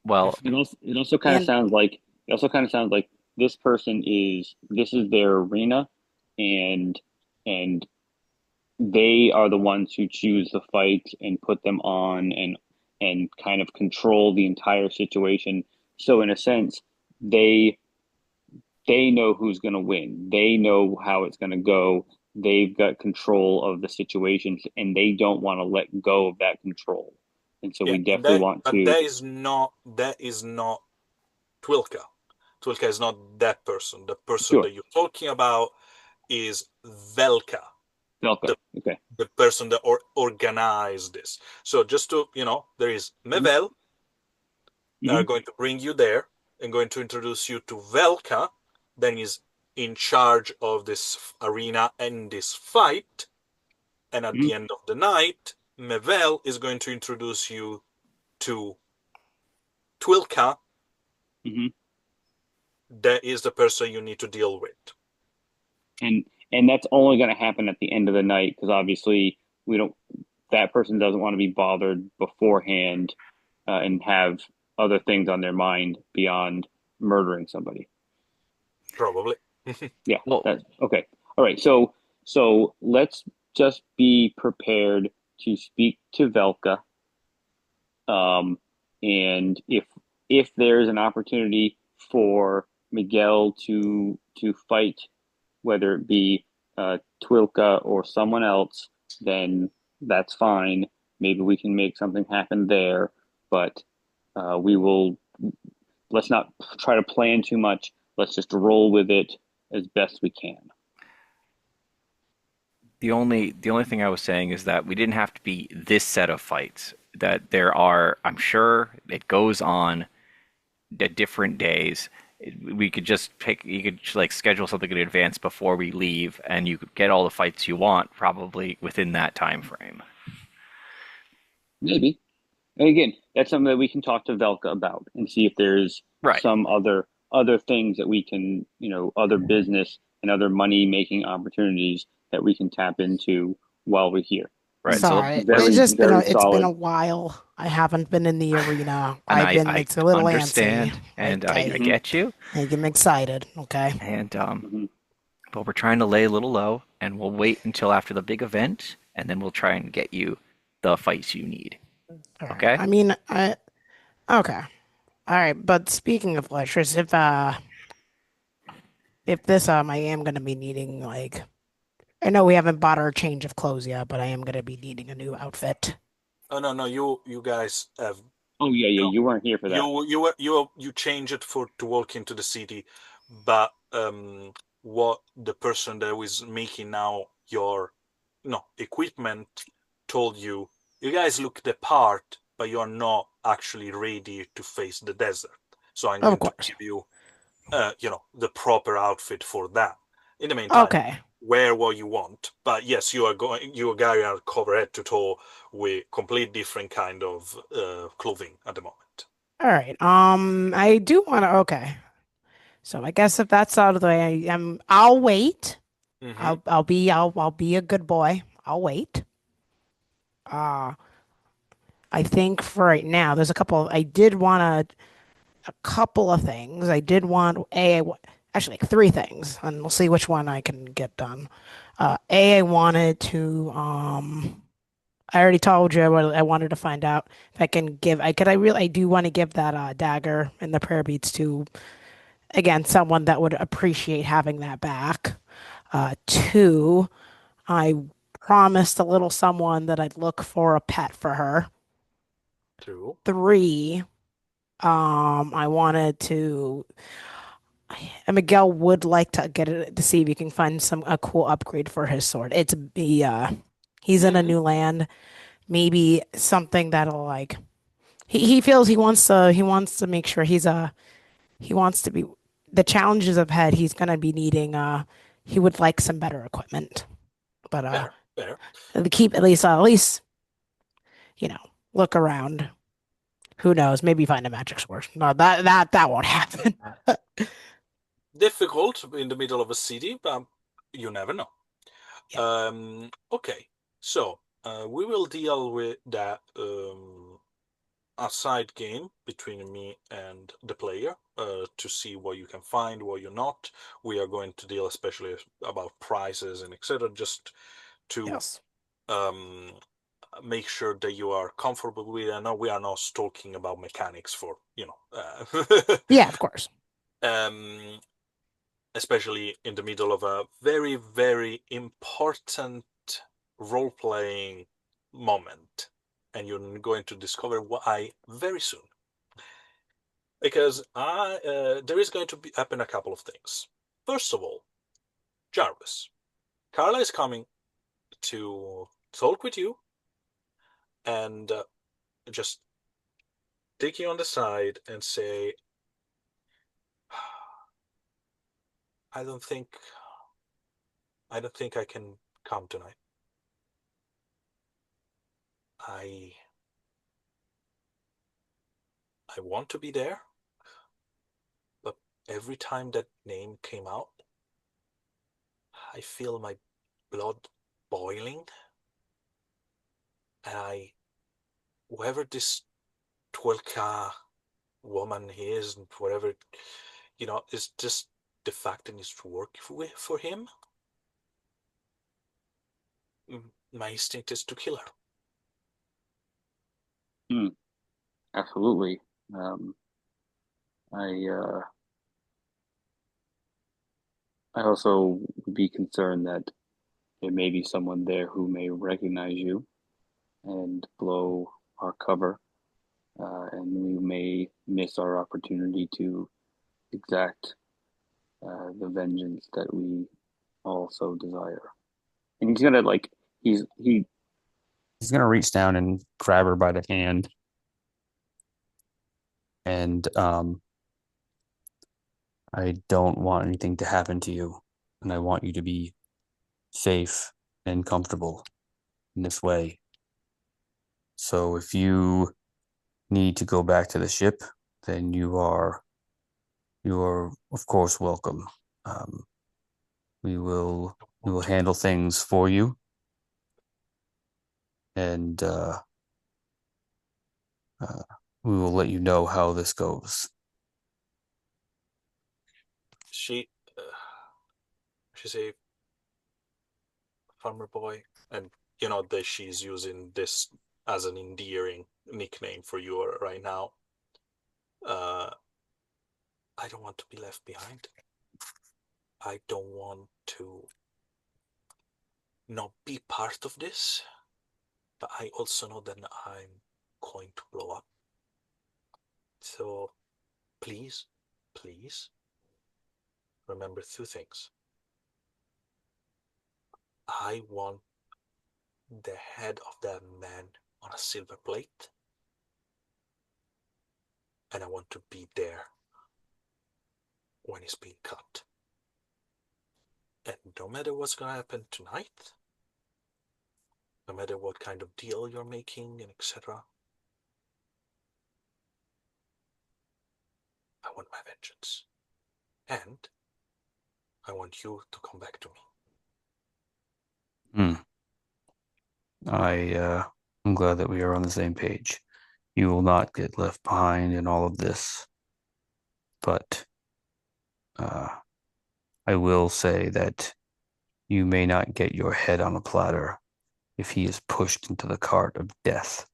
Well, if it also kind of And sounds like this person this is their arena, and and they are the ones who choose the fight and put them on and kind of control the entire situation. So in a sense, they they know who's going to win. They know how it's going to go. They've got control of the situations, and they don't want to let go of that control. And so Yeah, we definitely want but to. that is not Twilka. Twilka is not that person. The person Sure, that you're talking about is Velka, Velka. the Okay. the person that organized this. So just to, there is Mm-hmm. Mevel that are Mm-hmm. going to bring you there and going to introduce you to Velka. Then is in charge of this arena and this fight. And at Mhm. the end of the night, Mevel is going to introduce you to Twilka. Mhm. That is the person you need to deal with. And and that's only going to happen at the end of the night because obviously we don't. That person doesn't want to be bothered beforehand and have other things on their mind beyond murdering somebody. Probably. Yeah, Well, that's okay. All right, so let's just be prepared to speak to Velka. And if there's an opportunity for Miguel to fight, whether it be Twilka or someone else, then that's fine. Maybe we can make something happen there, but we will. Let's not try to plan too much. Let's just roll with it as best we can. the only thing I was saying is that we didn't have to be this set of fights. That there are, I'm sure it goes on at different days. We could just pick. You could like schedule something in advance before we leave, and you could get all the fights you want probably within that time frame. Maybe. And again, that's something that we can talk to Velka about and see if there's Right. some other things that we can, other business and other money making opportunities that we can tap into while we're here. Right. And So Sorry, it's very, just been very it's been a solid. while. I haven't been in the arena. and I've been. I It's a little antsy. understand, and I Okay, Hmm. get you, I get excited. Okay. and Hmm. but we're trying to lay a little low, and we'll wait until after the big event, and then we'll try and get you the fights you need. All right. Okay? I mean, I okay. All right. But speaking of lectures, if this I am gonna be needing like I know we haven't bought our change of clothes yet, but I am gonna be needing a new outfit. Oh no, no, you guys have Oh yeah, yeah. no. You weren't here for that. You change it for to walk into the city, but what the person that was making now your no equipment told you, you guys look the part, but you are not actually ready to face the desert. So I'm Of going to course. give you, the proper outfit for that. In the meantime, Okay. wear what you want. But yes, you guys are covered head to toe with complete different kind of clothing at the moment. All right. I do want to. Okay. So I guess if that's out of the way, I'll wait. Mm-hmm. I'll be a good boy. I'll wait. Uh, I think for right now, there's a couple. I did want a couple of things. I did want actually like three things, and we'll see which one I can get done. I wanted to I already told you what I wanted to find out if I can give. I do want to give that dagger and the prayer beads to again someone that would appreciate having that back. Two, I promised a little someone that I'd look for a pet for her. True. Three, I wanted to. And Miguel would like to get it to see if he can find some a cool upgrade for his sword. He's in a Mm-hmm. new land. Maybe something that'll like he feels he wants to make sure he wants to be the challenges ahead. He's gonna be needing he would like some better equipment. But Fair, fair. to keep at least you know look around. Who knows? Maybe find a magic sword. No, that won't happen. Difficult in the middle of a city, but you never know. Yeah. Okay, so we will deal with that a side game between me and the player to see what you can find, what you're not. We are going to deal especially about prices and etc. Just to Yes. um, make sure that you are comfortable with. I know we are not talking about mechanics for Yeah. Of course. um, especially in the middle of a very, very important role playing moment. And you're going to discover why very soon. Because there is going to happen a couple of things. First of all, Jarvis, Carla is coming to talk with you and just take you on the side and say, I don't think I don't think I can come tonight. I I want to be there, but every time that name came out, I feel my blood boiling, and whoever this Twilka woman is, and whatever, is just the fact that it's work for him. My instinct is to kill her. Hmm, absolutely. Um, I I also would be concerned that there may be someone there who may recognize you and blow our cover, and we may miss our opportunity to exact the vengeance that we also desire. And he's gonna like he's gonna reach down and grab her by the hand, and I don't want anything to happen to you, and I want you to be safe and comfortable in this way. So if you need to go back to the ship, then you are of course welcome. Um, we will I we will want to. handle things for you, and uh, we will let you know how this goes. She, uh, she's a farmer boy, and that she's using this as an endearing nickname for you right now. Uh, I don't want to be left behind. I don't want to not be part of this, but I also know that I'm going to blow up. So please, please remember two things. I want the head of that man on a silver plate, and I want to be there when it's being cut. And no matter what's going to happen tonight, no matter what kind of deal you're making, and etc., I want my vengeance. And I want you to come back to me. Hmm. I'm glad that we are on the same page. You will not get left behind in all of this, but uh, I will say that you may not get your head on a platter if he is pushed into the cart of death.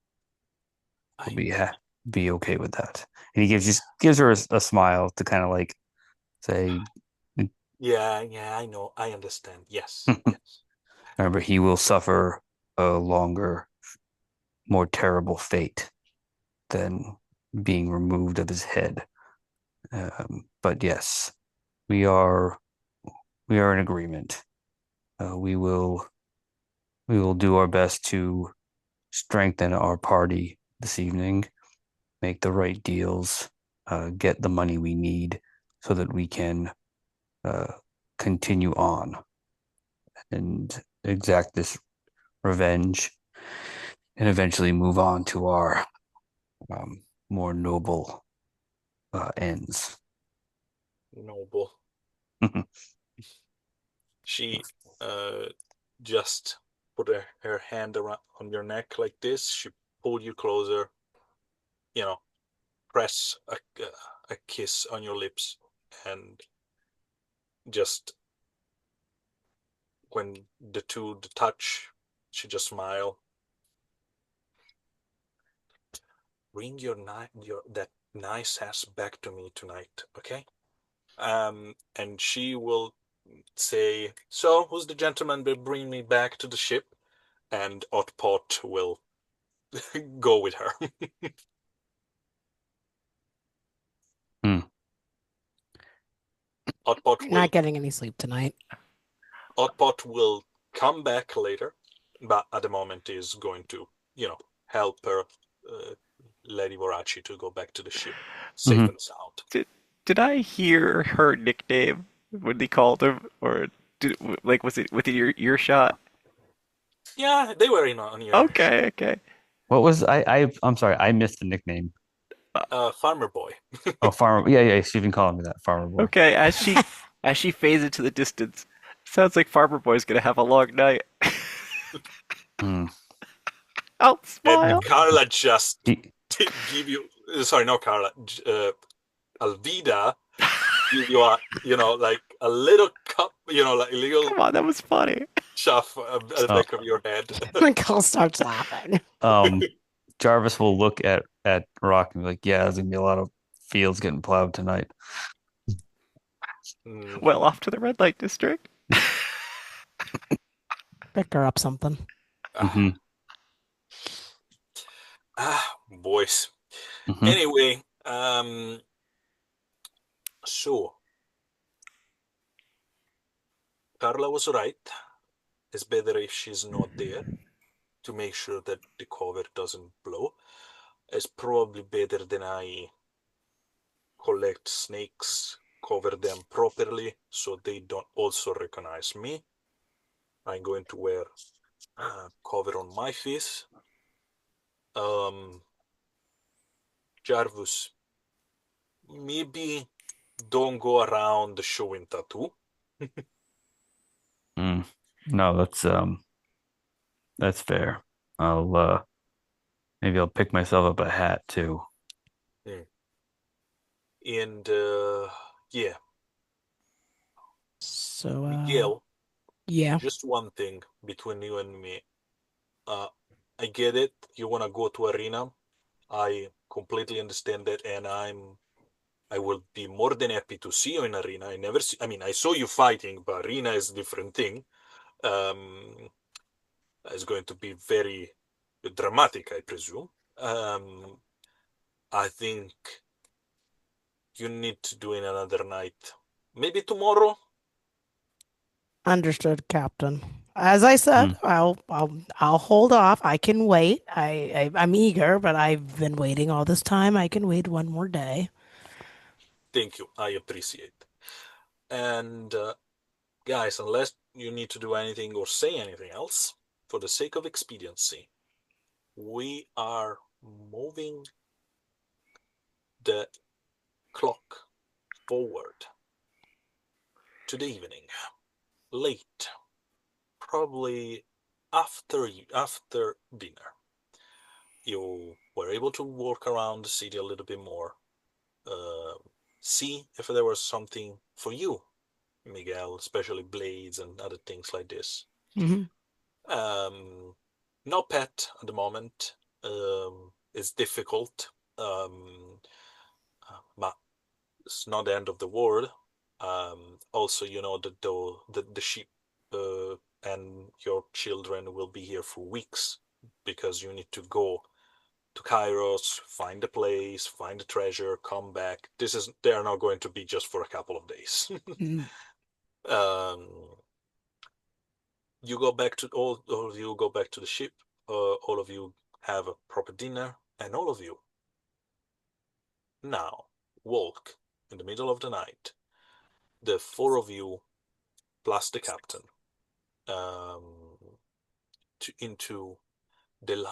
We'll I, be okay with that. And he gives her a smile to kind of like say, yeah, yeah, I know, I understand. Yes, yes. remember, he will suffer a longer, more terrible fate than being removed of his head. But yes, we are we are in agreement. We will do our best to strengthen our party this evening, make the right deals, get the money we need so that we can uh, continue on and exact this revenge and eventually move on to our more noble ends. Noble. She uh, just put her hand around on your neck like this. She pulled you closer, you know, press a kiss on your lips, and just when the touch, she just smile. Bring your that nice ass back to me tonight, okay? And she will say, "So, who's the gentleman will bring me back to the ship?" And Otpot will go with her. Hmm. Otpot You're will not getting any sleep tonight. Otpot will come back later, but at the moment is going to, help her, Lady Voraci to go back to the ship, safe Mhm. and sound. Did I hear her nickname? when he called him, or did, like was it within your earshot? Yeah, they were in on your Okay, okay. What was I'm sorry, I missed the nickname. farmer boy. Oh, Farmer. Yeah, yeah, she's been calling me that, Farmer Boy. Okay, as she fades into the distance, sounds like Farmer Boy's gonna have a long night. Hmm. I'll And Yeah. smile. Carla just He, give you, sorry, not Carla, Alvida give you a, like a little cup, like a little Come on, that was funny. chuff at the uh, back of your head. Nicole starts laughing. um, Jarvis will look at Rock and be like, "Yeah, there's gonna be a lot of fields getting plowed tonight." Mm. Well, off to the red light district. Pick her up something. Ah, Hmm. boys. Hmm. Anyway, so Carla was right. It's better if she's not there to make sure that the cover doesn't blow. It's probably better than I collect snakes, cover them properly so they don't also recognize me. I'm going to wear cover on my face. Um, Jarvis, maybe don't go around showing tattoo. Mm. No, that's fair. I'll maybe I'll pick myself up a hat too. Mm. And yeah, So, Miguel, yeah. just one thing between you and me. Uh, I get it. You want to go to arena. I completely understand that, and I will be more than happy to see you in arena. I never see, I mean, I saw you fighting, but arena is a different thing. Um, it's going to be very dramatic, I presume. Um, I think you need to do it another night. Maybe tomorrow. Understood, Captain. As I said, Mm. I'll hold off. I can wait. I'm eager, but I've been waiting all this time. I can wait one more day. Thank you. I appreciate. And guys, unless you need to do anything or say anything else, for the sake of expediency, we are moving the clock forward to the evening, late, probably after dinner. You were able to walk around the city a little bit more, uh, see if there was something for you, Miguel, especially blades and other things like this. Hmm. Um, no pet at the moment. It's difficult, but it's not the end of the world. Also, the sheep and your children will be here for weeks because you need to go to Kairos, find the place, find the treasure, come back. They are not going to be just for a couple of days. um, you go back to all of you go back to the ship. All of you have a proper dinner, and all of you now walk in the middle of the night. The four of you plus the captain um, into the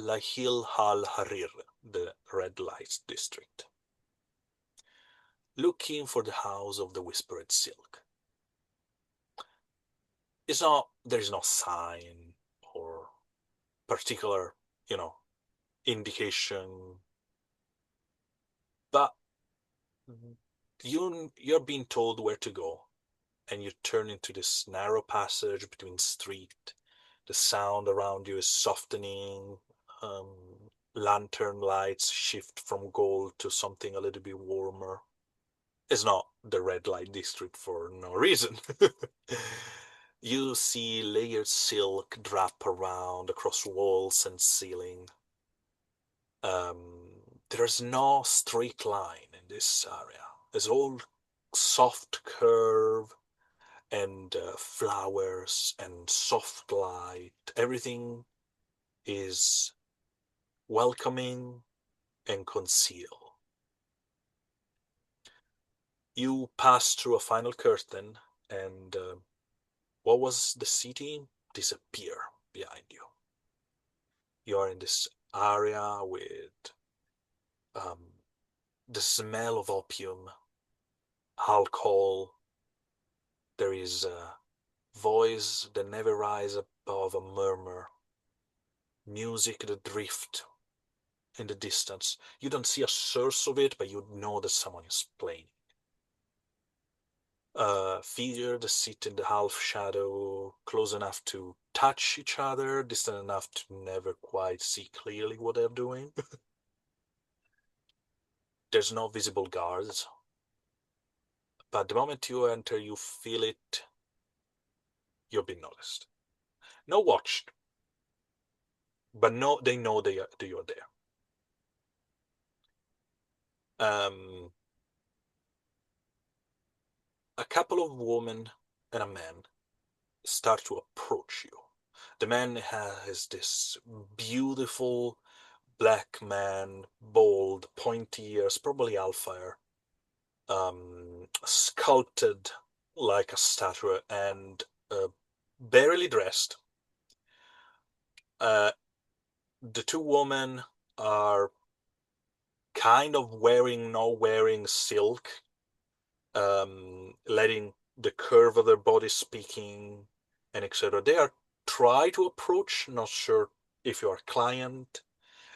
Lahil Hal Harir, the red light district, looking for the house of the whispered silk. There's no sign or particular, you know, indication, but you're being told where to go, and you turn into this narrow passage between street. The sound around you is softening. Um, Lantern lights shift from gold to something a little bit warmer. It's not the red light district for no reason. You see layered silk drap around across walls and ceiling. There's no straight line in this area. It's all soft curve and flowers and soft light. Everything is welcoming and concealed. You pass through a final curtain, and what was the city disappear behind you. You're in this area with um, the smell of opium, alcohol. There is a voice that never rises above a murmur, music that drift in the distance. You don't see a source of it, but you know that someone is playing. A figure that sit in the half shadow, close enough to touch each other, distant enough to never quite see clearly what they're doing. There's no visible guards, but the moment you enter, you feel it. You've been noticed. No watched, but no, they know you're there. A couple of women and a man start to approach you. The man has this beautiful black man, bald, pointy ears, probably alpha, sculpted like a statue and barely dressed. The two women are kind of wearing silk, letting the curve of their body speaking and etc. They are try to approach, not sure if you are a client,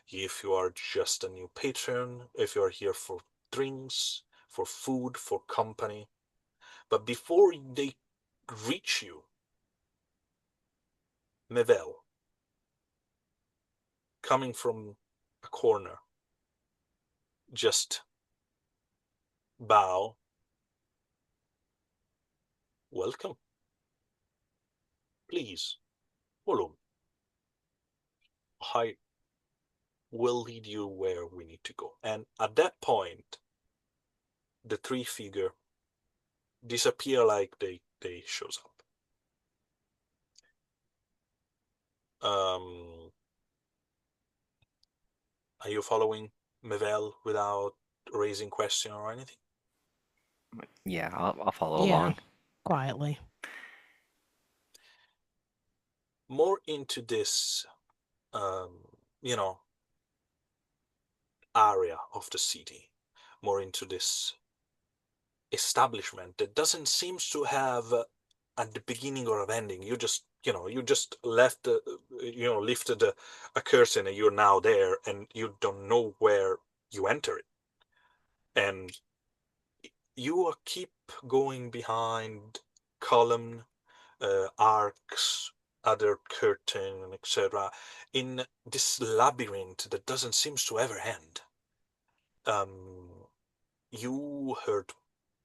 if you are just a new patron, if you are here for drinks, for food, for company. But before they reach you, Mevel, coming from a corner, just bow. Welcome. Please, follow. I will lead you where we need to go. And at that point, the three figure disappear like they shows up. Are you following Mevel without raising question or anything? Yeah, I'll follow Yeah, along. quietly. More into this, you know, area of the city, more into this establishment that doesn't seem to have at the beginning or an ending. You just left, lifted a curtain and you're now there, and you don't know where you enter it, and you keep going behind column, arcs, other curtain, etc., in this labyrinth that doesn't seem to ever end. Um, you heard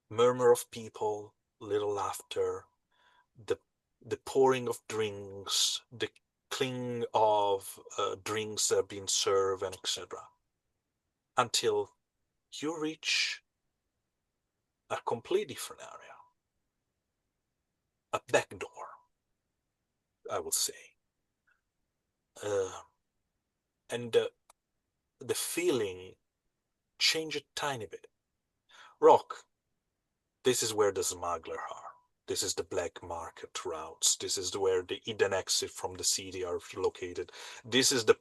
murmur of people, little laughter, the the pouring of drinks, the cling of drinks that are being served, and etc. Until you reach a completely different area, a back door, I would say, uh, and the feeling changed a tiny bit. Rock, this is where the smuggler are. This is the black market routes. This is where the hidden exit from the city are located. This is the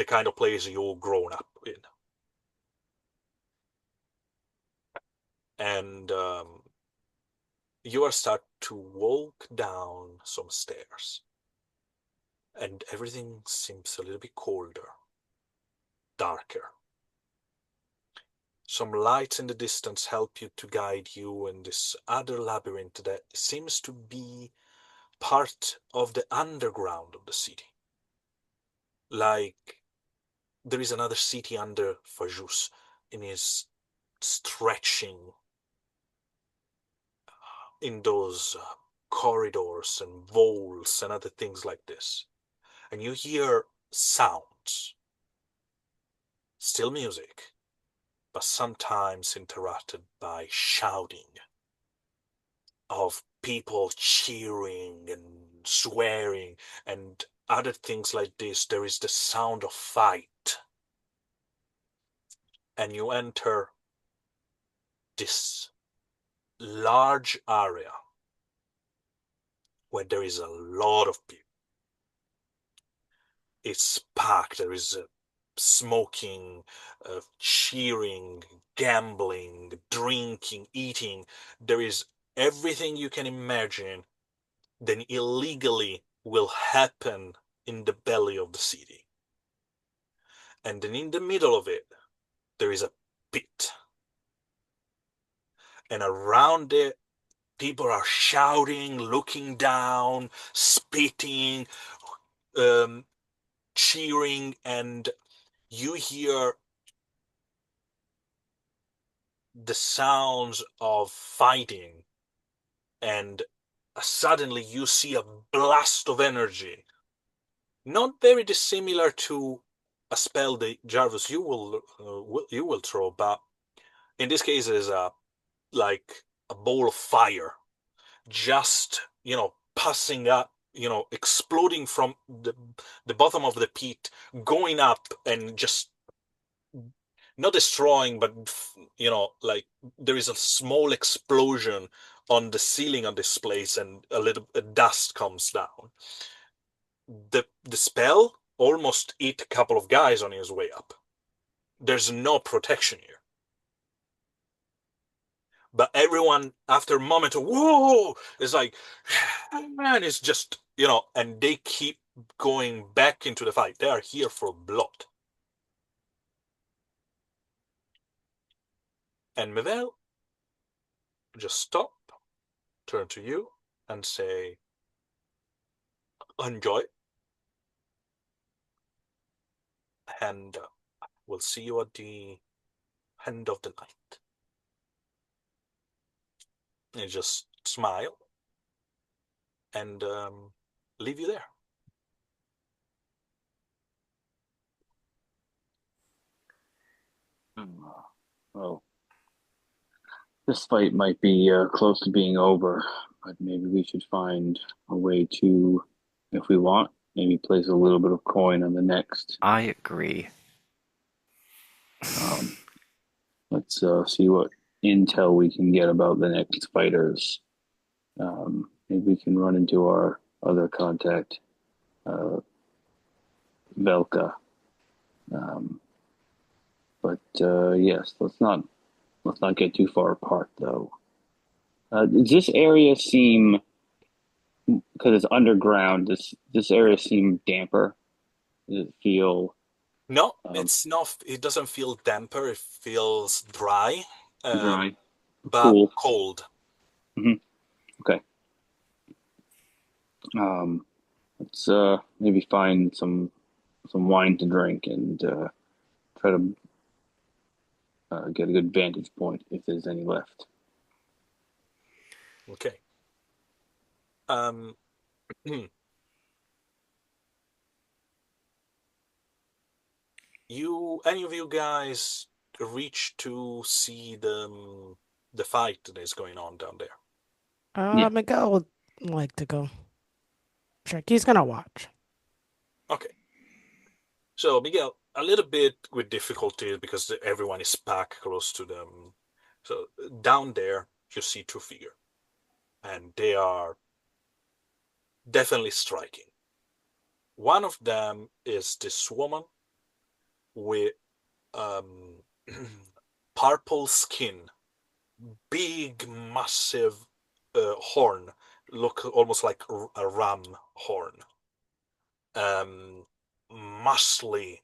kind of place you're grown up in. And you are start to walk down some stairs. And everything seems a little bit colder, darker. Some lights in the distance help you to guide you in this other labyrinth that seems to be part of the underground of the city. Like there is another city under Fajus and is stretching in those corridors and vaults and other things like this. And you hear sounds, still music, but sometimes interrupted by shouting of people cheering and swearing and other things like this. There is the sound of fight. And you enter this large area where there is a lot of people. It's packed. There is smoking, cheering, gambling, drinking, eating. There is everything you can imagine that illegally will happen in the belly of the city. And then in the middle of it, there is a pit. And around it, people are shouting, looking down, spitting, um, cheering, and you hear the sounds of fighting, and suddenly you see a blast of energy, not very dissimilar to a spell that Jarvis you will throw, but in this case it is like a ball of fire, just passing up, exploding from the bottom of the pit, going up and just not destroying, but like there is a small explosion on the ceiling on this place, and a little dust comes down. The spell almost ate a couple of guys on his way up. There's no protection here. But everyone, after a moment of whoa, is like, man, it's just, and they keep going back into the fight. They are here for blood. And Mevel just stop, turn to you, and say, enjoy, and we'll see you at the end of the night. And just smile and leave you there. Well, this fight might be close to being over, but maybe we should find a way to, if we want, maybe place a little bit of coin on the next. I agree. Um, let's see what intel we can get about the next fighters. Maybe we can run into our other contact, Velka. Um, but yes, let's not get too far apart though. Does this area seem, because it's underground? This area seem damper? Does it feel No, um, it's not. It doesn't feel damper. It feels dry, dry, but cool? cold. Hmm. Okay. Um, let's maybe find some wine to drink and try to get a good vantage point if there's any left. Okay. Um, any of you guys reach to see the fight that is going on down there? Yeah. Miguel would like to go. Sure, he's gonna watch. Okay. So Miguel, a little bit with difficulty because everyone is packed close to them. So down there you see two figures, and they are definitely striking. One of them is this woman with um, purple skin, big, massive horn, look almost like a ram horn, muscly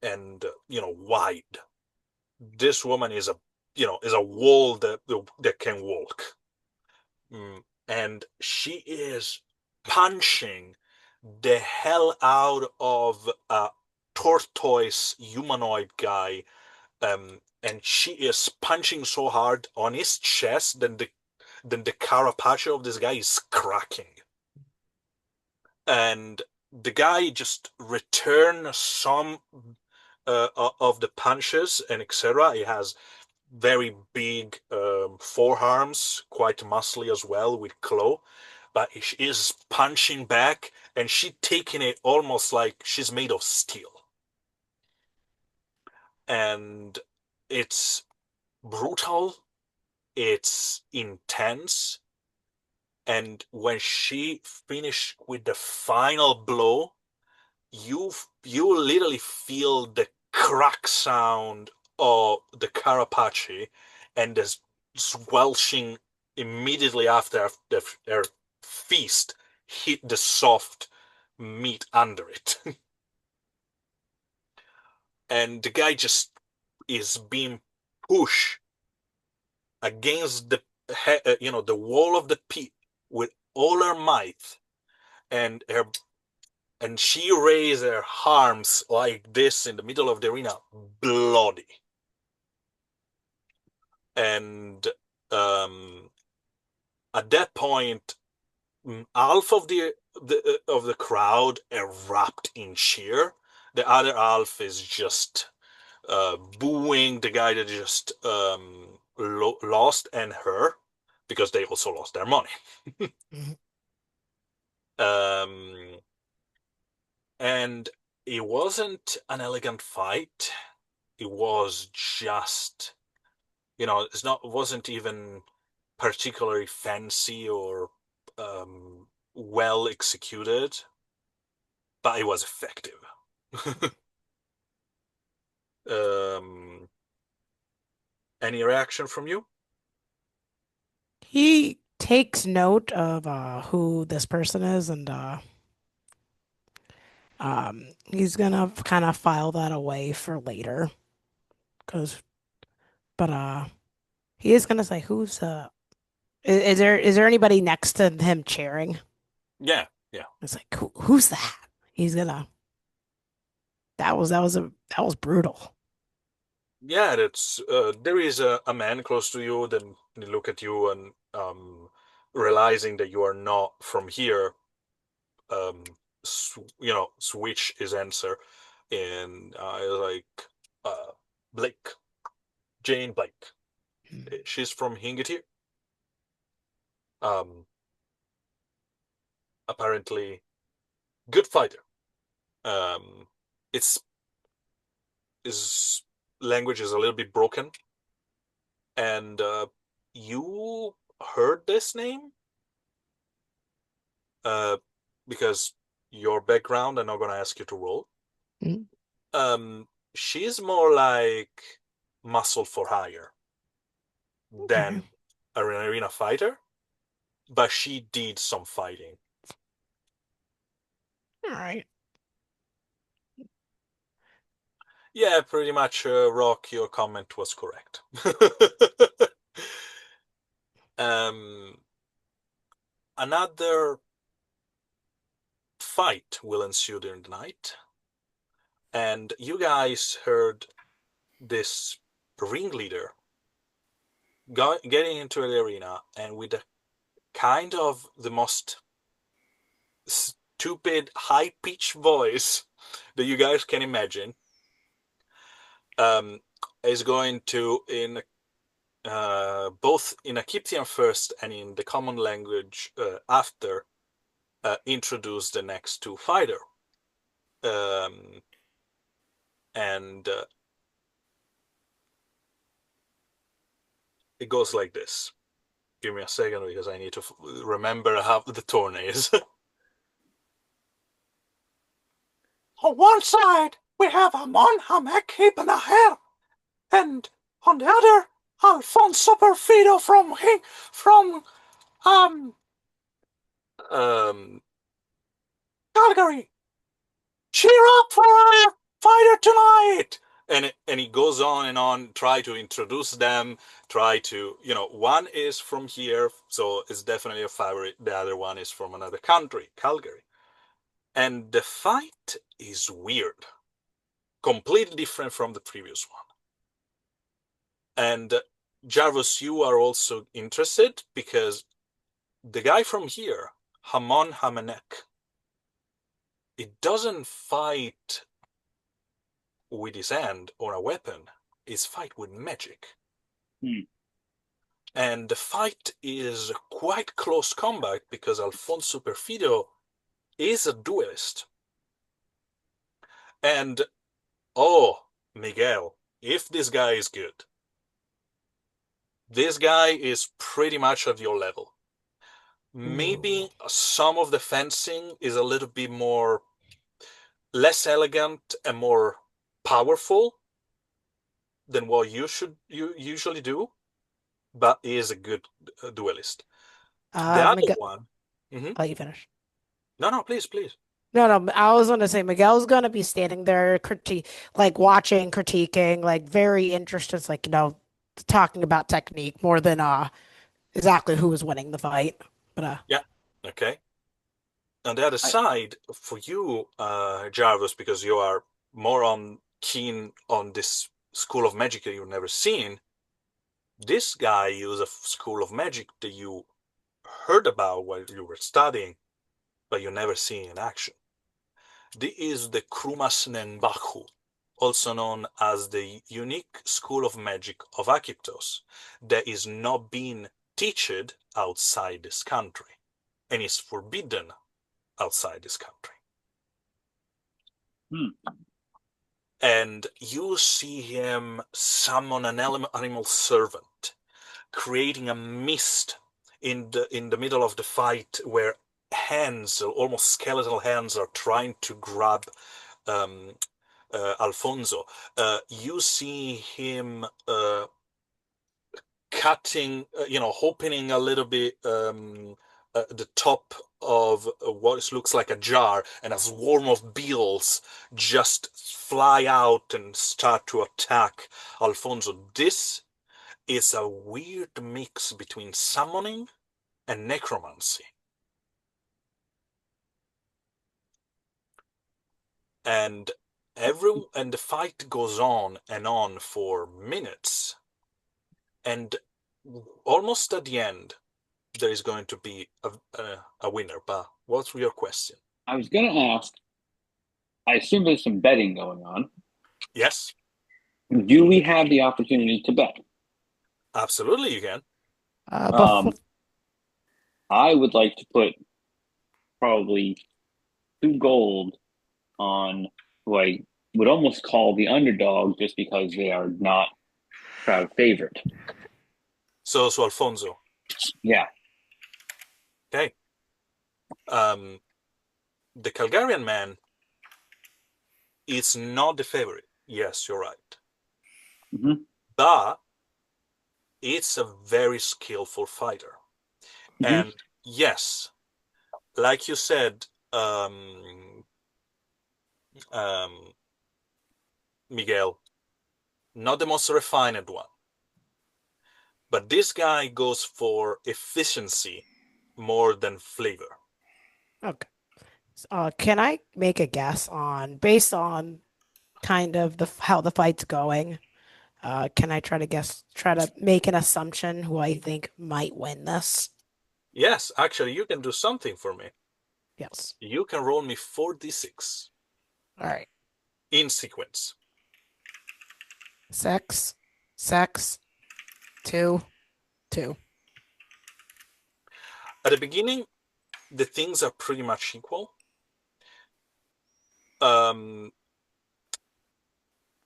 and wide. This woman is a wall that can walk. And she is punching the hell out of a tortoise humanoid guy, and she is punching so hard on his chest then the carapace of this guy is cracking, and the guy just return some of the punches and etc. He has very big forearms, quite muscly as well with claw, but she is punching back, and she taking it almost like she's made of steel, and it's brutal. it's intense. And when she finished with the final blow, you literally feel the crack sound of the carapace and the squelching immediately after her feast hit the soft meat under it. And the guy just is being pushed against the wall of the pit with all her might, and she raised her arms like this in the middle of the arena, bloody. And um, at that point, half of the crowd erupt in cheer. The other half is just booing the guy that just lost, and her, because they also lost their money. Mhm. um, and it wasn't an elegant fight. It was just, it wasn't even particularly fancy or well executed, but it was effective. um, any reaction from you? He takes note of who this person is, and he's gonna kind of file that away for later. Cause, but he is gonna say, "Who's is there anybody next to him cheering?" Yeah, yeah. It's like, who's that? He's gonna. That was brutal. Yeah, that's there is a man close to you. Then they look at you and realizing that you are not from here, um, switch his answer, and like uh, Blake, Jane Blake. She's from Hingitir. Um, Apparently good fighter. Um, its his language is a little bit broken, and you heard this name uh, because your background. I'm not gonna ask you to roll. Mhm. She's more like muscle for hire Okay. than an arena fighter, but she did some fighting. All right. Yeah, pretty much, Rock, your comment was correct. um, Another fight will ensue during the night, and you guys heard this ringleader getting into the arena, and with a kind of the most stupid high-pitched voice that you guys can imagine, um, is going to, in both in Egyptian first and in the common language after, introduce the next two fighter. Um, and it goes like this. Give me a second because I need to remember how the tone is. On one side, we have Amon Hamek ibn Aher, and on the other, Alfonso Perfido from um um Calgary. Cheer up for our fighter tonight! And he goes on and on, try to introduce them, try to, one is from here, so it's definitely a favorite. The other one is from another country, Calgary. And the fight is weird, completely different from the previous one. And Jarvis, you are also interested because the guy from here, Hamon Hamenek, it doesn't fight with his hand or a weapon, it's fight with magic. Hmm. And the fight is quite close combat because Alfonso Perfido is a duelist. And oh, Miguel, if this guy is good, This guy is pretty much at your level. Ooh. Maybe some of the fencing is a little bit more less elegant and more powerful than what you usually do, but he is a good duelist. The other Miguel, one, mhm. I'll let you finish. No, no, please, please. No, no, I was gonna say Miguel's gonna be standing there like watching, critiquing, like very interested, like, talking about technique more than exactly who was winning the fight. But Yeah, okay. On the other I side, for you, Jarvis, because you are more on keen on this school of magic that you've never seen, this guy uses a school of magic that you heard about while you were studying, but you never seen in action. This is the Krumas Nenbaku, also known as the unique school of magic of Akiptos, that is not being taught outside this country and is forbidden outside this country. hmm. And you see him summon an animal servant, creating a mist in the middle of the fight where hands, almost skeletal hands, are trying to grab um, Alfonso. You see him cutting, opening a little bit the top of what looks like a jar, and a swarm of beetles just fly out and start to attack Alfonso. This is a weird mix between summoning and necromancy. And the fight goes on and on for minutes, and almost at the end there is going to be a winner. But what's your question? I was gonna ask. I assume there's some betting going on. Yes, Do we have the opportunity to bet? absolutely you can. before Um, I would like to put probably 2 gold on who I would almost call the underdog just because they are not crowd favorite. So Alfonso. Yeah. Okay. Um, the Calgarian man is not the favorite. Yes, you're right. Mm-hmm. But it's a very skillful fighter. Mm-hmm. And yes, like you said, um, Miguel, not the most refined one. But this guy goes for efficiency more than flavor. okay. Can I make a guess based on kind of how the fight's going? Can I try to make an assumption who I think might win this? Yes, actually, you can do something for me. Yes. You can roll me 4d6 All right. in sequence. Sex, sex, two, two. At the beginning, the things are pretty much equal. Um,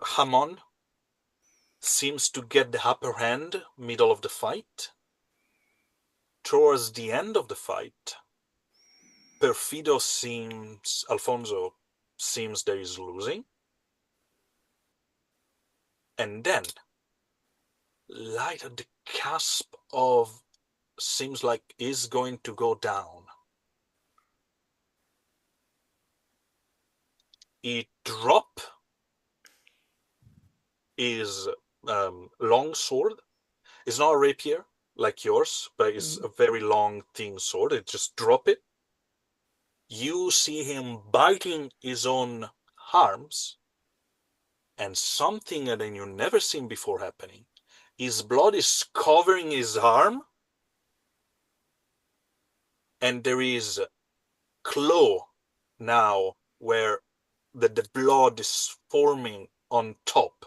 Hamon seems to get the upper hand middle of the fight. Towards the end of the fight, Alfonso seems that he's losing. And then, light at the cusp of seems like is going to go down. He drop his long sword. It's not a rapier like yours, but it's Mm. a very long, thin sword. It just drop it. You see him biting his own arms, and something that you never seen before happening. His blood is covering his arm, and there is claw now where the blood is forming on top.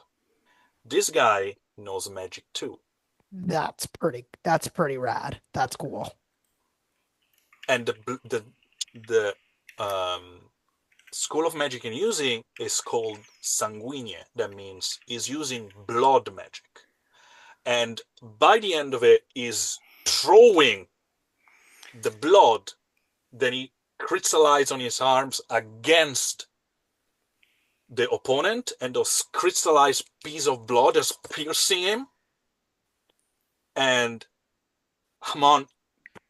This guy knows magic too. That's pretty rad. That's cool. And the school of magic in using is called sanguine. That means is using blood magic. and by the end of it is throwing the blood that he crystallized on his arms against the opponent, and those crystallized piece of blood is piercing him, and Hamon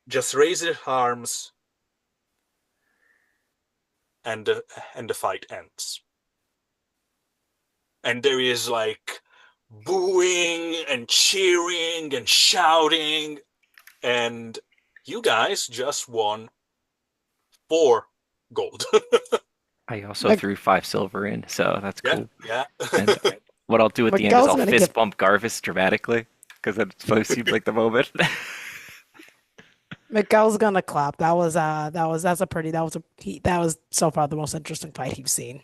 just raises his arms, and the fight ends. And there is like booing and cheering and shouting, and you guys just won 4 gold. I also Mc- threw 5 silver in, so that's Yeah, cool. yeah. And what I'll do at the end is Miguel's I'll gonna fist get bump Garvis dramatically because that supposed seems like the moment. Miguel's gonna clap. That's a pretty that was so far the most interesting fight he's seen.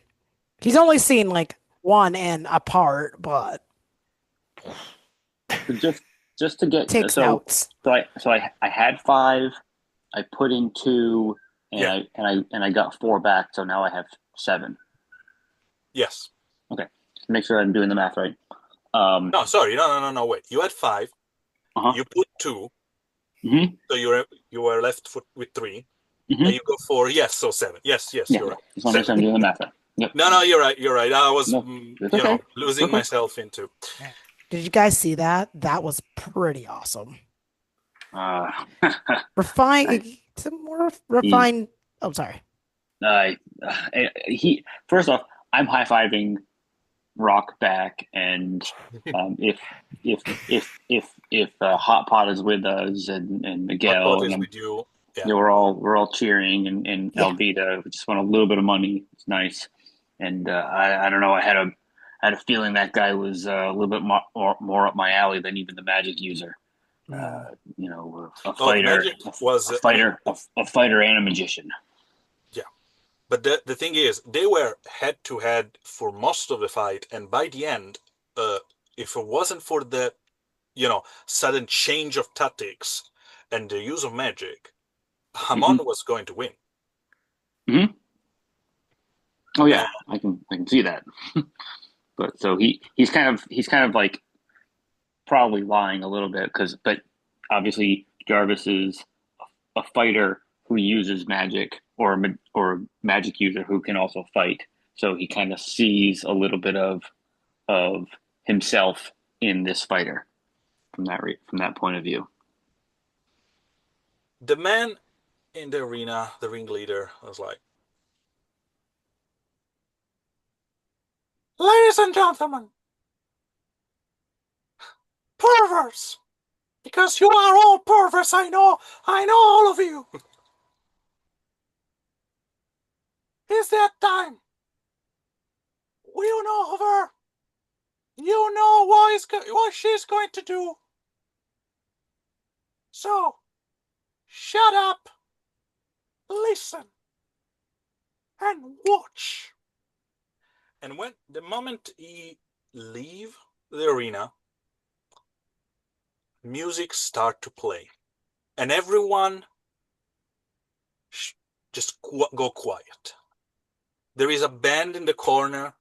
He's only seen like one and a part, but So just to get takes notes. I had 5. I put in 2, and Yeah. I got 4 back. So now I have 7. Yes. Okay, make sure I'm doing the math right. No, sorry. No. Wait. You had 5. Uh-huh. You put 2. Mm-hmm. So you were left with 3. Mm-hmm. And you go for, yes, so 7. Yes, Yeah, you're right. just want to make sure I'm doing the math right. Yep. No, you're right. You're right. I was, No, it's okay. losing Okay. myself into. Did you guys see that? That was pretty awesome. Uh, Refined, some more refined. Oh, sorry. he first off, I'm high fiving Rock back, and if Hot Pot is with us and What Miguel part and is with you? Yeah. we're all cheering, and Yeah. Alvita, we just want a little bit of money. It's nice, and I don't know. I had a feeling that guy was a little bit more up my alley than even the magic user. A Oh, the fighter, magic was, a fighter and a magician. yeah. But the thing is, they were head to head for most of the fight, and by the end, if it wasn't for the, sudden change of tactics and the use of magic, Hamon was going to win. Mm-hmm. Oh yeah, And I can see that. But so he's kind of like probably lying a little bit but obviously Jarvis is a fighter who uses magic, or a magic user who can also fight. So he kind of sees a little bit of himself in this fighter from that point of view. the man in the arena, the ringleader, was like, "Ladies and gentlemen, perverts, because you are all perverts, I know all of you. It's that time. You know her. You know what she's going to do. So, shut up, listen, and watch." And when the moment he leave the arena, music start to play, and everyone just go quiet. There is a band in the corner,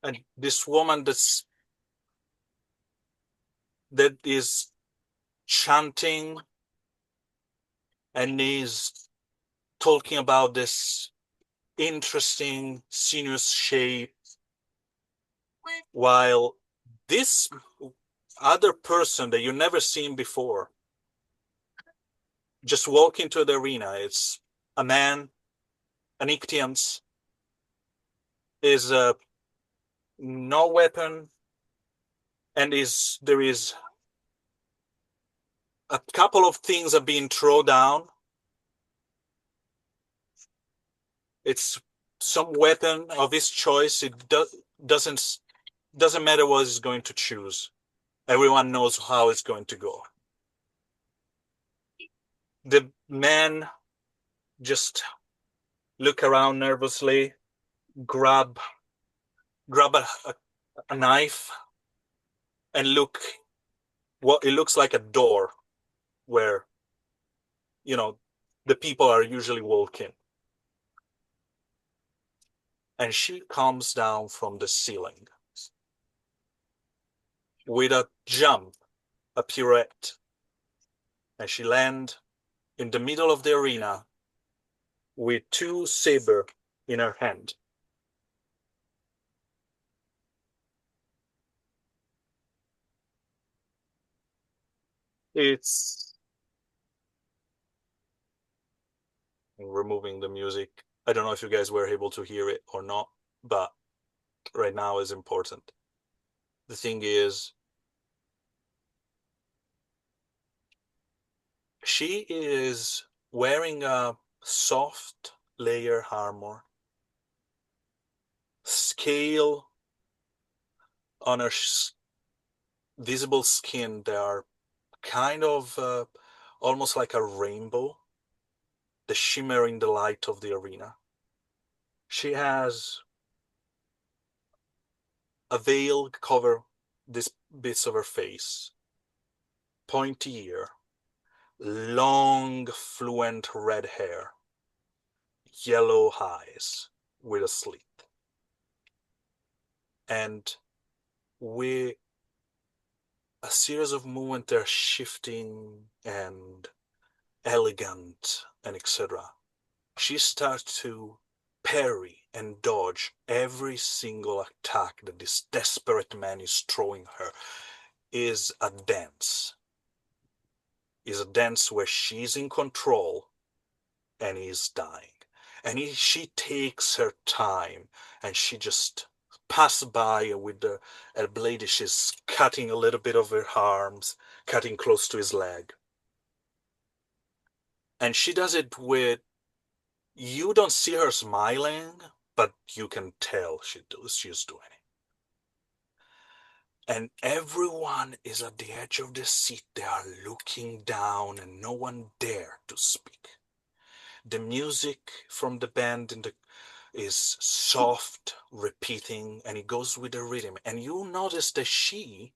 and this woman that is chanting and is talking about this interesting sinuous shape, while this other person that you've never seen before just walk into the arena. It's a man, an Ictians, is no weapon, and there is a couple of things are being thrown down. It's some weapon of his choice. It doesn't matter what he's going to choose. Everyone knows how it's going to go. The man just look around nervously, grab a knife, and look what it looks like a door where the people are usually walking. and she comes down from the ceiling with a jump, a pirouette, and she lands in the middle of the arena with two sabers in her hand. It's removing the music. I don't know if you guys were able to hear it or not, but right now is important. The thing is, she is wearing a soft layer armor, scale on her visible skin. They are kind of almost like a rainbow, the shimmer in the light of the arena. She has a veil cover these bits of her face, pointy ear, long, fluent red hair, yellow eyes with a slit. And with a series of movements that are shifting and elegant and etc., she starts to parry and dodge every single attack that this desperate man is throwing her. Is a dance. Is a dance where she's in control and he's dying. And she takes her time and she just passes by with her blade. She's cutting a little bit of her arms, cutting close to his leg. And she does it with, you don't see her smiling, but you can tell she's doing it. And everyone is at the edge of the seat. They are looking down and no one dare to speak. The music from the band is soft, repeating, and it goes with the rhythm. And you notice that she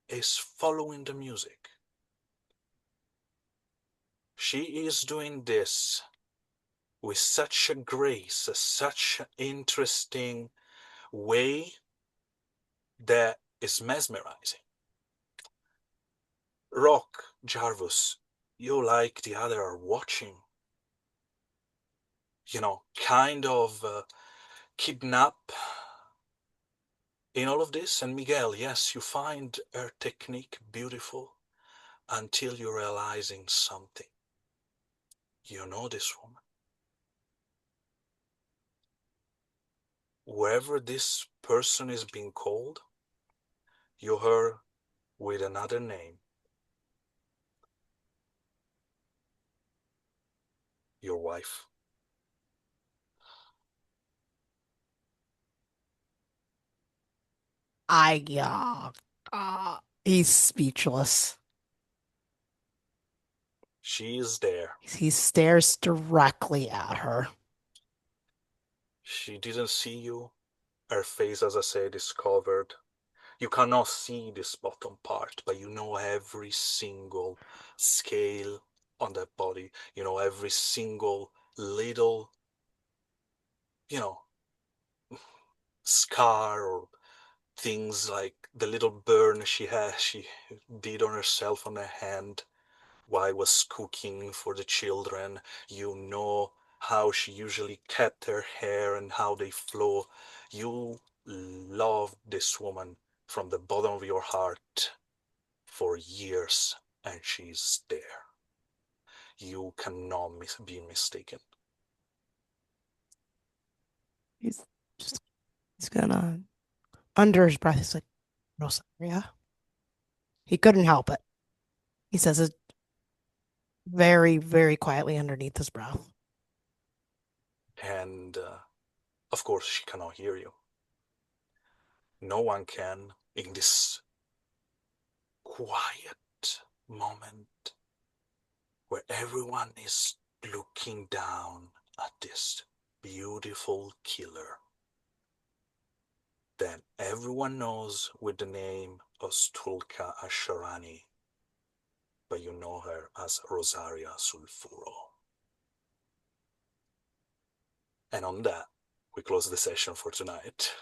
is following the music. She is doing this with such a grace, such an interesting way that is mesmerizing. Rock, Jarvis, you like the other are watching, kind of kidnap in all of this. And Miguel, yes, you find her technique beautiful until you're realizing something. You know this woman. Wherever this person is being called, you heard with another name. Your wife. I he's speechless. She is there. He stares directly at her. She didn't see you. Her face, as I said, is covered. You cannot see this bottom part, but you know every single scale on that body. You know every single little, you know, scar or things like the little burn she did on herself on her hand while was cooking for the children. You know how she usually kept her hair and how they flow. You love this woman from the bottom of your heart for years, and she's there. You cannot be mistaken. He's just he's gonna under his breath. He's like, Rosaria. He couldn't help it. He says it very, very quietly underneath his breath. And of course, she cannot hear you. No one can in this quiet moment where everyone is looking down at this beautiful killer. Then everyone knows with the name of Stulka Asharani, but you know her as Rosaria Sulfuro. And on that, we close the session for tonight.